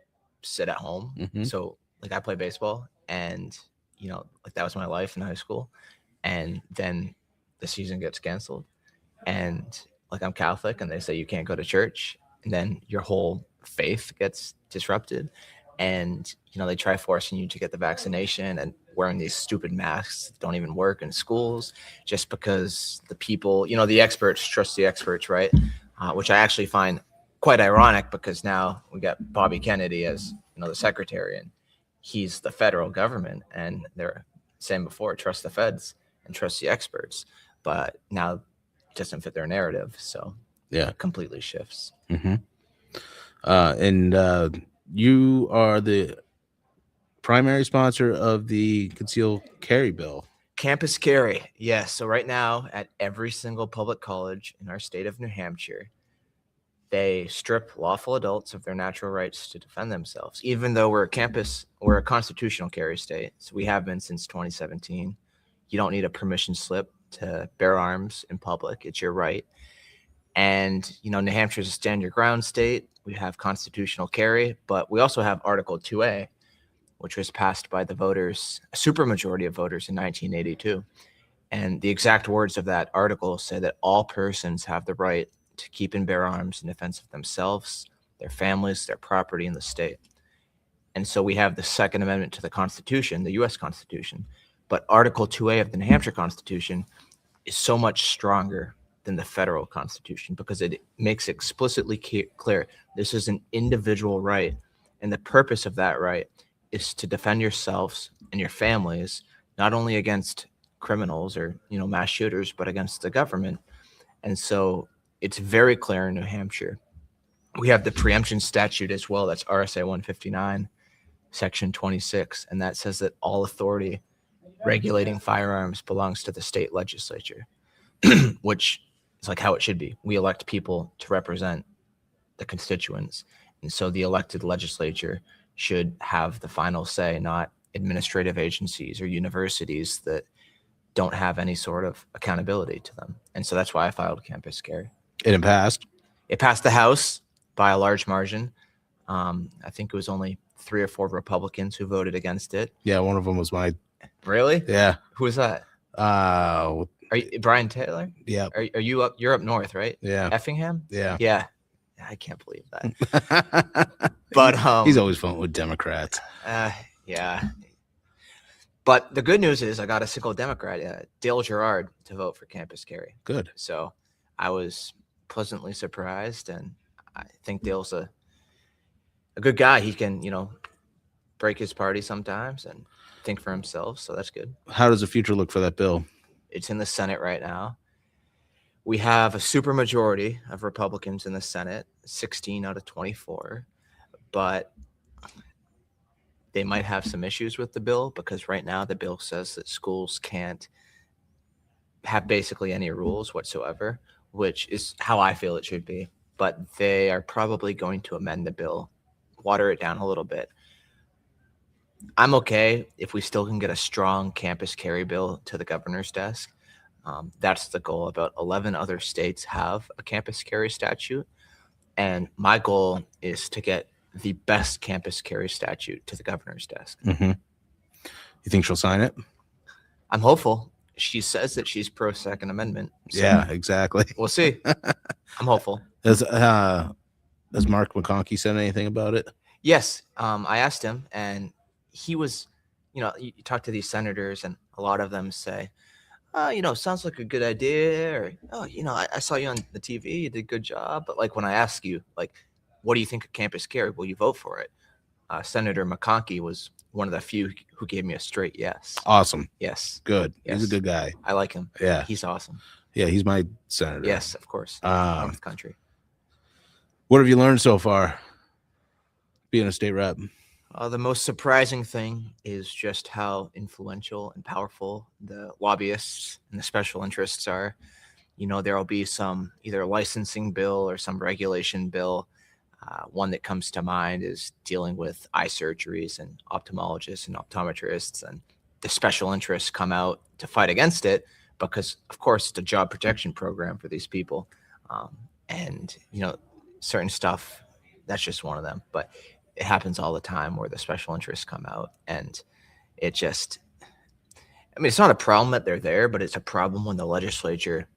sit at home. Mhm. So like I play baseball, and like that was my life in high school. And then the season gets canceled, and like I'm Catholic, and they say you can't go to church, and then your whole faith gets disrupted. And they try forcing you to get the vaccination and wearing these stupid masks that don't even work in schools, just because the people, the experts trust the experts, right? Which I actually find quite ironic, because now we got Bobby Kennedy as the secretary, and he's the federal government, and they're saying before, trust the feds and trust the experts, but now it doesn't fit their narrative. So Yeah. it completely shifts. Mm-hmm. And you are the primary sponsor of the concealed carry bill. Campus carry. Yes. So right now at every single public college in our state of New Hampshire, they strip lawful adults of their natural rights to defend themselves, even though we're a constitutional carry state. So we have been since 2017. You don't need a permission slip to bear arms in public. It's your right. And, New Hampshire is a stand your ground state. We have constitutional carry, but we also have Article 2A, which was passed by the voters, a supermajority of voters in 1982. And the exact words of that article say that all persons have the right to keep and bear arms in defense of themselves, their families, their property, and the state. And so we have the Second Amendment to the Constitution, the U.S. Constitution. But Article 2A of the New Hampshire Constitution is so much stronger than the federal Constitution, because it makes explicitly clear this is an individual right. And the purpose of that right is to defend yourselves and your families, not only against criminals or, mass shooters, but against the government. And so it's very clear in New Hampshire. We have the preemption statute as well. That's RSA 159, section 26. And that says that all authority regulating firearms belongs to the state legislature, which is like how it should be. We elect people to represent the constituents. And so the elected legislature should have the final say, not administrative agencies or universities that don't have any sort of accountability to them. And so that's why I filed campus carry. And it passed. It passed the House by a large margin. I think it was only 3 or 4 Republicans who voted against it. Yeah, one of them was my. Really? Yeah. Who was that? Are you Brian Taylor? Yeah. Are you up? You're up north, right? Yeah. Effingham? Yeah. Yeah. I can't believe that. But he's always voting with Democrats. Yeah. But the good news is I got a single Democrat, Dale Gerard, to vote for campus carry. Good. So I was pleasantly surprised, and I think Dale's a good guy. He can, break his party sometimes and think for himself. So that's good. How does the future look for that bill? It's in the Senate right now. We have a supermajority of Republicans in the Senate, 16 out of 24, but they might have some issues with the bill, because right now the bill says that schools can't have basically any rules whatsoever, which is how I feel it should be. But they are probably going to amend the bill, water it down a little bit. I'm okay if we still can get a strong campus carry bill to the governor's desk. That's the goal. About 11 other states have a campus carry statute. And my goal is to get the best campus carry statute to the governor's desk. Mm-hmm. You think she'll sign it? I'm hopeful. She says that she's pro Second Amendment. So Yeah, exactly. we'll see. I'm hopeful. Has Mark McConkey said anything about it? Yes, I asked him, and he was, you talk to these senators, and a lot of them say, sounds like a good idea, or, I saw you on the TV, you did a good job. But like when I ask you, like, what do you think of campus care? Will you vote for it? Senator McConkey was one of the few who gave me a straight yes. Awesome. Yes. Good. He's Yes. a good guy. I like him. Yeah. He's awesome. Yeah, he's my senator. Yes, of course. Um, North Country. What have you learned so far being a state rep? The most surprising thing is just how influential and powerful the lobbyists and the special interests are. There will be some either licensing bill or some regulation bill. One that comes to mind is dealing with eye surgeries and ophthalmologists and optometrists, and the special interests come out to fight against it because, of course, it's a job protection program for these people. And certain stuff, that's just one of them. But it happens all the time where the special interests come out, and it's not a problem that they're there, but it's a problem when the legislature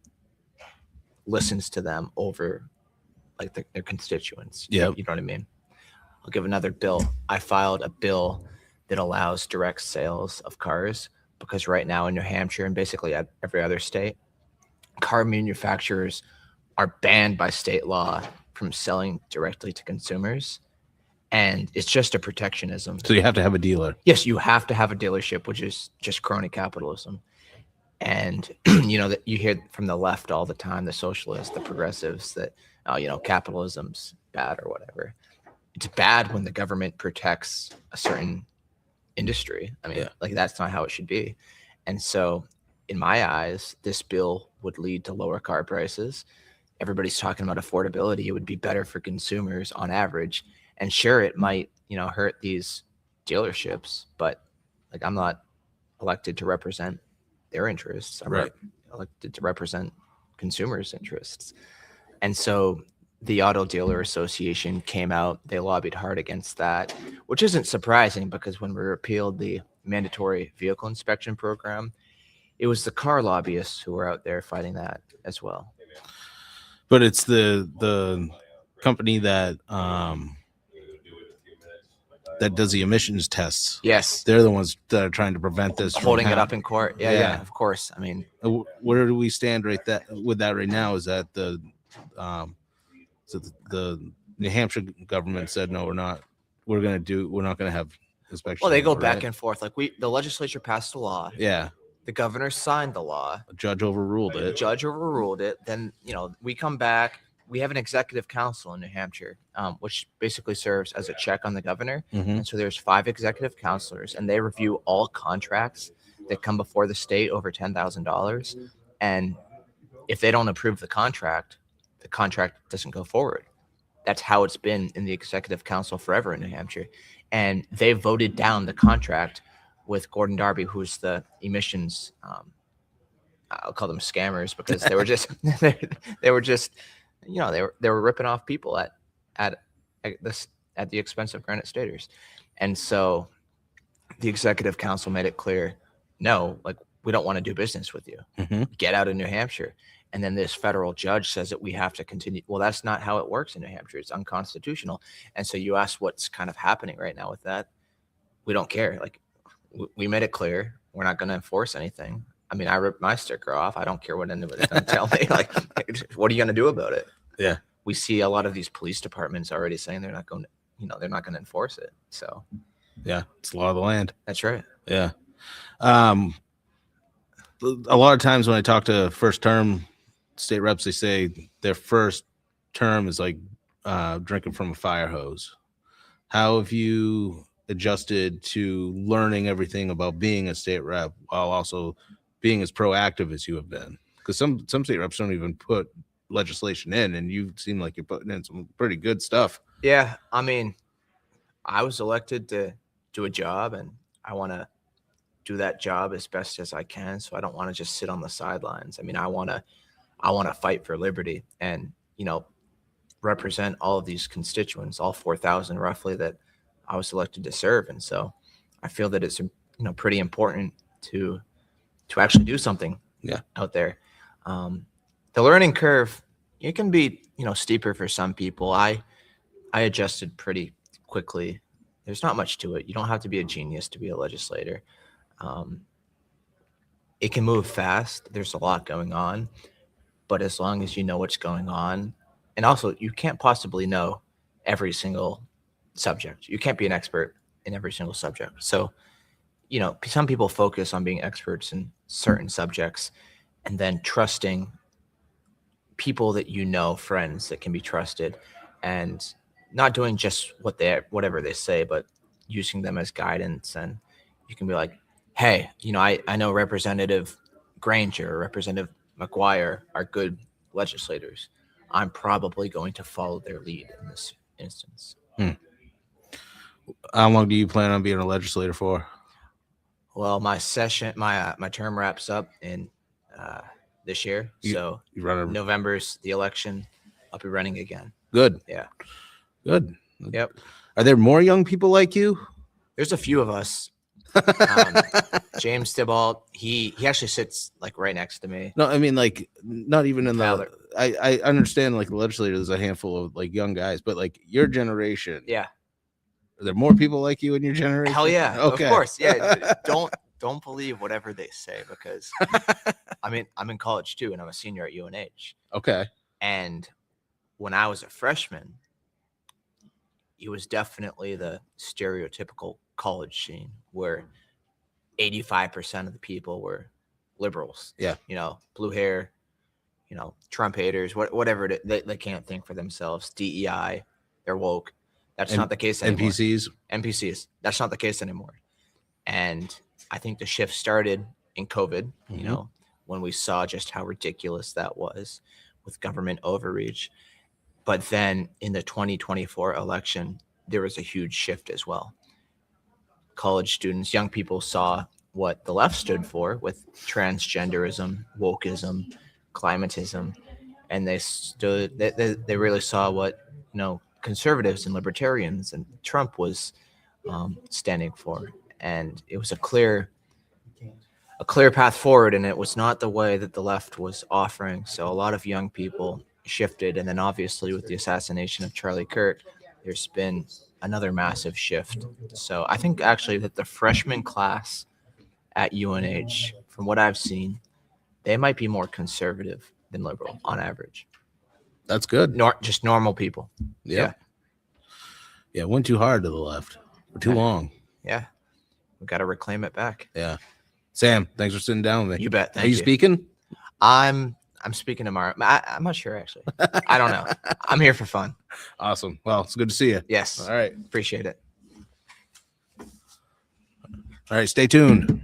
listens to them over like their constituents. Yeah. You know what I mean? I'll give another bill. I filed a bill that allows direct sales of cars because right now in New Hampshire and basically every other state, car manufacturers are banned by state law from selling directly to consumers. And it's just a protectionism. So you have to have a dealer. Yes, you have to have a dealership, which is just crony capitalism. And, that you hear from the left all the time, the socialists, the progressives, that, capitalism's bad or whatever. It's bad when the government protects a certain industry. Like that's not how it should be. And so in my eyes, this bill would lead to lower car prices. Everybody's talking about affordability. It would be better for consumers on average. And sure, it might, hurt these dealerships, but like I'm not elected to represent their interests. I'm Right. elected to represent consumers' interests. And so the Auto Dealer Association came out, they lobbied hard against that, which isn't surprising because when we repealed the mandatory vehicle inspection program, it was the car lobbyists who were out there fighting that as well. But it's the company that that does the emissions tests. Yes. They're the ones that are trying to prevent this from Holding it happening. up in court. Yeah, Yeah. of course. Where do we stand with that right now? Is that the New Hampshire government said no, we're not going to have inspections. well, they go anymore, back right? and forth. Like the legislature passed a law. Yeah, The governor signed the law. a judge overruled The it. judge overruled it. Then, we come back. We have an executive council in New Hampshire, which basically serves as a check on the governor. Mhm. And so there's 5 executive counselors, and they review all contracts that come before the state over $10,000. And if they don't approve the contract doesn't go forward. That's how it's been in the executive council forever in New Hampshire. And they voted down the contract with Gordon Darby, who's the emissions. I'll call them scammers because they were just they were just they were ripping off people at the expense of Granite Staters. And so the executive council made it clear, no, like we don't want to do business with you. Mhm. Get out of New Hampshire. And then this federal judge says that we have to continue. Well, that's not how it works in New Hampshire. It's unconstitutional. And so you ask what's kind of happening right now with that. We don't care. Like we made it clear we're not going to enforce anything. I ripped my sticker off. I don't care what anybody's going to tell me. Like, what are you going to do about it? Yeah. We see a lot of these police departments already saying they're not going to, they're not going to enforce it. So Yeah, it's the law of the land. that's right. Yeah. A lot of times when I talk to first term state reps, they say their first term is like drinking from a fire hose. How have you adjusted to learning everything about being a state rep while also being as proactive as you have been? Because some state reps don't even put legislation in, and you seem like you're putting in some pretty good stuff. Yeah. I was elected to do a job, and I want to do that job as best as I can. So I don't want to just sit on the sidelines. I want to fight for liberty and, represent all of these constituents, all 4,000 roughly that I was elected to serve. And so I feel that it's, pretty important to to actually do something out there. The learning curve, it can be, steeper for some people. I adjusted pretty quickly. There's not much to it. You don't have to be a genius to be a legislator. It can move fast. There's a lot going on, but as long as you know what's going on, and also you can't possibly know every single subject. You can't be an expert in every single subject. So, some people focus on being experts in certain subjects and then trusting people that friends that can be trusted, and not doing just whatever they say, but using them as guidance. And you can be like, hey, I know Representative Granger or Representative McGuire are good legislators. I'm probably going to follow their lead in this instance. How long do you plan on being a legislator for? Well, my term wraps up in this year. So You run November's the election. I'll be running again. Good. Yeah. Good. Yep. Are there more young people like you? There's a few of us. James Thibault, he actually sits like right next to me. No, I mean, like, not even in Tyler. I understand, like, the legislature, there's a handful of like young guys, but like your generation, Yeah. are there more people like you in your generation? Hell yeah. Okay. Of course. Yeah. Don't believe whatever they say, because I'm in college too, and I'm a senior at UNH. Okay. And when I was a freshman, it was definitely the stereotypical college scene where 85% of the people were liberals. Yeah. Blue hair, Trump haters, whatever it is, they can't think for themselves. DEI, they're woke. That's not the case anymore. NPCs. That's not the case anymore. And I think the shift started in COVID, when we saw just how ridiculous that was with government overreach. But then in the 2024 election, there was a huge shift as well. College students, young people saw what the left stood for with transgenderism, wokeism, climatism, and they really saw what conservatives and libertarians and Trump was standing for, and it was a clear path forward, and it was not the way that the left was offering. So a lot of young people shifted, and then obviously with the assassination of Charlie Kirk, there's been another massive shift. So I think actually that the freshman class at UNH, from what I've seen, they might be more conservative than liberal on average. That's good. Just normal people. Yeah. Yeah. Went too hard to the left for too long. Yeah. We got to reclaim it back. Yeah. Sam, thanks for sitting down with me. You bet. Thank Are you speaking? I'm speaking tomorrow. I'm not sure, actually. I don't know. I'm here for fun. Awesome. Well, it's good to see you. Yes. All right. Appreciate it. All right. Stay tuned.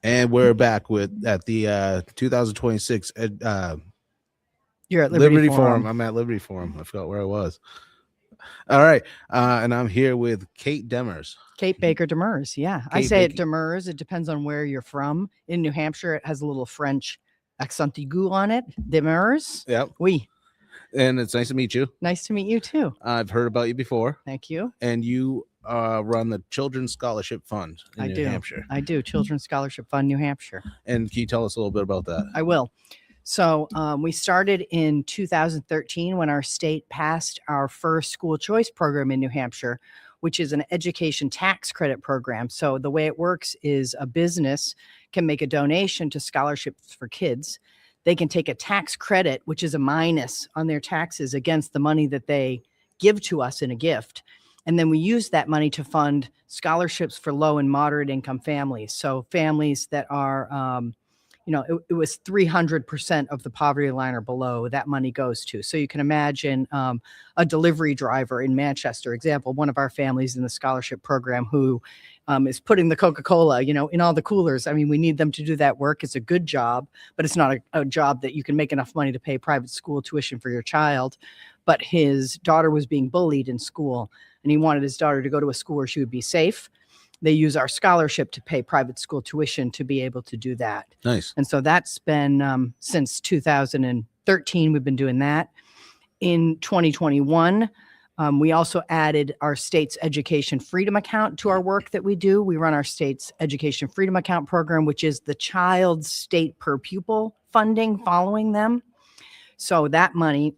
And we're back at the 2026 You're at Liberty Liberty, Forum. Forum. I'm at Liberty Forum. I forgot where I was. All right. And I'm here with Kate Demers. Kate Baker Demers. Yeah. I Kate say it Baker. Demers. It depends on where you're from. In New Hampshire, it has a little French accent aigu on it. Demers. Yep. Oui. And it's nice to meet you. Nice to meet you too. I've heard about you before. Thank you. And you run the Children's Scholarship Fund in I New do. Hampshire. I do. Children's Scholarship Fund, New Hampshire. And can you tell us a little bit about that? I will. So we started in 2013 when our state passed our first school choice program in New Hampshire, which is an education tax credit program. So the way it works is a business can make a donation to scholarships for kids. They can take a tax credit, which is a minus on their taxes against the money that they give to us in a gift. And then we use that money to fund scholarships for low and moderate income families. So families that are, it was 300% of the poverty line or below that money goes to. So you can imagine a delivery driver in Manchester, example, one of our families in the scholarship program who is putting the Coca-Cola, in all the coolers. I mean, we need them to do that work. It's a good job, but it's not a job that you can make enough money to pay private school tuition for your child. But his daughter was being bullied in school, and he wanted his daughter to go to a school where she would be safe. They use our scholarship to pay private school tuition to be able to do that. Nice. And so that's been since 2013, we've been doing that. In 2021, we also added our state's education freedom account to our work that we do. We run our state's education freedom account program, which is the child's state per pupil funding following them. So that money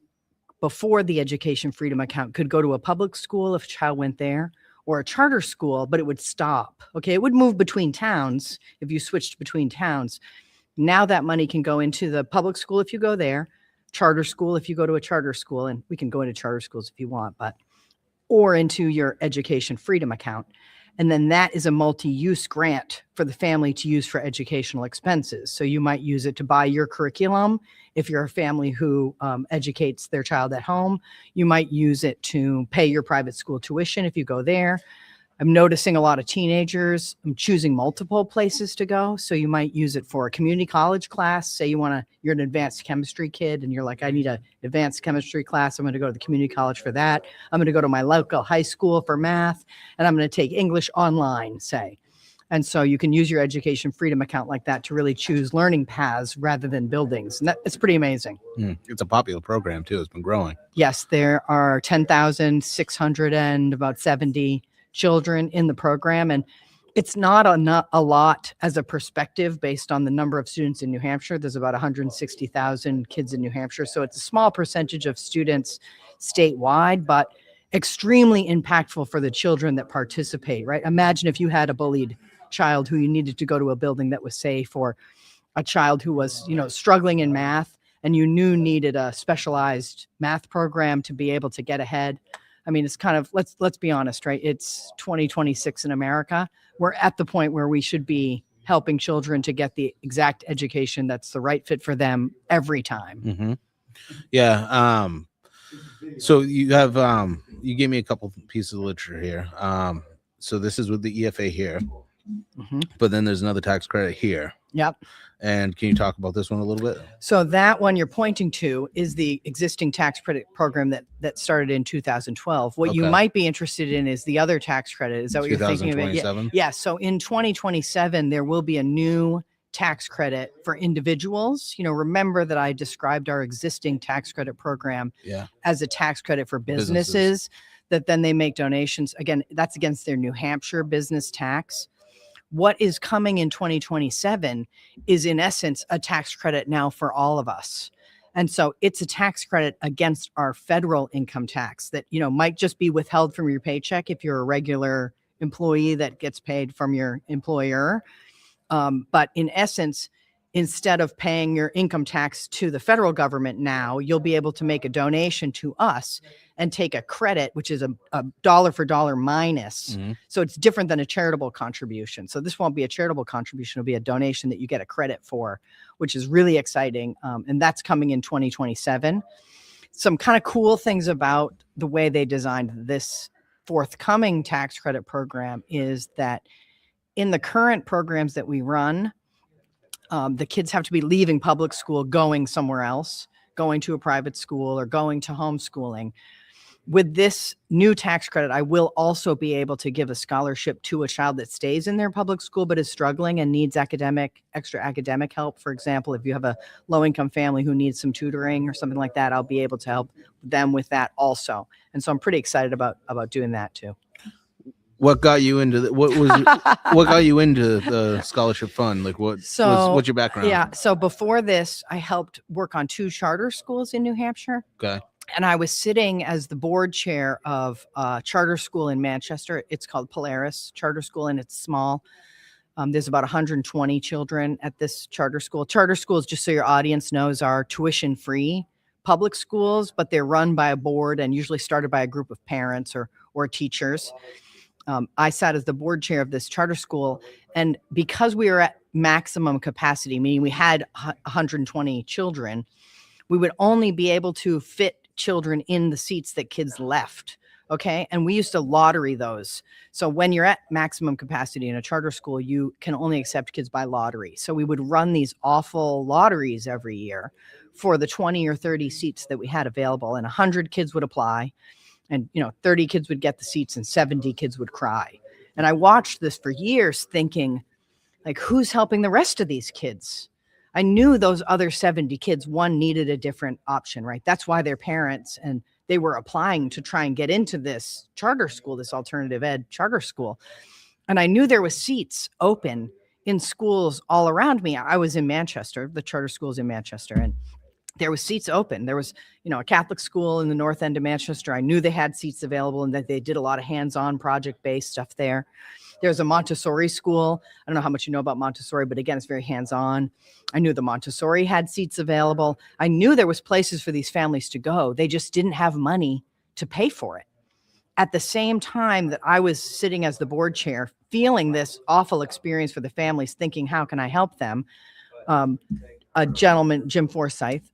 before the education freedom account could go to a public school if a child went there, or a charter school, but it would stop. Okay, it would move between towns if you switched between towns. Now that money can go into the public school if you go there, charter school if you go to a charter school, and we can go into charter schools if you want, or into your education freedom account. And then that is a multi-use grant for the family to use for educational expenses. So you might use it to buy your curriculum. If you're a family who educates their child at home, you might use it to pay your private school tuition if you go there. I'm noticing a lot of teenagers choosing multiple places to go. So you might use it for a community college class. Say you're an advanced chemistry kid and you're like, I need an advanced chemistry class. I'm going to go to the community college for that. I'm going to go to my local high school for math, and I'm going to take English online, say. And so you can use your education freedom account like that to really choose learning paths rather than buildings. And it's pretty amazing. It's a popular program too. It's been growing. Yes, there are 10,600 and about 70 children in the program. And it's not a lot as a perspective based on the number of students in New Hampshire. There's about 160,000 kids in New Hampshire. So it's a small percentage of students statewide, but extremely impactful for the children that participate, right? Imagine if you had a bullied child who you needed to go to a building that was safe, or a child who was, struggling in math and you knew needed a specialized math program to be able to get ahead. I mean, it's kind of, let's be honest, right? It's 2026 in America. We're at the point where we should be helping children to get the exact education that's the right fit for them every time. Mm-hmm. Yeah. So you have, you gave me a couple pieces of literature here. So this is with the EFA here, but then there's another tax credit here. Yep. And can you talk about this one a little bit? So that one you're pointing to is the existing tax credit program that started in 2012. What you Okay. might be interested in is the other tax credit. Is that what you're thinking of? Yeah. 2027? Yeah. So in 2027, there will be a new tax credit for individuals. Remember that I described our existing tax credit program Yeah. as a tax credit for businesses that then they make donations. Again, that's against their New Hampshire business tax. What is coming in 2027 is in essence a tax credit now for all of us. And so it's a tax credit against our federal income tax that, might just be withheld from your paycheck if you're a regular employee that gets paid from your employer. But in essence, instead of paying your income tax to the federal government now, you'll be able to make a donation to us and take a credit, which is a dollar for dollar minus. Mm-hmm. So it's different than a charitable contribution. So this won't be a charitable contribution. It'll be a donation that you get a credit for, which is really exciting. And that's coming in 2027. Some kind of cool things about the way they designed this forthcoming tax credit program is that in the current programs that we run, the kids have to be leaving public school, going somewhere else, going to a private school or going to homeschooling. With this new tax credit, I will also be able to give a scholarship to a child that stays in their public school but is struggling and needs extra academic help. For example, if you have a low-income family who needs some tutoring or something like that, I'll be able to help them with that also. And so I'm pretty excited about doing that too. What got you into what got you into the scholarship fund? Like what's your background? Yeah. So before this, I helped work on 2 charter schools in New Hampshire. Okay. And I was sitting as the board chair of a charter school in Manchester. It's called Polaris Charter School, and it's small. There's about 120 children at this charter school. Charter schools, just so your audience knows, are tuition-free public schools, but they're run by a board and usually started by a group of parents or teachers. I sat as the board chair of this charter school, and because we were at maximum capacity, meaning we had 120 children, we would only be able to fit children in the seats that kids left. Okay. And we used to lottery those. So when you're at maximum capacity in a charter school, you can only accept kids by lottery. So we would run these awful lotteries every year for the 20 or 30 seats that we had available, and 100 kids would apply, and 30 kids would get the seats and 70 kids would cry. And I watched this for years thinking, like, who's helping the rest of these kids? I knew those other 70 kids, one needed a different option, right? That's why their parents and they were applying to try and get into this charter school, this alternative ed charter school. And I knew there was seats open in schools all around me. I was in Manchester, the charter schools in Manchester, and there was seats open. There was, a Catholic school in the north end of Manchester. I knew they had seats available and that they did a lot of hands-on project-based stuff there. There's a Montessori school. I don't know how much you know about Montessori, but again, it's very hands-on. I knew the Montessori had seats available. I knew there was places for these families to go. They just didn't have money to pay for it. At the same time that I was sitting as the board chair, feeling this awful experience for the families, thinking, how can I help them? A gentleman named Jim Forsyth,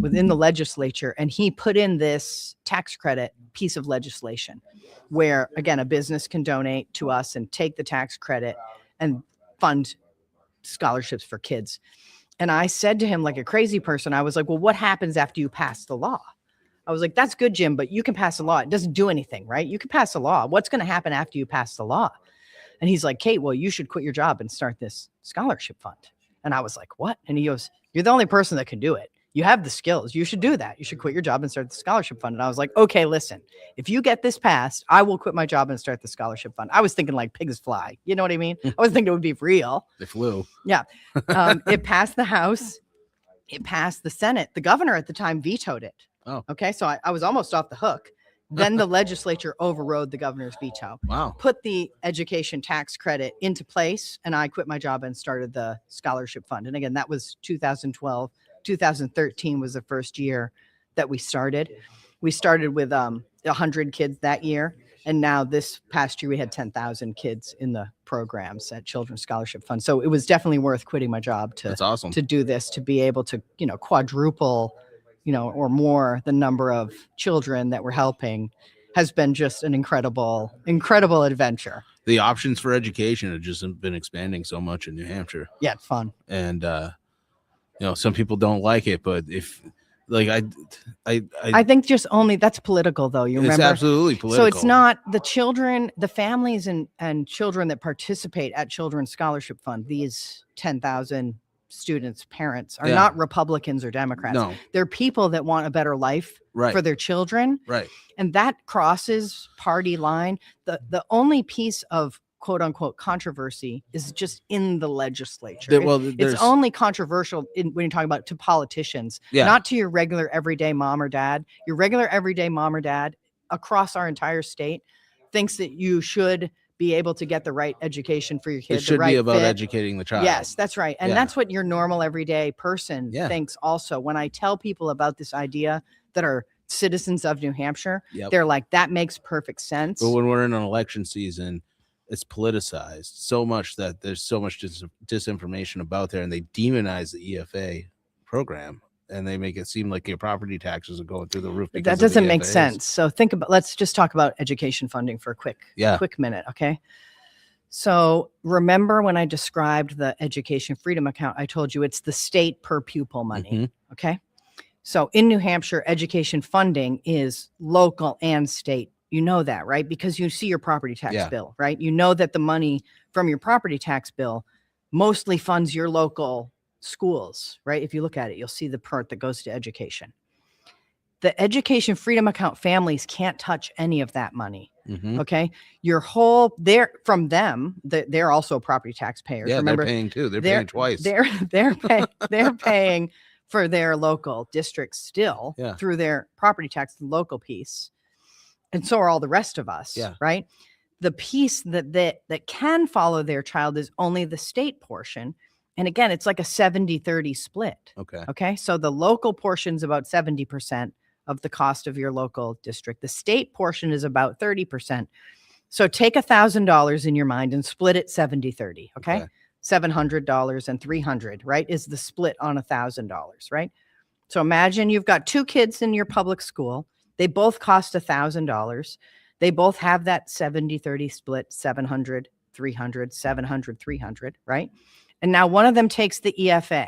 within the legislature, and he put in this tax credit piece of legislation where, again, a business can donate to us and take the tax credit and fund scholarships for kids. And I said to him, like a crazy person, I was like, well, what happens after you pass the law? I was like, that's good, Jim, but you can pass a law. It doesn't do anything, right? You can pass a law. What's going to happen after you pass the law? And he's like, Kate, well, you should quit your job and start this scholarship fund. And I was like, what? And he goes, you're the only person that can do it. You have the skills. You should do that. You should quit your job and start the scholarship fund. And I was like, okay, listen, if you get this passed, I will quit my job and start the scholarship fund. I was thinking like pigs fly. You know what I mean? I was thinking it would be real. They flew. Yeah. It passed the House. It passed the Senate. The governor at the time vetoed it. Oh. Okay. So I was almost off the hook. Then the legislature overrode the governor's veto. Wow. Put the education tax credit into place, and I quit my job and started the scholarship fund. And again, that was 2012. 2013 was the first year that we started. We started with 100 kids that year, and now this past year we had 10,000 kids in the programs at Children's Scholarship Fund. So it was definitely worth quitting my job That's awesome. to do this, to be able to quadruple or more the number of children that we're helping has been just an incredible adventure. The options for education have just been expanding so much in New Hampshire. Yeah, it's fun. And some people don't like it, but if like I think just only that's political though. You remember? It's absolutely political. So it's not the children, the families and children that participate at Children's Scholarship Fund. These 10,000 students' parents are not Republicans or Democrats. No. They're people that want a better life for their children. Right. And that crosses party line. The only piece of quote unquote controversy is just in the legislature. It's only controversial when you're talking about to politicians, not to your regular everyday mom or dad. Your regular everyday mom or dad across our entire state thinks that you should be able to get the right education for your kid. It should be about educating the child. Yes, that's right. And that's what your normal everyday person thinks also. When I tell people about this idea that are citizens of New Hampshire, they're like, that makes perfect sense. But when we're in an election season, it's politicized so much that there's so much disinformation about there, and they demonize the EFA program. And they make it seem like your property taxes are going through the roof. That doesn't make sense. So let's just talk about education funding for a quick minute. Okay. So remember when I described the education freedom account, I told you it's the state per pupil money. Mhm. Okay. So in New Hampshire, education funding is local and state. You know that, right? Because you see your property tax Yeah. bill, right? You know that the money from your property tax bill mostly funds your local schools, right? If you look at it, you'll see the part that goes to education. The education freedom account families can't touch any of that money. Mhm. Okay. Your whole, they're from them, they're also property taxpayers. Yeah, Remember, they're paying too. They're paying twice. they're paying for their local districts still Yeah. through their property tax local piece. And so are all the rest of us. Yeah. Right. The piece that can follow their child is only the state portion. And again, it's like a 70-30 split. Okay. Okay. So the local portion is about 70% of the cost of your local district. The state portion is about 30%. So take $1,000 in your mind and split it 70-30. Okay. $700 and $300, right, is the split on $1,000, right? So imagine you've got two kids in your public school. They both cost $1,000. They both have that 70-30 split, 700, 300, 700, 300, right? And now one of them takes the EFA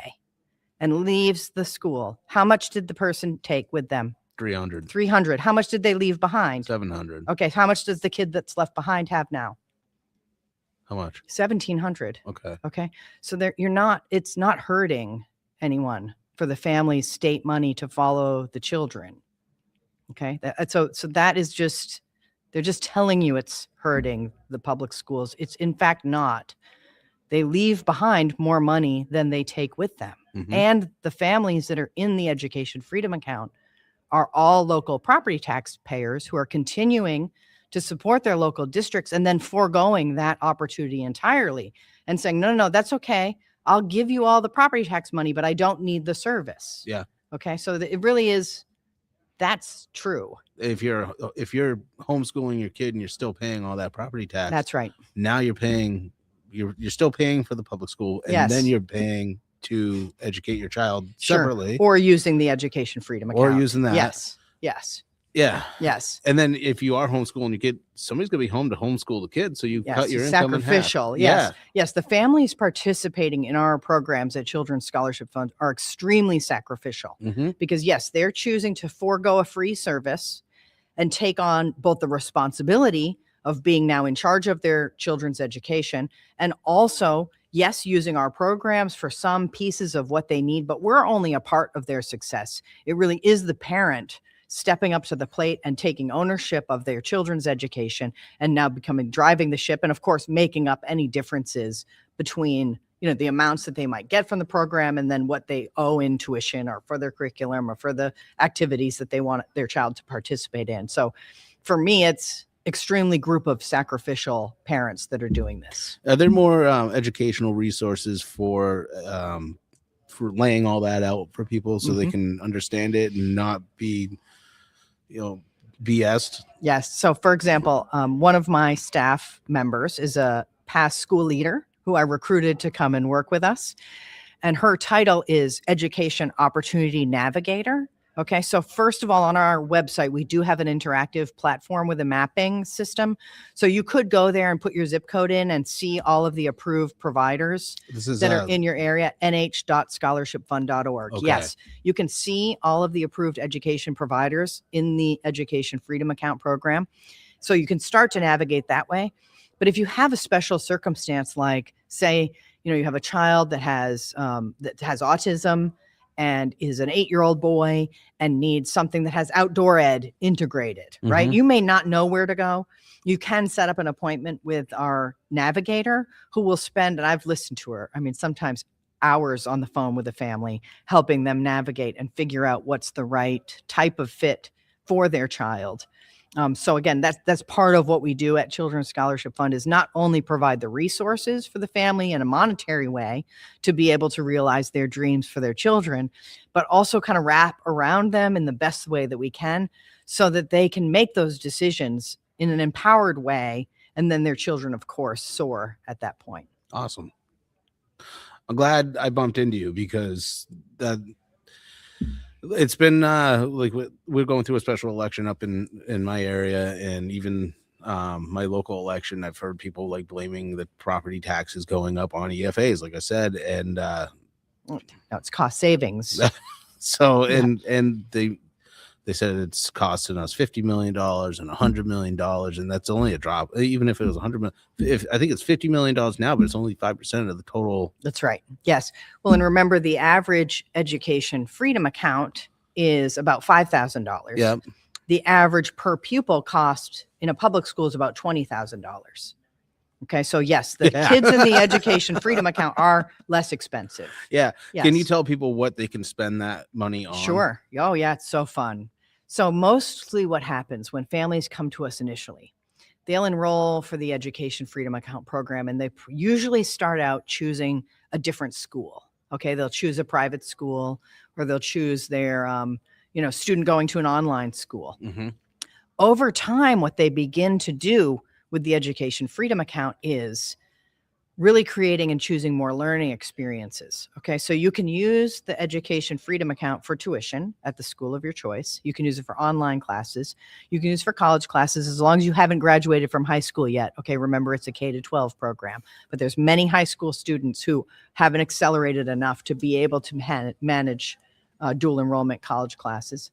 and leaves the school. How much did the person take with them? 300, 300. How much did they leave behind? 700. Okay. How much does the kid that's left behind have now? How much? 1,700. Okay. Okay. So there, it's not hurting anyone for the family's state money to follow the children. Okay. So that is just, they're just telling you it's hurting the public schools. It's in fact not. They leave behind more money than they take with them. Mhm. And the families that are in the education freedom account are all local property taxpayers who are continuing to support their local districts and then foregoing that opportunity entirely and saying, no, that's okay. I'll give you all the property tax money, but I don't need the service. Yeah. Okay. So it really is, that's true. If you're homeschooling your kid and you're still paying all that property tax, That's right. now you're paying, you're still paying for the public school, and Yes. then you're paying to educate your child Sure. separately, Or using the education freedom account. or using that. Yes. Yes. Yeah. Yes. And then if you are homeschooling your kid, somebody's gonna be home to homeschool the kid, so you Yes, cut your income in half. sacrificial. Yes. Yes. The families participating in our programs at Children's Scholarship Fund are extremely sacrificial Yeah. Hmm. because, yes, they're choosing to forego a free service and take on both the responsibility of being now in charge of their children's education and also, yes, using our programs for some pieces of what they need, but we're only a part of their success. It really is the parent stepping up to the plate and taking ownership of their children's education and now driving the ship, and of course making up any differences between the amounts that they might get from the program and then what they owe in tuition or for their curriculum or for the activities that they want their child to participate in. So for me, it's extremely group of sacrificial parents that are doing this. Are there more educational resources for laying all that out for people so they can understand it and not be BS'd? Yes. So for example, one of my staff members is a past school leader who I recruited to come and work with us. And her title is Education Opportunity Navigator. Okay. So first of all, on our website, we do have an interactive platform with a mapping system. So you could go there and put your zip code in and see all of the approved providers This is that are in your area, nh.scholarshipfund.org. Okay. Yes, you can see all of the approved education providers in the Education Freedom Account program. So you can start to navigate that way. But if you have a special circumstance, like say, you have a child that has autism and is an 8-year-old boy and needs something that has outdoor ed integrated, right? Mhm. You may not know where to go. You can set up an appointment with our navigator who will spend, and I've listened to her, sometimes hours on the phone with the family, helping them navigate and figure out what's the right type of fit for their child. So again, that's part of what we do at Children's Scholarship Fund, is not only provide the resources for the family in a monetary way to be able to realize their dreams for their children, but also kind of wrap around them in the best way that we can so that they can make those decisions in an empowered way. And then their children, of course, soar at that point. Awesome. I'm glad I bumped into you because it's been like we're going through a special election up in my area, and even my local election, I've heard people like blaming the property taxes going up on EFAs, like I said, and No, it's cost savings. so Yeah. and they said it's costing us $50 million and $100 million, and that's only a drop. Even if it was 100 million, if I think it's $50 million now, but it's only 5% of the total. That's right. Yes. Well, and remember, the average education freedom account is about $5,000. Yeah. The average per pupil cost in a public school is about $20,000. Okay. So yes, the Yeah. kids in the education freedom account are less expensive. Yeah. Yes. Can you tell people what they can spend that money on? Sure. Oh, yeah. It's so fun. So mostly what happens when families come to us initially, they'll enroll for the education freedom account program, and they usually start out choosing a different school. Okay. They'll choose a private school, or they'll choose their, student going to an online school. Mhm. Over time, what they begin to do with the education freedom account is really creating and choosing more learning experiences. Okay, so you can use the education freedom account for tuition at the school of your choice. You can use it for online classes. You can use it for college classes as long as you haven't graduated from high school yet. Okay, remember, it's a K-12 program, but there's many high school students who haven't accelerated enough to be able to manage dual enrollment college classes.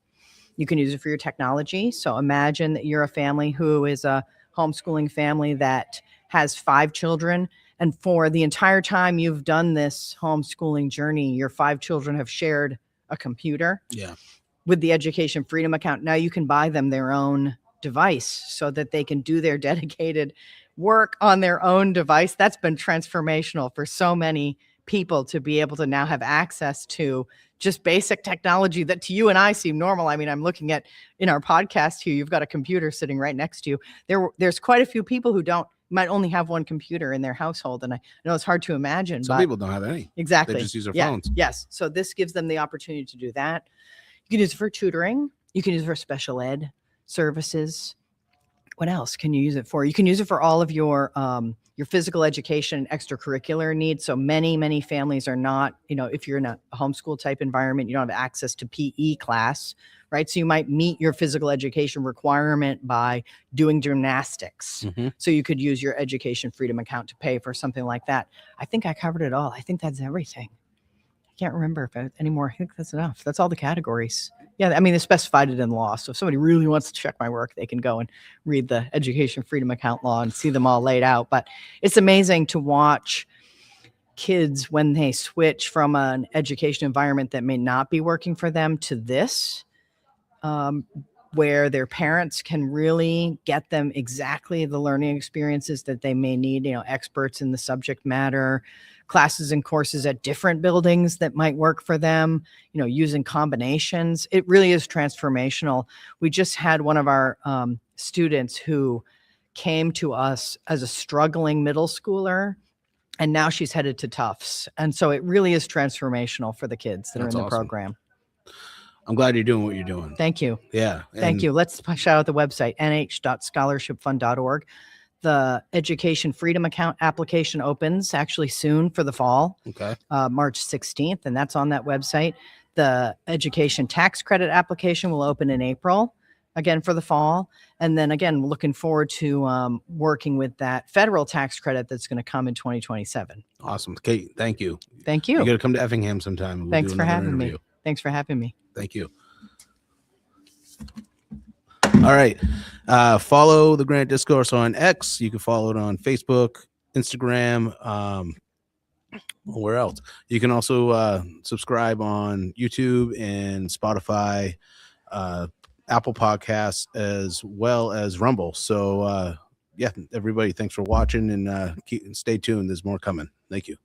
You can use it for your technology. So imagine that you're a family who is a homeschooling family that has 5 children, and for the entire time you've done this homeschooling journey, your 5 children have shared a computer. Yeah. With the education freedom account, now you can buy them their own device so that they can do their dedicated work on their own device. That's been transformational for so many people, to be able to now have access to just basic technology that to you and I seem normal. I mean, I'm looking at in our podcast here, you've got a computer sitting right next to you. There's quite a few people who might only have one computer in their household. And I know it's hard to imagine, Some but people don't have any. exactly. They just use their Yeah. phones. Yes. So this gives them the opportunity to do that. You can use it for tutoring. You can use it for special ed services. What else can you use it for? You can use it for all of your physical education and extracurricular needs. So many families are not, if you're in a homeschool type environment, you don't have access to PE class, right? So you might meet your physical education requirement by doing gymnastics. Mhm. So you could use your education freedom account to pay for something like that. I think I covered it all. I think that's everything. I can't remember if anymore. I think that's enough. That's all the categories. Yeah, I mean, they specified it in law. So if somebody really wants to check my work, they can go and read the education freedom account law and see them all laid out. But it's amazing to watch kids when they switch from an education environment that may not be working for them to this, where their parents can really get them exactly the learning experiences that they may need, experts in the subject matter, classes and courses at different buildings that might work for them, using combinations. It really is transformational. We just had one of our students who came to us as a struggling middle schooler, and now she's headed to Tufts. And so it really is transformational for the kids that That's are in the awesome. program. I'm glad you're doing what you're doing. Thank you. Yeah. Thank you. Let's shout out the website, nh.scholarshipfund.org. The education freedom account application opens actually soon for the fall, Okay. March 16th, and that's on that website. The education tax credit application will open in April, again for the fall. And then again, we're looking forward to working with that federal tax credit that's going to come in 2027. Awesome. Kate, thank you. Thank You you. got to come to Effingham sometime. We'll Thanks do for another having interview. me. Thanks for having me. Thank you. All right. Follow the Granite Discourse on X. You can follow it on Facebook, Instagram. Where else? You can also subscribe on YouTube and Spotify, Apple Podcasts, as well as Rumble. So, yeah, everybody, thanks for watching, and stay tuned. There's more coming. Thank you.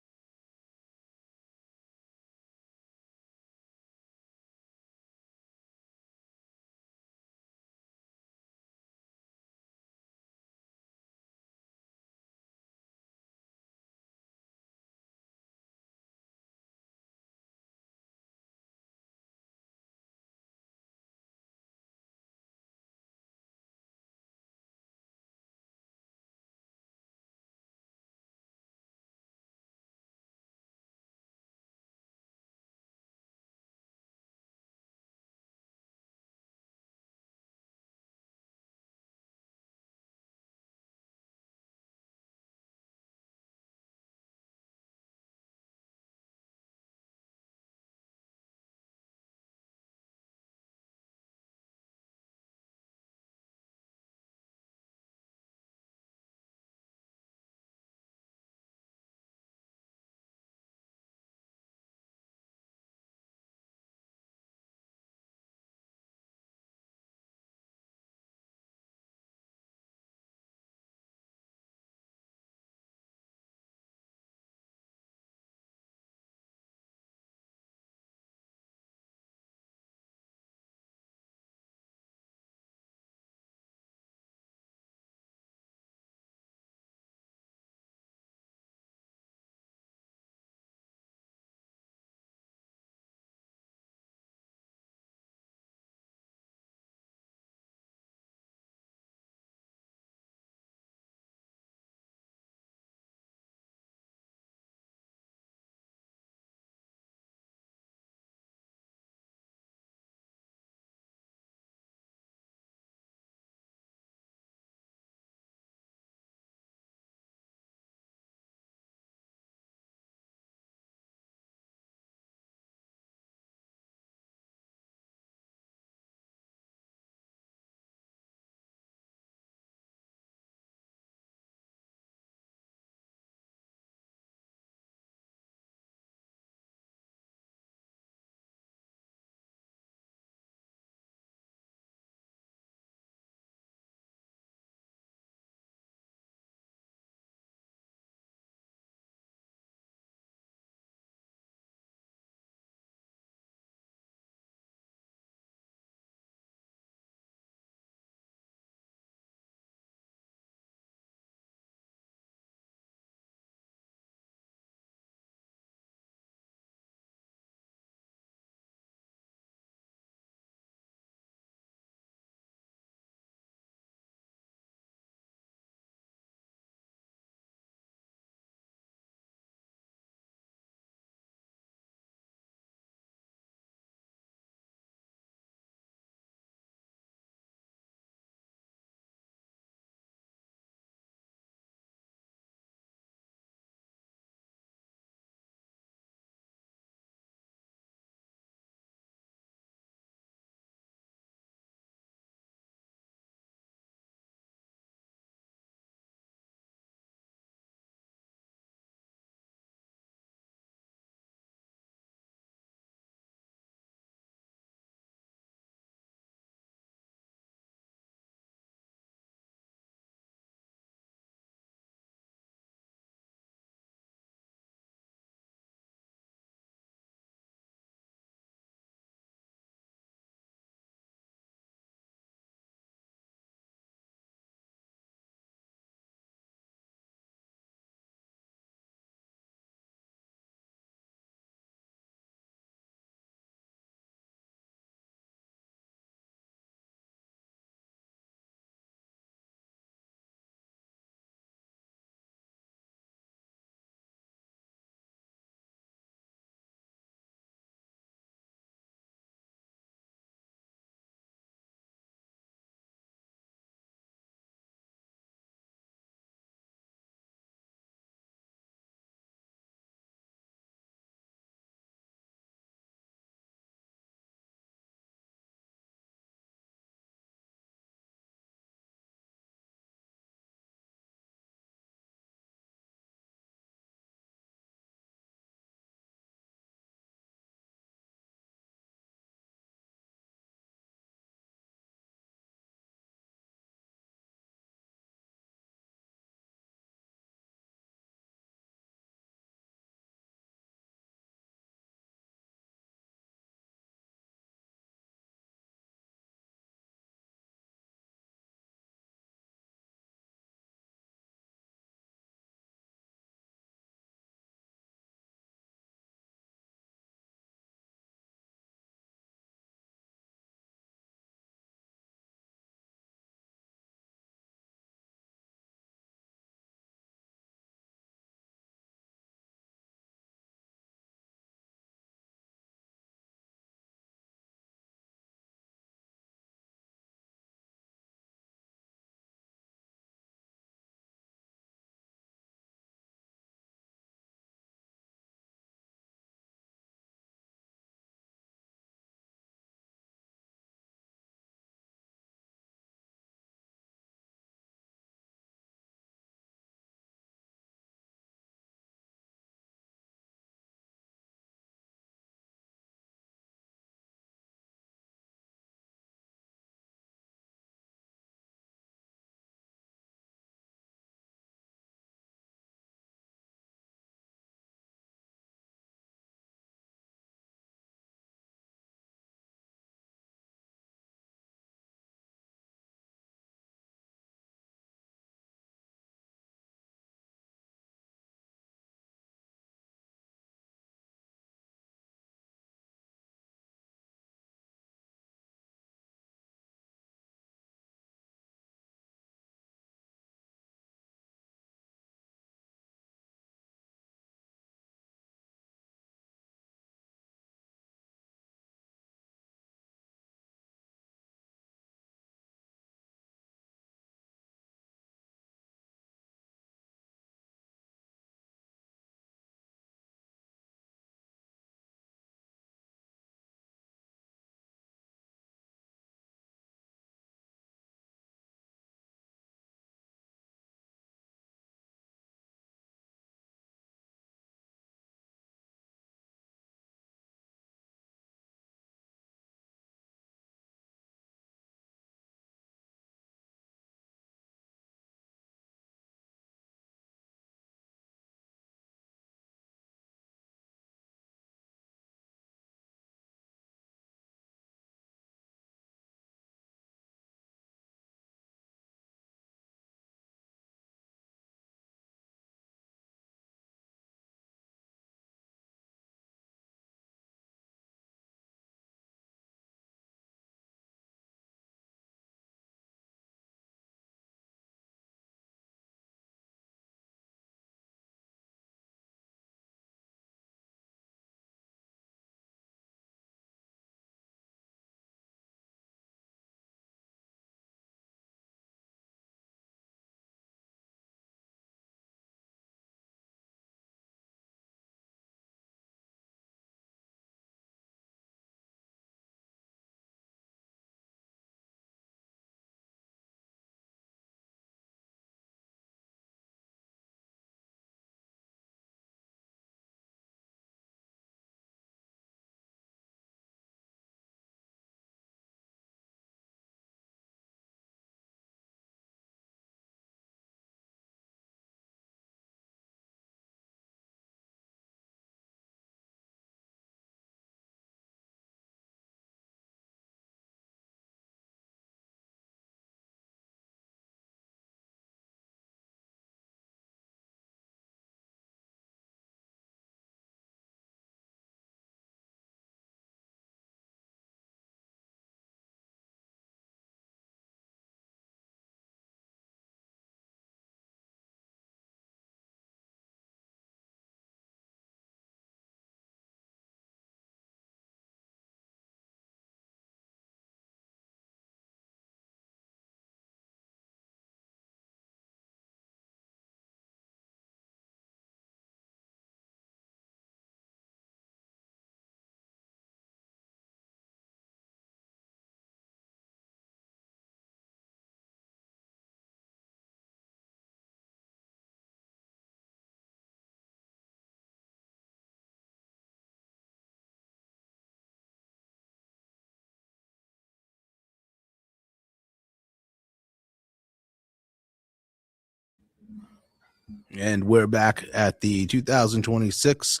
And we're back at the 2026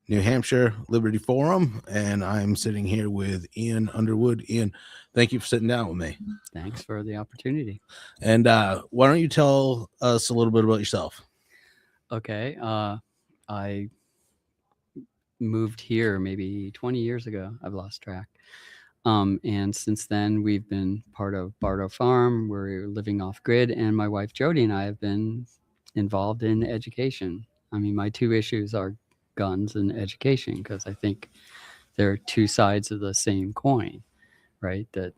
New Hampshire Liberty Forum, and I'm sitting here with Ian Underwood. Ian, thank you for sitting down with me. Thanks for the opportunity. And why don't you tell us a little bit about yourself? Okay. I moved here maybe 20 years ago. I've lost track. And since then, we've been part of Bardo Farm. We're living off grid. And my wife, Jody, and I have been involved in education. I mean, my two issues are guns and education, because I think they're two sides of the same coin, right? That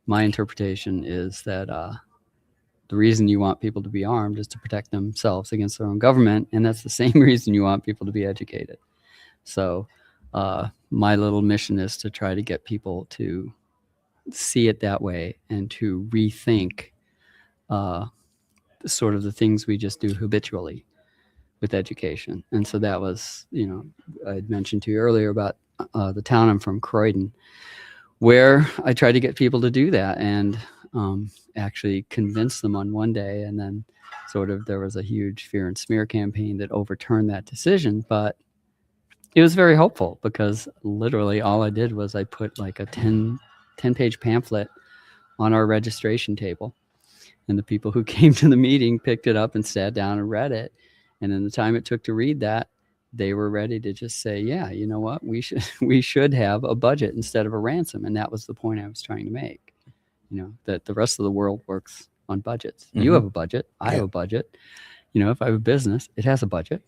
my interpretation is that the reason you want people to be armed is to protect themselves against their own government. And that's the same reason you want people to be educated. So my little mission is to try to get people to see it that way and to rethink sort of the things we just do habitually with education. And so that was, you know, I'd mentioned to you earlier about the town I'm from, Croydon, where I tried to get people to do that and actually convince them on one day. And then sort of there was a huge fear and smear campaign that overturned that decision. But it was very hopeful, because literally all I did was I put like a 10-page pamphlet on our registration table. And the people who came to the meeting picked it up and sat down and read it. And in the time it took to read that, they were ready to just say, yeah, you know what, we should have a budget instead of a ransom. And that was the point I was trying to make, you know, that the rest of the world works on budgets. You have a budget. I have a budget. You know, if I have a business, it has a budget,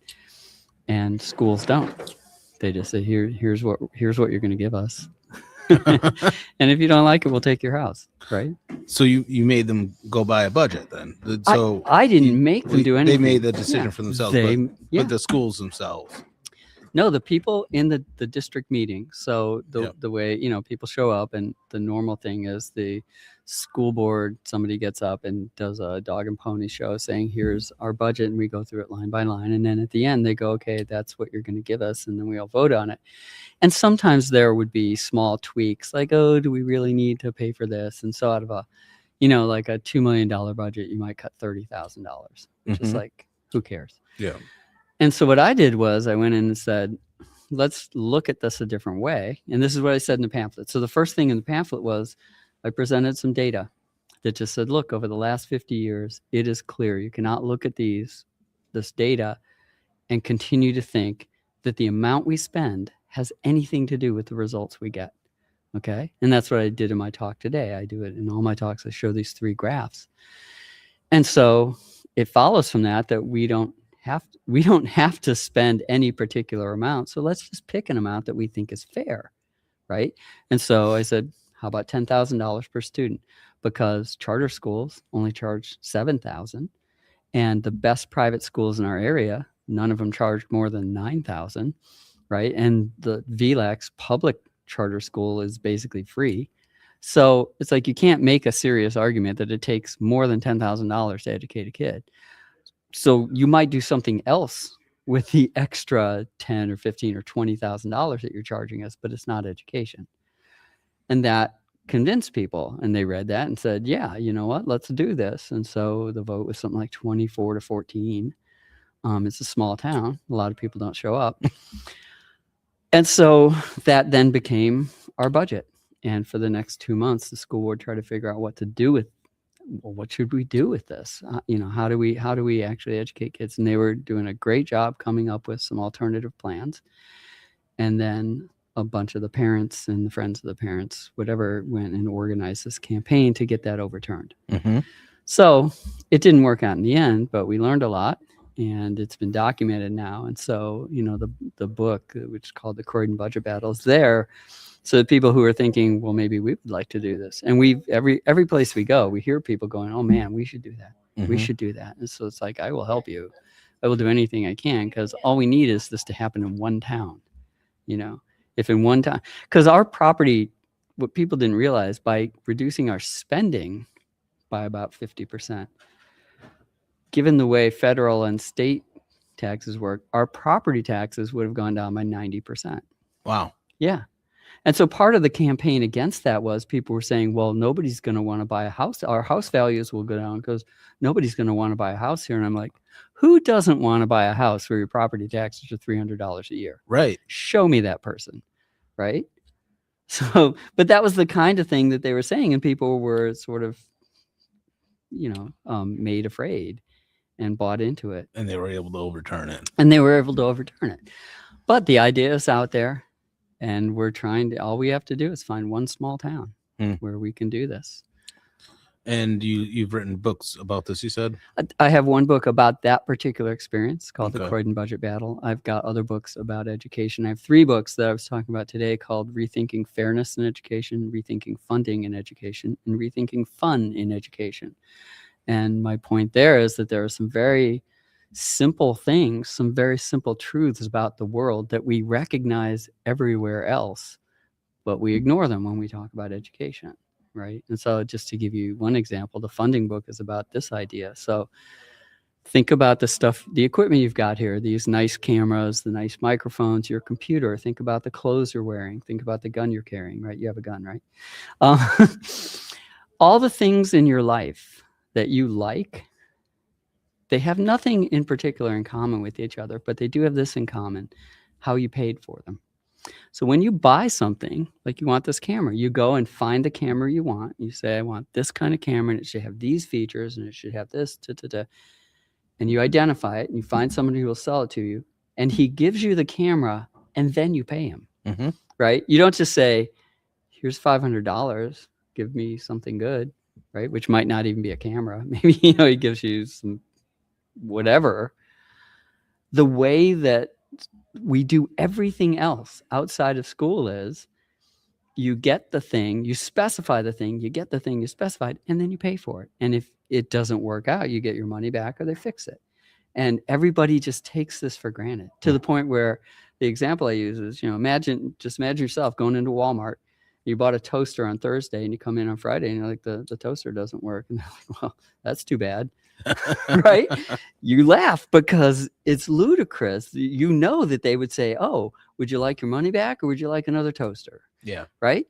and schools don't. They just say, here's what you're going to give us. And if you don't like it, we'll take your house. Right. So you made them go by a budget then. So I didn't make them do anything. They made the decision for themselves, but the schools themselves. No, the people in the district meeting. So the way, you know, people show up, and the normal thing is the school board, somebody gets up and does a dog and pony show saying, here's our budget. And we go through it line by line. And then at the end they go, okay, that's what you're going to give us. And then we all vote on it. And sometimes there would be small tweaks like, oh, do we really need to pay for this? And so out of a, you know, like a $2 million budget, you might cut $30,000, which is like, who cares? Yeah. And so what I did was I went in and said, let's look at this a different way. And this is what I said in the pamphlet. So the first thing in the pamphlet was I presented some data that just said, look, over the last 50 years, it is clear you cannot look at this data and continue to think that the amount we spend has anything to do with the results we get. Okay. And that's what I did in my talk today. I do it in all my talks. I show these 3 graphs. And so it follows from that we don't have to spend any particular amount. So let's just pick an amount that we think is fair. Right. And so I said, how about $10,000 per student? Because charter schools only charge $7,000, and the best private schools in our area, none of them charge more than $9,000, right? And the VLAX public charter school is basically free. So it's like you can't make a serious argument that it takes more than $10,000 to educate a kid. So you might do something else with the extra $10,000 or $15,000 or $20,000 that you're charging us, but it's not education. And that convinced people, and they read that and said, yeah, you know what, let's do this. And so the vote was something like 24-14. It's a small town. A lot of people don't show up. And so that then became our budget. And for the next 2 months, the school board tried to figure out what to do with, well, what should we do with this? You know, how do we actually educate kids? And they were doing a great job coming up with some alternative plans. And then a bunch of the parents and the friends of the parents, whatever, went and organized this campaign to get that overturned. So it didn't work out in the end, but we learned a lot, and it's been documented now. And so, you know, the book, which is called The Croydon Budget Battle, is there. So people who are thinking, well, maybe we would like to do this. And every place we go, we hear people going, oh man, we should do that. We should do that. And so it's like, I will help you. I will do anything I can, because all we need is this to happen in one town, you know. If in one time, because our property, what people didn't realize, by reducing our spending by about 50%, given the way federal and state taxes work, our property taxes would have gone down by 90%. Wow. Yeah. And so part of the campaign against that was people were saying, well, nobody's going to want to buy a house. Our house values will go down because nobody's going to want to buy a house here. And I'm like, who doesn't want to buy a house where your property taxes are $300 a year? Right. Show me that person. Right. So, but that was the kind of thing that they were saying. And people were sort of, made afraid and bought into it. And they were able to overturn it. But the idea is out there. And we're all we have to do is find one small town where we can do this. And you've written books about this, you said? I have one book about that particular experience called The Okay. Croydon Budget Battle. I've got other books about education. I have 3 books that I was talking about today called Rethinking Fairness in Education, Rethinking Funding in Education, and Rethinking Fun in Education. And my point there is that there are some very simple things, some very simple truths about the world that we recognize everywhere else, but we ignore them when we talk about education, right? And so just to give you one example, the funding book is about this idea. So think about the stuff, the equipment you've got here, these nice cameras, the nice microphones, your computer. Think about the clothes you're wearing. Think about the gun you're carrying, right? You have a gun, right? All the things in your life that you like, they have nothing in particular in common with each other, but they do have this in common, how you paid for them. So when you buy something, like you want this camera, you go and find the camera you want. You say, I want this kind of camera, and it should have these features, and it should have this, and you identify it, and you find somebody who will sell it to you, and he gives you the camera, and then you pay him, right? You don't just say, here's $500, give me something good, right? Which might not even be a camera. Maybe, he gives you some whatever. The way that we do everything else outside of school is you get the thing, you specify the thing, you get the thing you specified, and then you pay for it. And if it doesn't work out, you get your money back or they fix it. And everybody just takes this for granted to the point where the example I use is, imagine yourself going into Walmart. You bought a toaster on Thursday and you come in on Friday and you're like, the toaster doesn't work. And they're like, well, that's too bad. Right? You laugh because it's ludicrous. You know that they would say, oh, would you like your money back or would you like another toaster? Yeah. Right?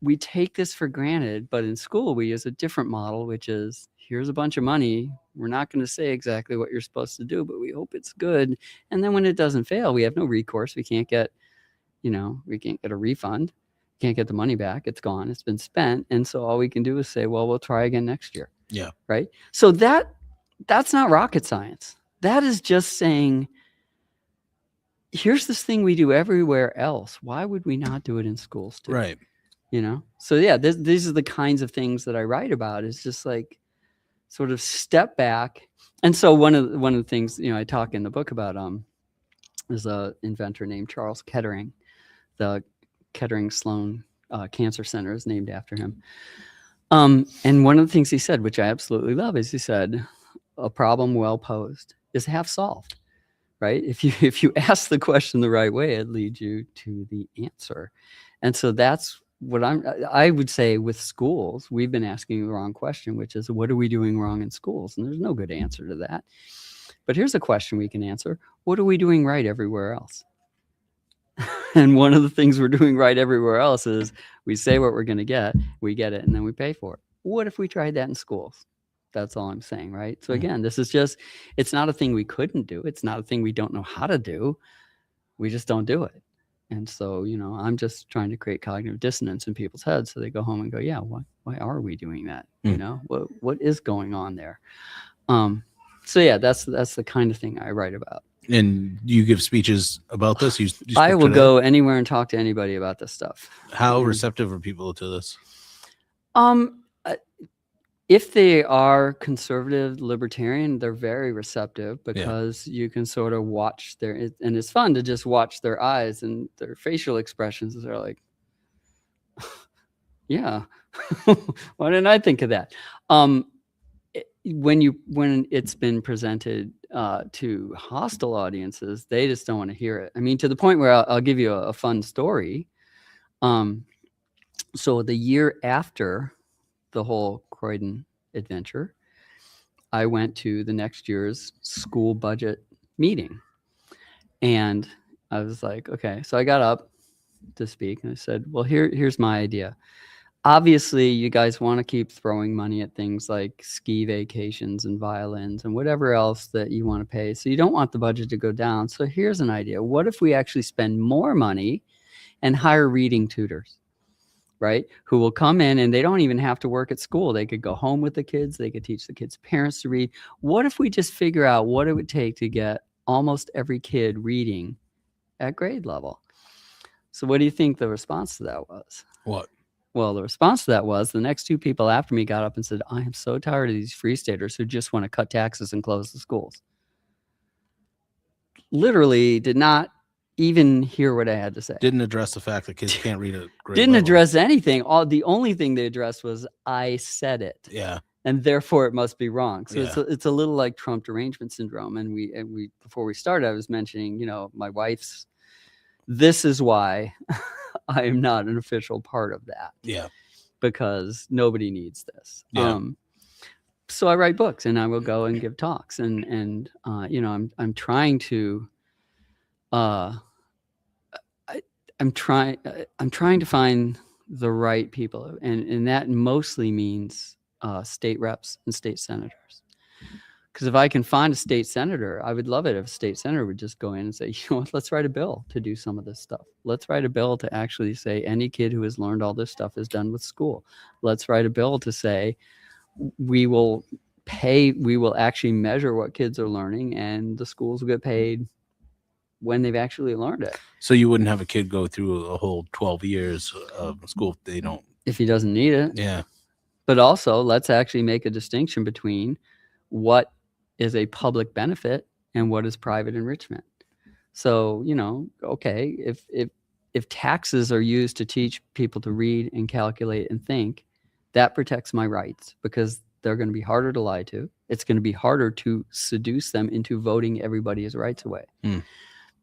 We take this for granted, but in school we use a different model, which is here's a bunch of money. We're not going to say exactly what you're supposed to do, but we hope it's good. And then when it doesn't fail, we have no recourse. We can't get a refund. Can't get the money back. It's gone. It's been spent. And so all we can do is say, well, we'll try again next year. Yeah. Right. So that's not rocket science. That is just saying, here's this thing we do everywhere else. Why would we not do it in schools too? Right. So yeah, these are the kinds of things that I write about. Is just like sort of step back. And so one of the things, I talk in the book about is a inventor named Charles Kettering. The Kettering Sloan Cancer Center is named after him. And one of the things he said, which I absolutely love, is he said, a problem well posed is half solved, right? If you ask the question the right way, it leads you to the answer. And so that's what I would say with schools, we've been asking the wrong question, which is, what are we doing wrong in schools? And there's no good answer to that. But here's a question we can answer. What are we doing right everywhere else? And one of the things we're doing right everywhere else is we say what we're going to get, we get it, and then we pay for it. What if we tried that in schools? That's all I'm saying, right? So again, this is just, it's not a thing we couldn't do. It's not a thing we don't know how to do. We just don't do it. And so, I'm just trying to create cognitive dissonance in people's heads so they go home and go, yeah, why are we doing that? What is going on there? So yeah, that's the kind of thing I write about. And you give speeches about this? You I spoke will today? go anywhere and talk to anybody about this stuff. How receptive are people to this? If they are conservative, libertarian, they're very receptive because you can sort of watch and it's fun to just watch their eyes and their facial expressions. They're like, yeah, why didn't I think of that? When it's been presented to hostile audiences, they just don't want to hear it. I mean, to the point where I'll give you a fun story. So the year after the whole Croydon adventure, I went to the next year's school budget meeting. And I was like, okay, so I got up to speak, and I said, well, here's my idea. Obviously, you guys want to keep throwing money at things like ski vacations and violins and whatever else that you want to pay. So you don't want the budget to go down. So here's an idea. What if we actually spend more money and hire reading tutors, right? Who will come in and they don't even have to work at school. They could go home with the kids. They could teach the kids' parents to read. What if we just figure out what it would take to get almost every kid reading at grade level? So what do you think the response to that was? What? Well, the response to that was the next two people after me got up and said, I am so tired of these free staters who just want to cut taxes and close the schools. Literally did not even hear what I had to say. Didn't address the fact that kids can't read a grade Didn't level. address anything. The only thing they addressed was I said it. Yeah. And therefore it must be wrong. So Yeah. it's a little like Trump derangement syndrome. And we before we started, I was mentioning, my wife's, this is why I am not an official part of that. Yeah. Because nobody needs this. Yeah. So I write books and I will go and give talks and I'm trying to I'm trying to find the right people, and that mostly means state reps and state senators. Because if I can find a state senator, I would love it if a state senator would just go in and say, let's write a bill to do some of this stuff. Let's write a bill to actually say any kid who has learned all this stuff is done with school. Let's write a bill to say we will actually measure what kids are learning, and the schools will get paid when they've actually learned it. So you wouldn't have a kid go through a whole 12 years of school if they don't. If he doesn't need it. Yeah. But also, let's actually make a distinction between what is a public benefit and what is private enrichment. So, okay, if taxes are used to teach people to read and calculate and think, that protects my rights because they're going to be harder to lie to. It's going to be harder to seduce them into voting everybody's rights away.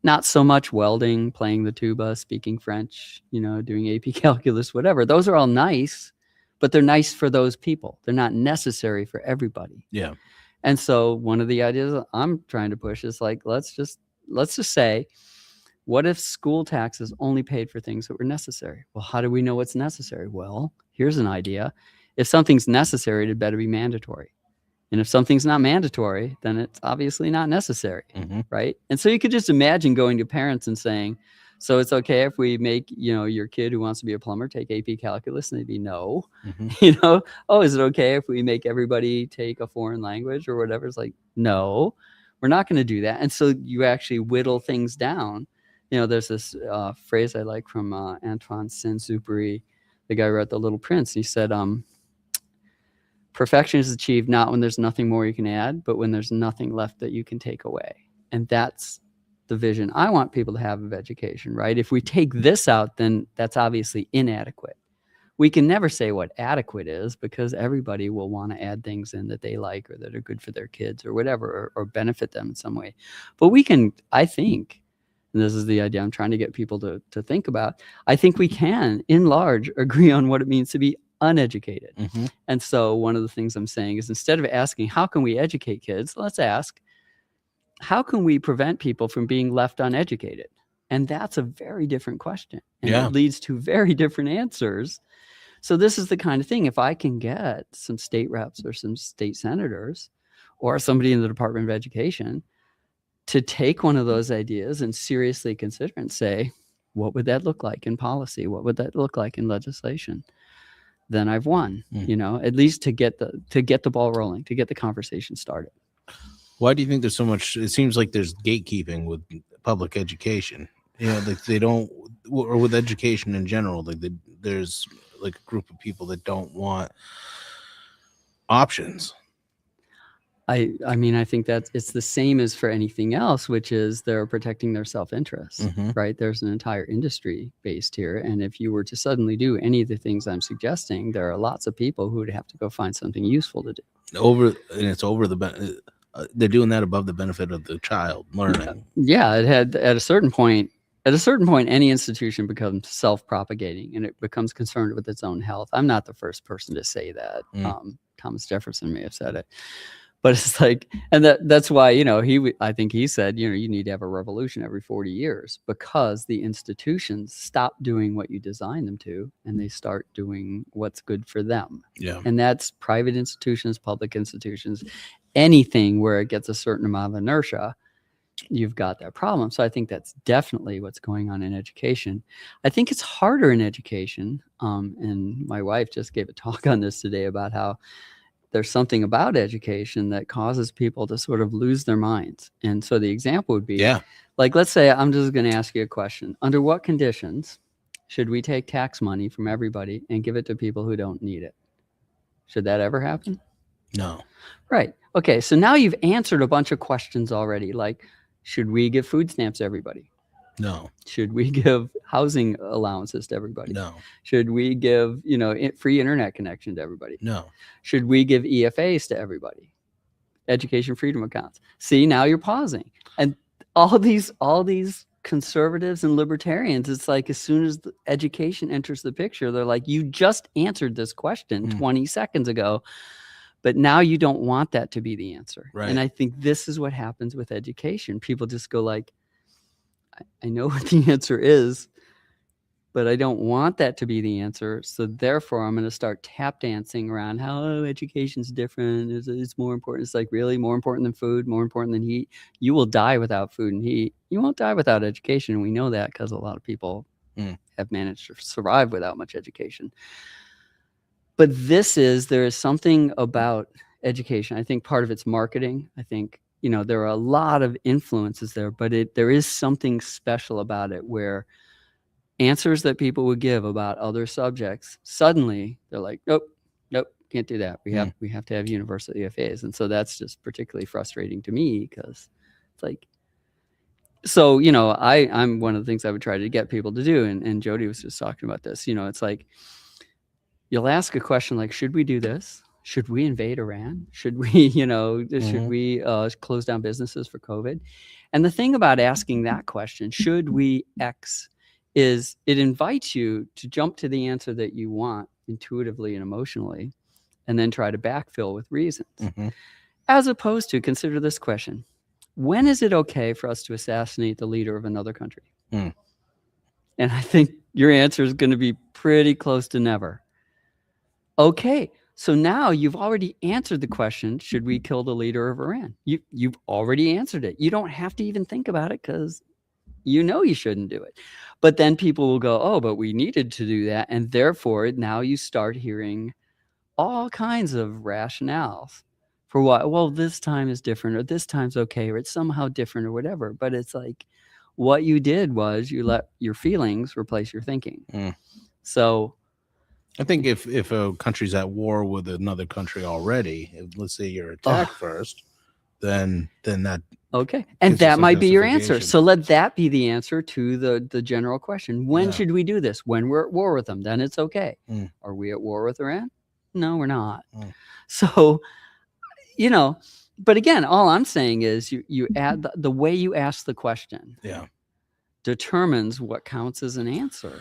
Not so much welding, playing the tuba, speaking French, doing AP calculus, whatever. Those are all nice, but they're nice for those people. They're not necessary for everybody. Yeah. And so one of the ideas I'm trying to push is like, let's just say, what if school taxes only paid for things that were necessary? Well, how do we know what's necessary? Well, here's an idea. If something's necessary, it better be mandatory. And if something's not mandatory, then it's obviously not necessary, right? And so you could just imagine going to parents and saying, so it's okay if we make, your kid who wants to be a plumber take AP calculus, and they'd be no. Oh, is it okay if we make everybody take a foreign language or whatever? It's like, no, we're not going to do that. And so you actually whittle things down. There's this phrase I like from Antoine Saint-Exupéry, the guy who wrote The Little Prince. He said, perfection is achieved not when there's nothing more you can add, but when there's nothing left that you can take away. And that's the vision I want people to have of education, right? If we take this out, then that's obviously inadequate. We can never say what adequate is because everybody will want to add things in that they like or that are good for their kids or whatever, or benefit them in some way. But we can, I think, and this is the idea I'm trying to get people to think about, I think we can, in large, agree on what it means to be uneducated. And so one of the things I'm saying is, instead of asking, how can we educate kids? Let's ask, how can we prevent people from being left uneducated? And that's a very different question. And it leads to very different answers. So this is the kind of thing, if I can get some state reps or some state senators or somebody in the Department of Education to take one of those ideas and seriously consider and say, what would that look like in policy? What would that look like in legislation? Then I've won, at least to get the ball rolling, to get the conversation started. Why do you think there's so much? It seems like there's gatekeeping with public education. Like they don't, or with education in general. Like there's like a group of people that don't want options. I mean, I think that it's the same as for anything else, which is they're protecting their self-interest, right? There's an entire industry based here. And if you were to suddenly do any of the things I'm suggesting, there are lots of people who would have to go find something useful to do. They're doing that above the benefit of the child learning. Yeah, it had at a certain point, any institution becomes self-propagating and it becomes concerned with its own health. I'm not the first person to say that. Thomas Jefferson may have said it. But it's like, and that's why, I think he said, you need to have a revolution every 40 years because the institutions stop doing what you design them to and they start doing what's good for them. Yeah. And that's private institutions, public institutions, anything where it gets a certain amount of inertia, you've got that problem. So I think that's definitely what's going on in education. I think it's harder in education. And my wife just gave a talk on this today about how there's something about education that causes people to sort of lose their minds. And so the example would be, like, let's say I'm just going to ask you a question. Under what conditions should we take tax money from everybody and give it to people who don't need it? Should that ever happen? No. Right. Okay. So now you've answered a bunch of questions already. Like, should we give food stamps to everybody? No. Should we give housing allowances to everybody? No. Should we give, free internet connection to everybody? No. Should we give EFAs to everybody? Education freedom accounts. See, now you're pausing. And all these conservatives and libertarians, it's like as soon as the education enters the picture, they're like, you just answered this question 20 seconds ago, but now you don't want that to be the answer. Right. And I think this is what happens with education. People just go like, I know what the answer is, but I don't want that to be the answer. So therefore, I'm going to start tap dancing around how education's different. It's more important. It's like, really more important than food, more important than heat. You will die without food and heat. You won't die without education. We know that because a lot of people have managed to survive without much education. But there is something about education. I think part of it's marketing. I think there are a lot of influences there, but there is something special about it where answers that people would give about other subjects, suddenly they're like, nope, can't do that. We have to have universal EFAs. And so that's just particularly frustrating to me because it's like, so, I'm one of the things I would try to get people to do. And Jody was just talking about this, it's like, you'll ask a question like, should we do this? Should we invade Iran? Should we, should we close down businesses for COVID? And the thing about asking that question, should we X, is it invites you to jump to the answer that you want intuitively and emotionally, and then try to backfill with reasons. As opposed to, consider this question. When is it okay for us to assassinate the leader of another country? And I think your answer is going to be pretty close to never. Okay. So now you've already answered the question, should we kill the leader of Iran? You've already answered it. You don't have to even think about it because you shouldn't do it. But then people will go, oh, but we needed to do that. And therefore, now you start hearing all kinds of rationales for what, well, this time is different, or this time's okay, or it's somehow different, or whatever. But it's like what you did was you let your feelings replace your thinking. So I think if a country's at war with another country already, let's say you're attacked first, then that okay, and gives that you some might be your answer. justification. So let that be the answer to the general question. When should we do this? When we're at war with them, then it's okay. Are we at war with Iran? No, we're not. So, but again, all I'm saying is you add the way you ask the question determines what counts as an answer.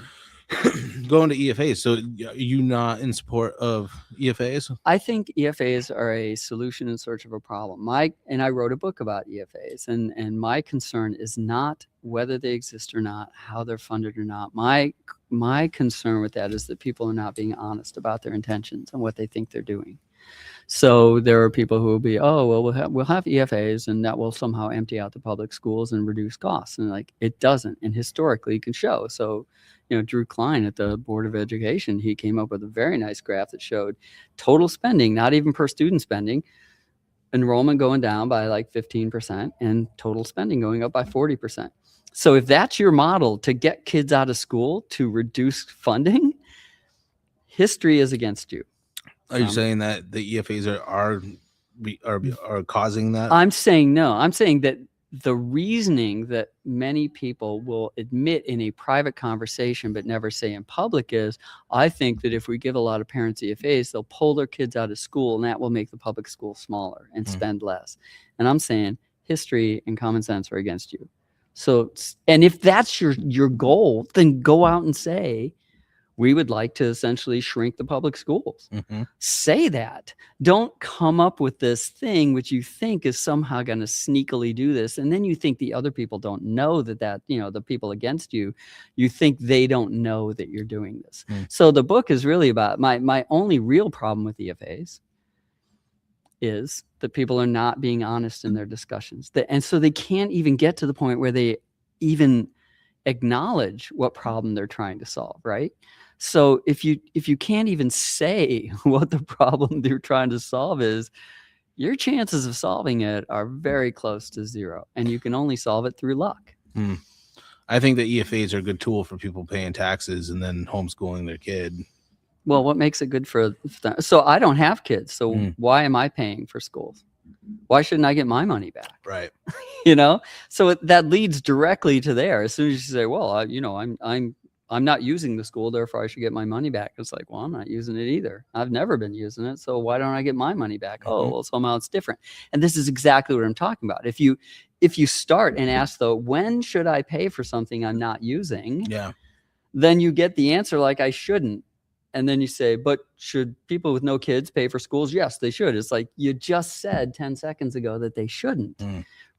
Going to EFAs. So you not in support of EFAs? I think EFAs are a solution in search of a problem. I wrote a book about EFAs, and my concern is not whether they exist or not, how they're funded or not. My concern with that is that people are not being honest about their intentions and what they think they're doing. So there are people who will be, oh, well, we'll have EFAs and that will somehow empty out the public schools and reduce costs. And like, it doesn't. And historically you can show. So, Drew Klein at the Board of Education, he came up with a very nice graph that showed total spending, not even per student spending, enrollment going down by like 15% and total spending going up by 40%. So if that's your model to get kids out of school to reduce funding, history is against you. Are you saying that the EFAs are causing that? I'm saying no. I'm saying that the reasoning that many people will admit in a private conversation but never say in public is, I think that if we give a lot of parents EFAs, they'll pull their kids out of school and that will make the public school smaller and spend less. And I'm saying history and common sense are against you. So, and if that's your goal, then go out and say, we would like to essentially shrink the public schools. Mhm. Say that. Don't come up with this thing which you think is somehow going to sneakily do this, and then you think the other people don't know that the people against you, you think they don't know that you're doing this. So the book is really about my only real problem with EFAs is that people are not being honest in their discussions, and so they can't even get to the point where they even acknowledge what problem they're trying to solve, right? So if you can't even say what the problem they're trying to solve is, your chances of solving it are very close to zero, and you can only solve it through luck. I think that EFAs are a good tool for people paying taxes and then homeschooling their kid. Well, what makes it good for them? So I don't have kids, so why am I paying for schools? Why shouldn't I get my money back? Right. So that leads directly to there. As soon as you say, well, I'm not using the school, therefore I should get my money back. It's like, well, I'm not using it either. I've never been using it, so why don't I get my money back? Oh, well, somehow it's different. And this is exactly what I'm talking about. If you start and ask, though, when should I pay for something I'm not using? Yeah. Then you get the answer like, I shouldn't. And then you say, but should people with no kids pay for schools? Yes, they should. It's like, you just said 10 seconds ago that they shouldn't,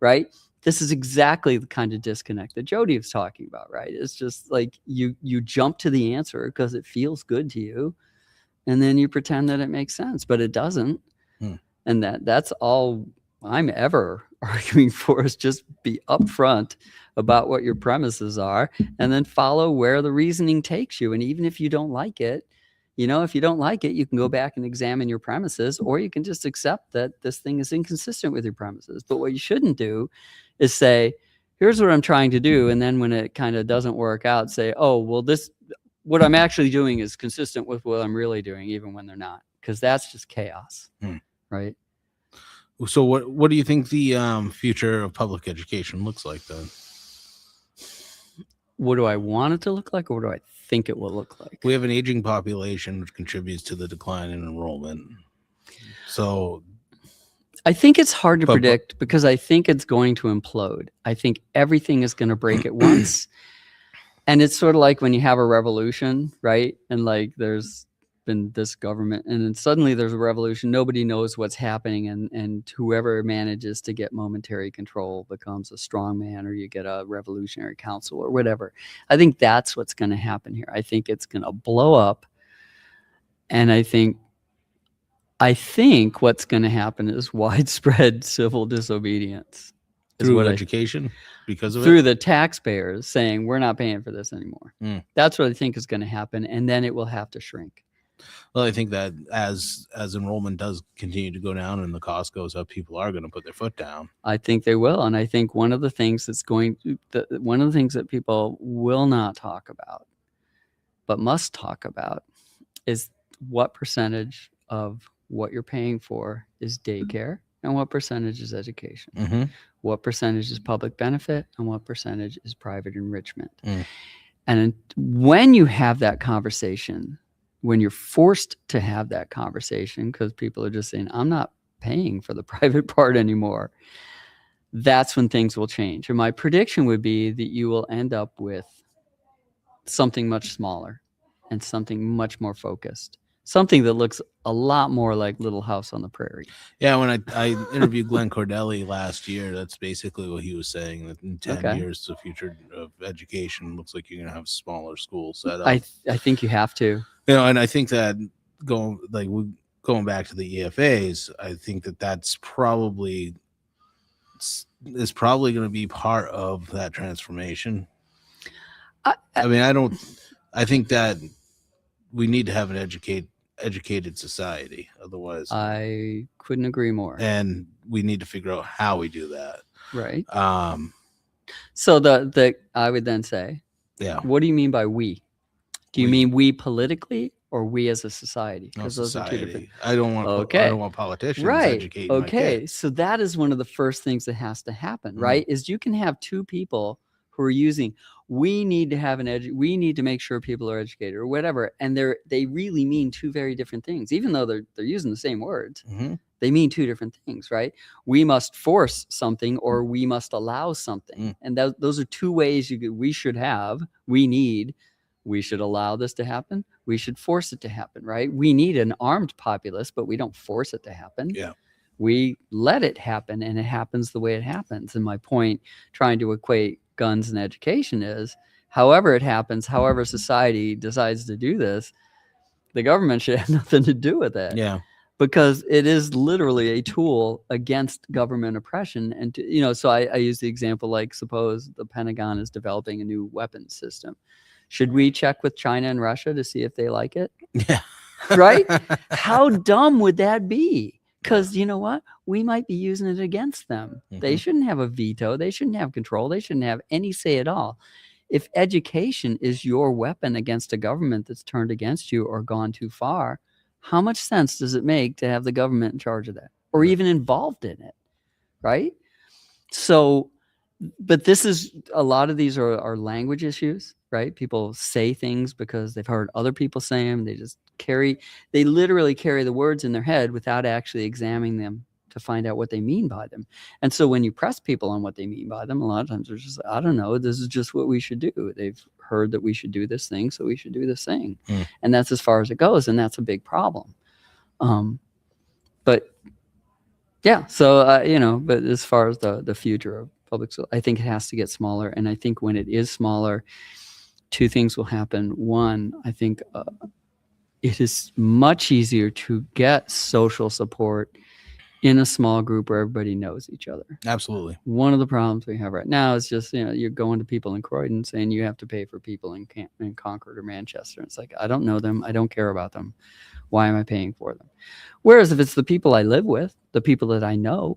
right? This is exactly the kind of disconnect that Jody was talking about, right? It's just like you jump to the answer because it feels good to you, and then you pretend that it makes sense, but it doesn't. And that's all I'm ever arguing for, is just be upfront about what your premises are, and then follow where the reasoning takes you. And even if you don't like it, if you don't like it, you can go back and examine your premises, or you can just accept that this thing is inconsistent with your premises. But what you shouldn't do is say, here's what I'm trying to do. And then when it kind of doesn't work out, say, oh, well, what I'm actually doing is consistent with what I'm really doing, even when they're not, because that's just chaos. Right. So what do you think the future of public education looks like then? What do I want it to look like, or what do I think it will look like? We have an aging population, which contributes to the decline in enrollment. So I think it's hard to predict, because I think it's going to implode. I think everything is going to break at once. And it's sort of like when you have a revolution, right? And like there's been this government, and then suddenly there's a revolution. Nobody knows what's happening, and whoever manages to get momentary control becomes a strong man, or you get a revolutionary council or whatever. I think that's what's going to happen here. I think it's going to blow up, and I think what's going to happen is widespread civil disobedience through education, because of through the taxpayers saying, we're not paying for this anymore. That's what I think is going to happen, and then it will have to shrink. Well, I think that as enrollment does continue to go down and the cost goes up, people are going to put their foot down. I think they will, and I think one of the things that people will not talk about, but must talk about, is what percentage of what you're paying for is daycare and what percentage is education. What percentage is public benefit and what percentage is private enrichment. And when you have that conversation, when you're forced to have that conversation because people are just saying, I'm not paying for the private part anymore, that's when things will change. And my prediction would be that you will end up with something much smaller and something much more focused. Something that looks a lot more like Little House on the Prairie. Yeah, when I interviewed Glenn Cordelli last year, that's basically what he was saying, that in 10 years, the future of education looks like you're going to have smaller schools set up. I think you have to. And I think that going back to the EFAs, I think that's probably going to be part of that transformation. I think that we need to have an educated society. Otherwise, I couldn't agree more. And we need to figure out how we do that. Right. So I would then say, what do you mean by we? Do you mean we politically or we as a society? Because those are two different. I don't want politicians educating my kids. So that is one of the first things that has to happen, right? Is you can have two people who are using, we need to have we need to make sure people are educated or whatever. And they really mean two very different things, even though they're using the same words. They mean two different things, right? We must force something or we must allow something. And those are two ways we need We should allow this to happen. We should force it to happen, right? We need an armed populace, but we don't force it to happen. Yeah. We let it happen, and it happens the way it happens. And my point, trying to equate guns and education, is however it happens, however society decides to do this, the government should have nothing to do with it. Yeah. Because it is literally a tool against government oppression. And, so I use the example, like, suppose the Pentagon is developing a new weapons system. Should we check with China and Russia to see if they like it? Yeah. Right? How dumb would that be? Because you know what? We might be using it against them. They shouldn't have a veto. They shouldn't have control. They shouldn't have any say at all. If education is your weapon against a government that's turned against you or gone too far, how much sense does it make to have the government in charge of that or even involved in it? Right? So, but this is, a lot of these are language issues, right? People say things because they've heard other people say them. They literally carry the words in their head without actually examining them to find out what they mean by them. And so when you press people on what they mean by them, a lot of times they're just, I don't know, this is just what we should do. They've heard that we should do this thing, so we should do this thing. And that's as far as it goes, and that's a big problem. But yeah, so but as far as the future of public school, I think it has to get smaller. And I think when it is smaller, two things will happen. One, I think it is much easier to get social support in a small group where everybody knows each other. Absolutely. One of the problems we have right now is just, you're going to people in Croydon saying you have to pay for people in Concord or Manchester. It's like, I don't know them. I don't care about them. Why am I paying for them? Whereas if it's the people I live with, the people that I know,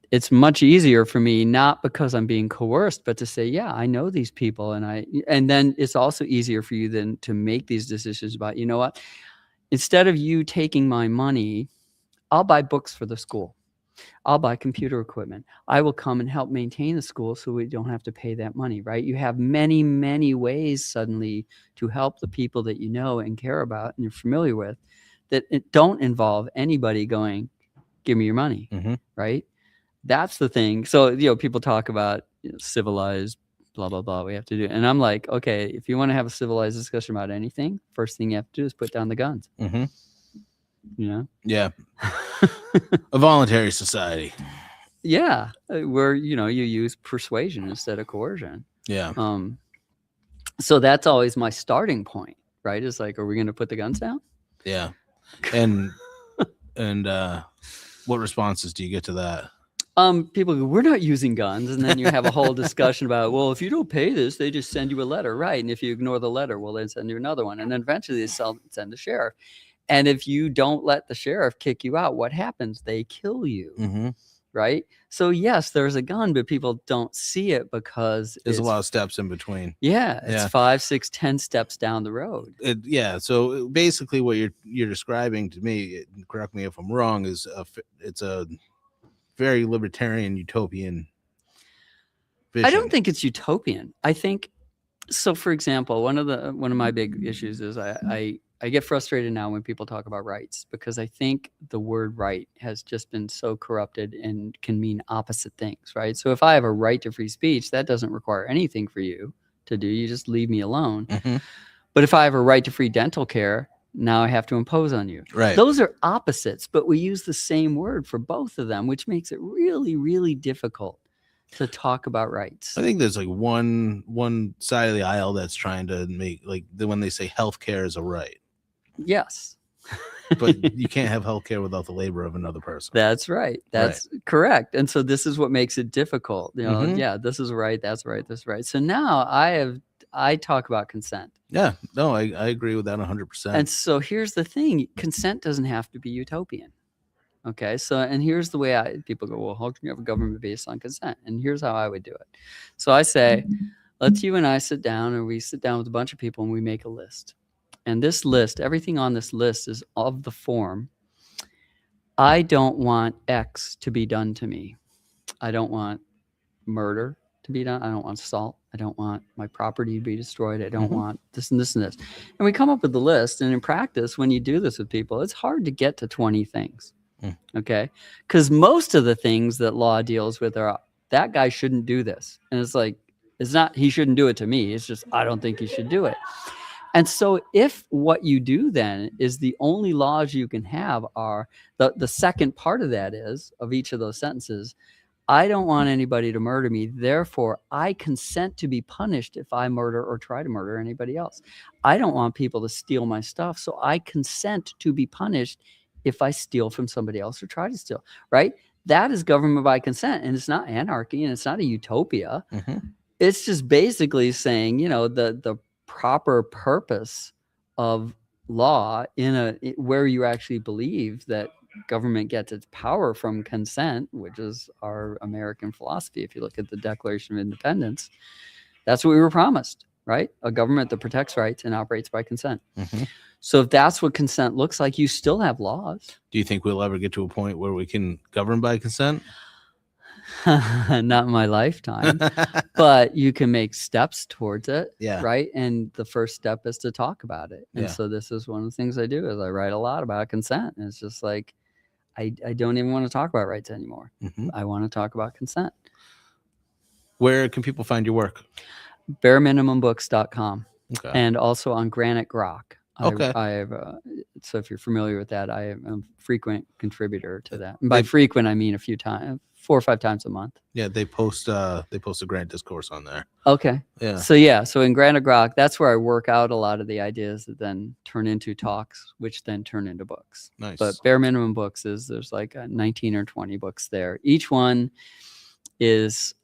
it's much easier for me, not because I'm being coerced, but to say, yeah, I know these people. And then it's also easier for you then to make these decisions about, you know what, instead of you taking my money, I'll buy books for the school. I'll buy computer equipment. I will come and help maintain the school so we don't have to pay that money, right? You have many, many ways suddenly to help the people that you know and care about and you're familiar with that it don't involve anybody going, give me your money, right? That's the thing. So, people talk about civilized, blah, blah, blah, we have to do. And I'm like, okay, if you want to have a civilized discussion about anything, first thing you have to do is put down the guns. Yeah. A voluntary society. Yeah, where you use persuasion instead of coercion. Yeah. So that's always my starting point, right? It's like, are we going to put the guns down? Yeah. And what responses do you get to that? People go, we're not using guns, and then you have a whole discussion about, well, if you don't pay this, they just send you a letter, right? And if you ignore the letter, well, they send you another one, and then eventually they send the sheriff. And if you don't let the sheriff kick you out, what happens? They kill you, right? So yes, there's a gun, but people don't see it because there's a lot of steps in between. Yeah, it's 5, 6, 10 steps down the road. So basically, what you're describing to me, correct me if I'm wrong, is it's a very libertarian utopian vision. I don't think it's utopian. I think so. For example, one of my big issues is I get frustrated now when people talk about rights because I think the word right has just been so corrupted and can mean opposite things, right? So if I have a right to free speech, that doesn't require anything for you to do. You just leave me alone. But if I have a right to free dental care, now I have to impose on you. Right. Those are opposites, but we use the same word for both of them, which makes it really, really difficult to talk about rights. I think there's like one side of the aisle that's trying to make when they say healthcare is a right. Yes. But you can't have healthcare without the labor of another person. That's right. That's correct. And so this is what makes it difficult. Yeah, this is right. That's right. This is right. So now I talk about consent. Yeah, no, I agree with that 100%. And so here's the thing. Consent doesn't have to be utopian. Okay. So, and here's the way people go, well, how can you have a government based on consent? And here's how I would do it. So I say, let's you and I sit down, or we sit down with a bunch of people and we make a list. And this list, everything on this list is of the form, I don't want X to be done to me. I don't want murder to be done. I don't want assault. I don't want my property to be destroyed. I don't want this and this and this. And we come up with the list. And in practice, when you do this with people, it's hard to get to 20 things. Okay? Because most of the things that law deals with are, that guy shouldn't do this. And it's like, It's not he shouldn't do it to me. It's just I don't think he should do it. And so if what you do then is the only laws you can have are the second part of that is of each of those sentences, I don't want anybody to murder me. Therefore, I consent to be punished if I murder or try to murder anybody else. I don't want people to steal my stuff. So I consent to be punished if I steal from somebody else or try to steal, right? That is government by consent. And it's not anarchy and it's not a utopia. It's just basically saying, you know, the proper purpose of law where you actually believe that government gets its power from consent, which is our American philosophy. If you look at the Declaration of Independence, that's what we were promised, right? A government that protects rights and operates by consent. So if that's what consent looks like, you still have laws. Do you think we'll ever get to a point where we can govern by consent? Not in my lifetime, but you can make steps towards it. Yeah. Right. And the first step is to talk about it. And Yeah. so this is one of the things I do is I write a lot about consent. And it's just like, I don't even want to talk about rights anymore. I want to talk about consent. Where can people find your work? Bareminimumbooks.com Okay. and also on Granite Grok. Okay. I have so if you're familiar with that, I am a frequent contributor to that. And by frequent, I mean a few times, 4 or 5 times a month. Yeah, they post a Granite Discourse on there. Okay. Yeah. So in Granite Grok, that's where I work out a lot of the ideas that then turn into talks, which then turn into books. Nice. But Bare Minimum Books there's like 19 or 20 books there. Each one is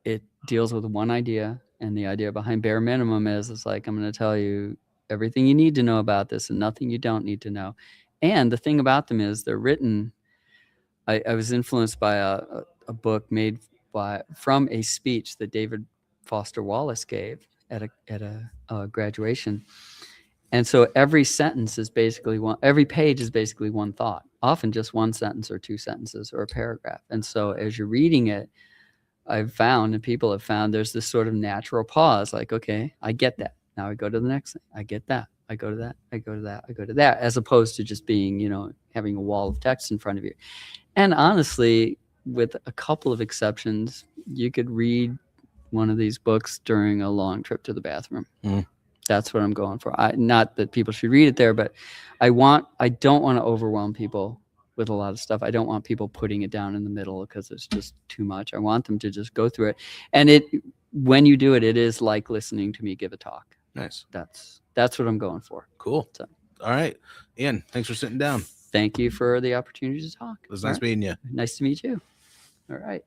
it deals with one idea, and the idea behind Bare Minimum is it's like I'm going to tell you everything you need to know about this and nothing you don't need to know. And the thing about them is they're written. I was influenced by a book made from a speech that David Foster Wallace gave at a graduation. And so every sentence is basically every page is basically one thought, often just one sentence or 2 sentences or a paragraph. And so as you're reading it, I've found and people have found there's this sort of natural pause, like, okay, I get that. Now I go to the next thing. I get that. I go to that. I go to that. I go to that, as opposed to just being, having a wall of text in front of you. And honestly, with a couple of exceptions, you could read one of these books during a long trip to the bathroom. That's what I'm going for. Not that people should read it there, but I don't want to overwhelm people with a lot of stuff. I don't want people putting it down in the middle because it's just too much. I want them to just go through it. And when you do it, it is like listening to me give a talk. Nice. That's what I'm going for. Cool. So, all right. Ian, thanks for sitting down. Thank you for the opportunity to talk. It was nice meeting you. Nice to meet you. All right.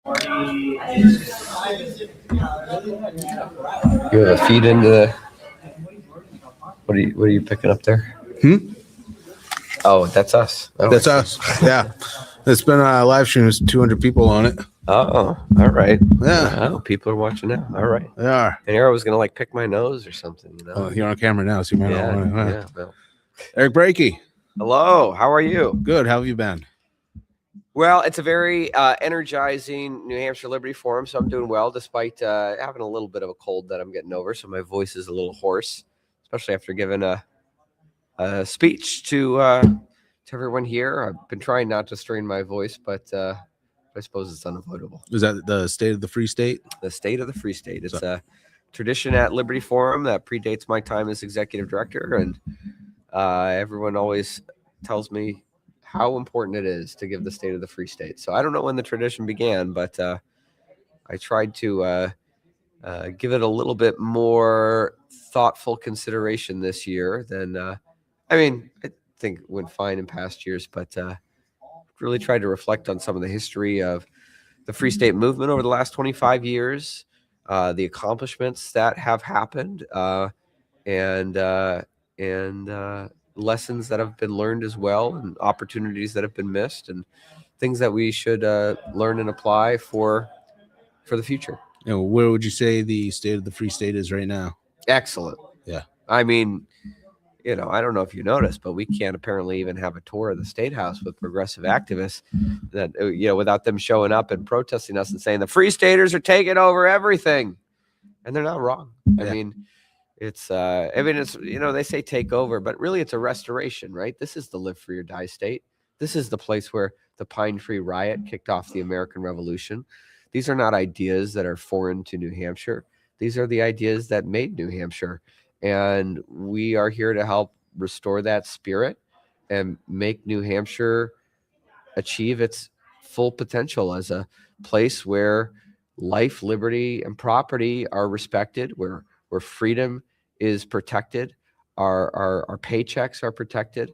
You have a feed into the. What are you picking up there? Oh, that's us. Oh, That's us. Yeah. It's been a live stream. There's 200 people on it. Oh, all right. Yeah. Oh, people are watching now. All right. They are. And here I was gonna like pick my nose or something, you know. Oh, you're on camera now, so you might not Yeah. want to. Yeah. Well. Eric Brakey. Hello. How are you? Good. How have you been? Well, it's a very energizing New Hampshire Liberty Forum, so I'm doing well despite having a little bit of a cold that I'm getting over. So my voice is a little hoarse, especially after giving a speech to everyone here. I've been trying not to strain my voice, but I suppose it's unavoidable. Is that the state of the Free State? The state of the Free State. It's a tradition at Liberty Forum that predates my time as executive director, and everyone always tells me how important it is to give the state of the Free State. So I don't know when the tradition began, but I tried to give it a little bit more thoughtful consideration this year than, I think it went fine in past years, but really tried to reflect on some of the history of the Free State movement over the last 25 years, the accomplishments that have happened, and lessons that have been learned as well, and opportunities that have been missed, and things that we should learn and apply for the future. You know, where would you say the state of the Free State is right now? Excellent. Yeah. I mean, I don't know if you noticed, but we can't apparently even have a tour of the State House with progressive activists that, without them showing up and protesting us and saying the Free Staters are taking over everything. And they're not wrong. Yeah. I mean, it's, they say take over, but really it's a restoration, right? This is the live free or die state. This is the place where the Pine Tree Riot kicked off the American Revolution. These are not ideas that are foreign to New Hampshire. These are the ideas that made New Hampshire. And we are here to help restore that spirit and make New Hampshire achieve its full potential as a place where life, liberty, and property are respected, where freedom is protected, our paychecks are protected,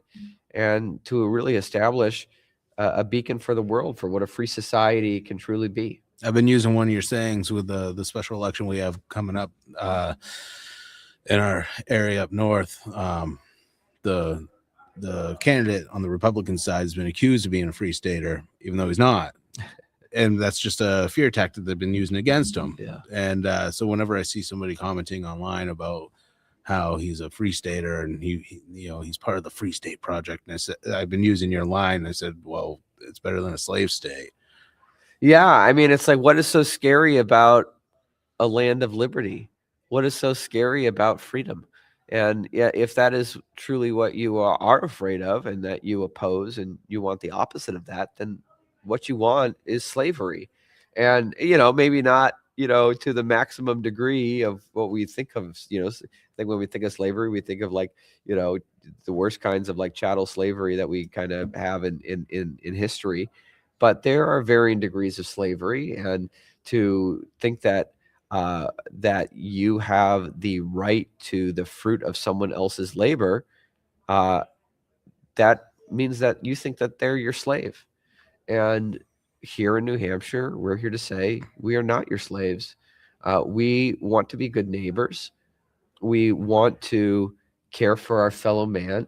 and to really establish a beacon for the world for what a free society can truly be. I've been using one of your sayings with the special election we have coming up in our area up north. The candidate on the Republican side has been accused of being a free stater, even though he's not. And that's just a fear tactic they've been using against him. Yeah. And so whenever I see somebody commenting online about how he's a free stater and he's part of the Free State Project, and I said, I've been using your line. I said, well, it's better than a slave state. Yeah, I mean, it's like, what is so scary about a land of liberty? What is so scary about freedom? And yeah, if that is truly what you are afraid of and that you oppose and you want the opposite of that, then what you want is slavery. And, maybe not, to the maximum degree of what we think of, I think when we think of slavery, we think of like, the worst kinds of like chattel slavery that we kind of have in history. But there are varying degrees of slavery, and to think that that you have the right to the fruit of someone else's labor, that means that you think that they're your slave. And here in New Hampshire, we're here to say we are not your slaves. We want to be good neighbors. We want to care for our fellow man.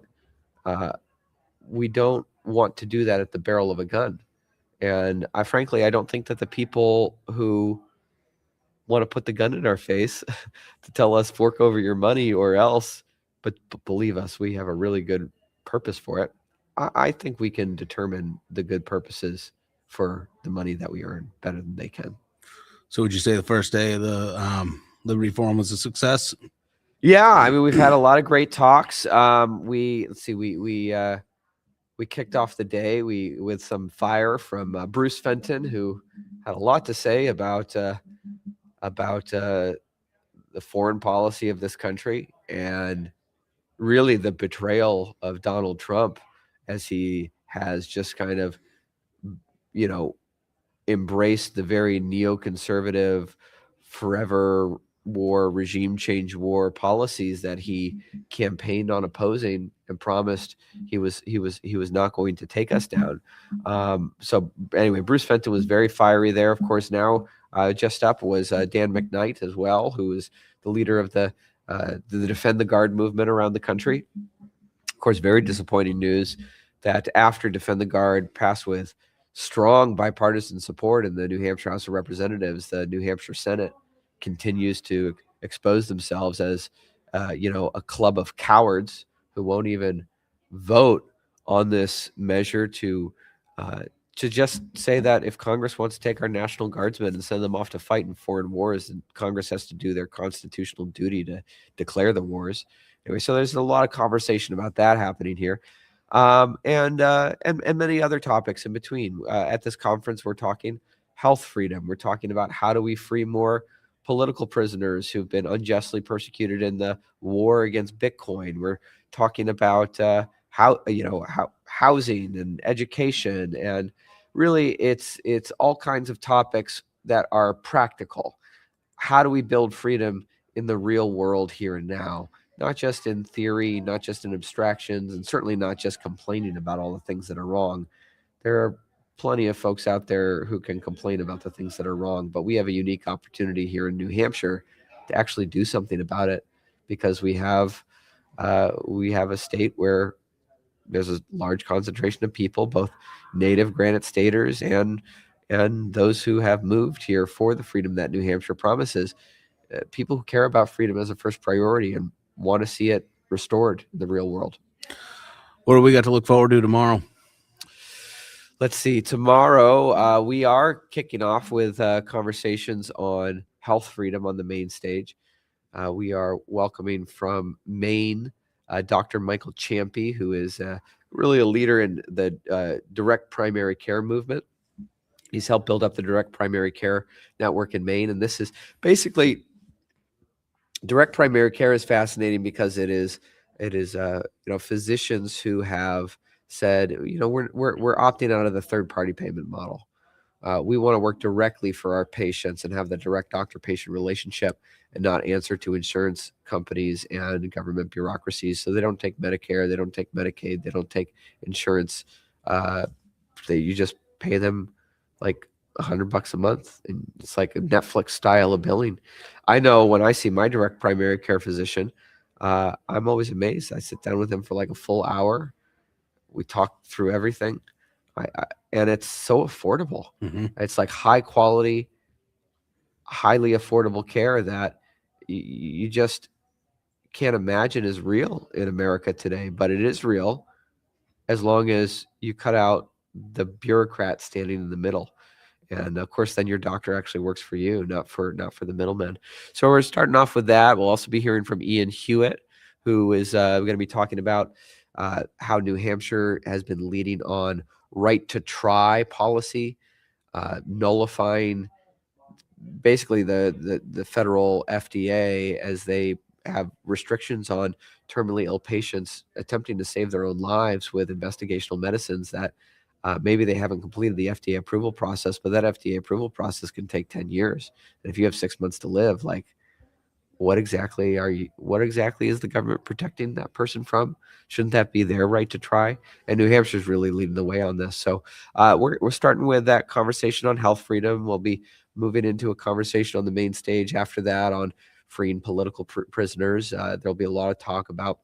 We don't want to do that at the barrel of a gun. And frankly, I don't think that the people who want to put the gun in our face to tell us fork over your money or else, but believe us, we have a really good purpose for it. I think we can determine the good purposes for the money that we earn better than they can. So would you say the first day of the Liberty Forum was a success? Yeah, I mean, we've had a lot of great talks. We kicked off the day with some fire from Bruce Fenton, who had a lot to say about the foreign policy of this country and really the betrayal of Donald Trump, as he has just kind of, embraced the very neoconservative, forever war, regime change war policies that he campaigned on opposing and promised he was not going to take us down. So anyway, Bruce Fenton was very fiery there. Of course, now just up was Dan McKnight as well, who is the leader of the Defend the Guard movement around the country. Of course, very disappointing news that after Defend the Guard passed with strong bipartisan support in the New Hampshire House of Representatives, the New Hampshire Senate continues to expose themselves as, a club of cowards who won't even vote on this measure to just say that if Congress wants to take our National Guardsmen and send them off to fight in foreign wars, then Congress has to do their constitutional duty to declare the wars. Anyway, so there's a lot of conversation about that happening here, and many other topics in between. At this conference, we're talking health freedom. We're talking about how do we free more political prisoners who've been unjustly persecuted in the war against Bitcoin. We're talking about housing and education, and really it's all kinds of topics that are practical. How do we build freedom in the real world here and now? Not just in theory, not just in abstractions, and certainly not just complaining about all the things that are wrong. There are plenty of folks out there who can complain about the things that are wrong, but we have a unique opportunity here in New Hampshire to actually do something about it, because we have a state where there's a large concentration of people, both native Granite Staters and those who have moved here for the freedom that New Hampshire promises. People who care about freedom as a first priority and want to see it restored in the real world. What do we got to look forward to tomorrow? Let's see. Tomorrow, we are kicking off with conversations on health freedom on the main stage. We are welcoming from Maine Dr. Michael Champy, who is really a leader in the direct primary care movement. He's helped build up the direct primary care network in Maine. And this is basically, direct primary care is fascinating because it is physicians who have said, we're opting out of the third party payment model. We want to work directly for our patients and have the direct doctor-patient relationship and not answer to insurance companies and government bureaucracies. So they don't take Medicare, they don't take Medicaid, they don't take insurance. You just pay them like $100 a month, and it's like a Netflix style of billing. I know when I see my direct primary care physician, I'm always amazed. I sit down with him for like a full hour. We talk through everything. And it's so affordable. Mm-hmm. It's like high quality, highly affordable care that you just can't imagine is real in America today. But it is real as long as you cut out the bureaucrat standing in the middle. And of course, then your doctor actually works for you, not for the middleman. So we're starting off with that. We'll also be hearing from Ian Hewitt, who is going to be talking about how New Hampshire has been leading on right to try policy, nullifying basically the federal FDA as they have restrictions on terminally ill patients attempting to save their own lives with investigational medicines that maybe they haven't completed the FDA approval process, but that FDA approval process can take 10 years. And if you have 6 months to live, like, what exactly is the government protecting that person from? Shouldn't that be their right to try? And New Hampshire is really leading the way on this. So we're starting with that conversation on health freedom. We'll be moving into a conversation on the main stage after that on freeing political prisoners. There'll be a lot of talk about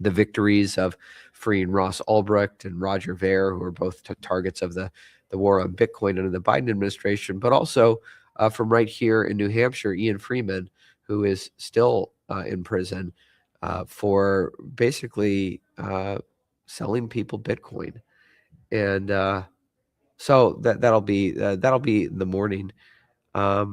the victories of freeing Ross Ulbricht and Roger Ver, who are both targets of the war on Bitcoin under the Biden administration, but also from right here in New Hampshire, Ian Freeman, who is still in prison for basically selling people Bitcoin. And so that'll be in the morning. Boy,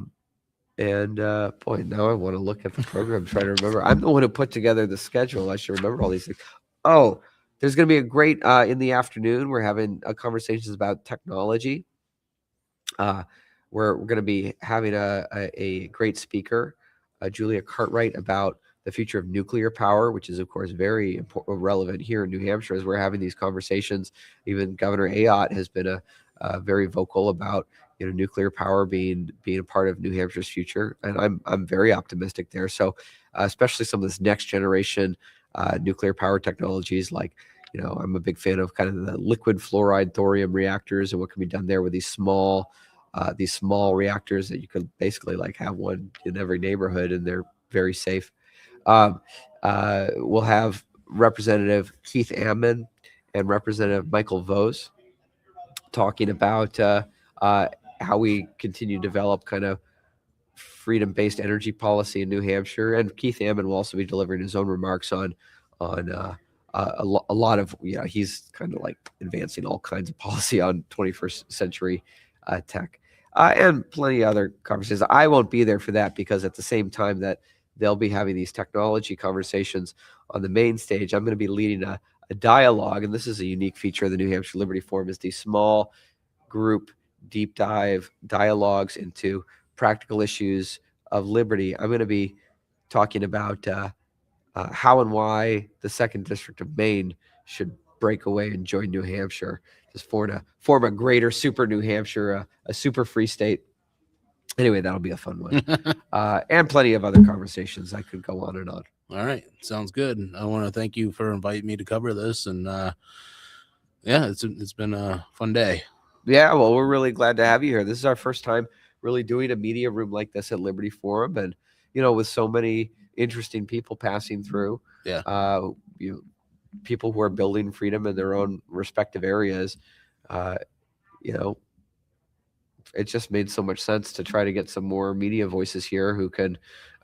now I want to look at the program, try to remember. I'm the one who put together the schedule. I should remember all these things. Oh, there's going to be a great in the afternoon. We're having conversations about technology. We're going to be having a great speaker, Julia Cartwright, about the future of nuclear power, which is, of course, very relevant here in New Hampshire as we're having these conversations. Even Governor Ayotte has been very vocal about, nuclear power being a part of New Hampshire's future, and I'm very optimistic there. So, especially some of this next generation nuclear power technologies, like I'm a big fan of kind of the liquid fluoride thorium reactors and what can be done there with these small reactors that you could basically like have one in every neighborhood, and they're very safe. We'll have Representative Keith Ammon and Representative Michael Vose talking about how we continue to develop kind of freedom-based energy policy in New Hampshire. And Keith Ammon will also be delivering his own remarks on a lot of, he's kind of like advancing all kinds of policy on 21st century tech, and plenty of other conversations. I won't be there for that because at the same time that they'll be having these technology conversations on the main stage, I'm going to be leading a dialogue, and this is a unique feature of the New Hampshire Liberty Forum, is these small group deep dive dialogues into practical issues of liberty. I'm going to be talking about how and why the 2nd District of Maine should break away and join New Hampshire, just form a greater super New Hampshire, a super free state. Anyway, that'll be a fun one. And plenty of other conversations. I could go on and on. All right. Sounds good. I want to thank you for inviting me to cover this. And yeah, it's been a fun day. Yeah, well, we're really glad to have you here. This is our first time really doing a media room like this at Liberty Forum. And, with so many interesting people passing through, people who are building freedom in their own respective areas, it just made so much sense to try to get some more media voices here who can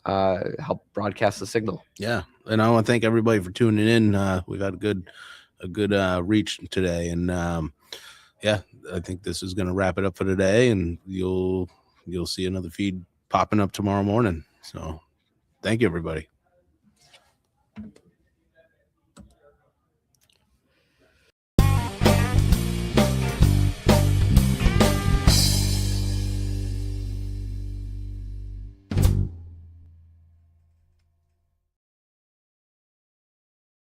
help broadcast the signal. Yeah, and I want to thank everybody for tuning in. We've had a good reach today, and yeah, I think this is going to wrap it up for today. And you'll see another feed popping up tomorrow morning. So, thank you, everybody.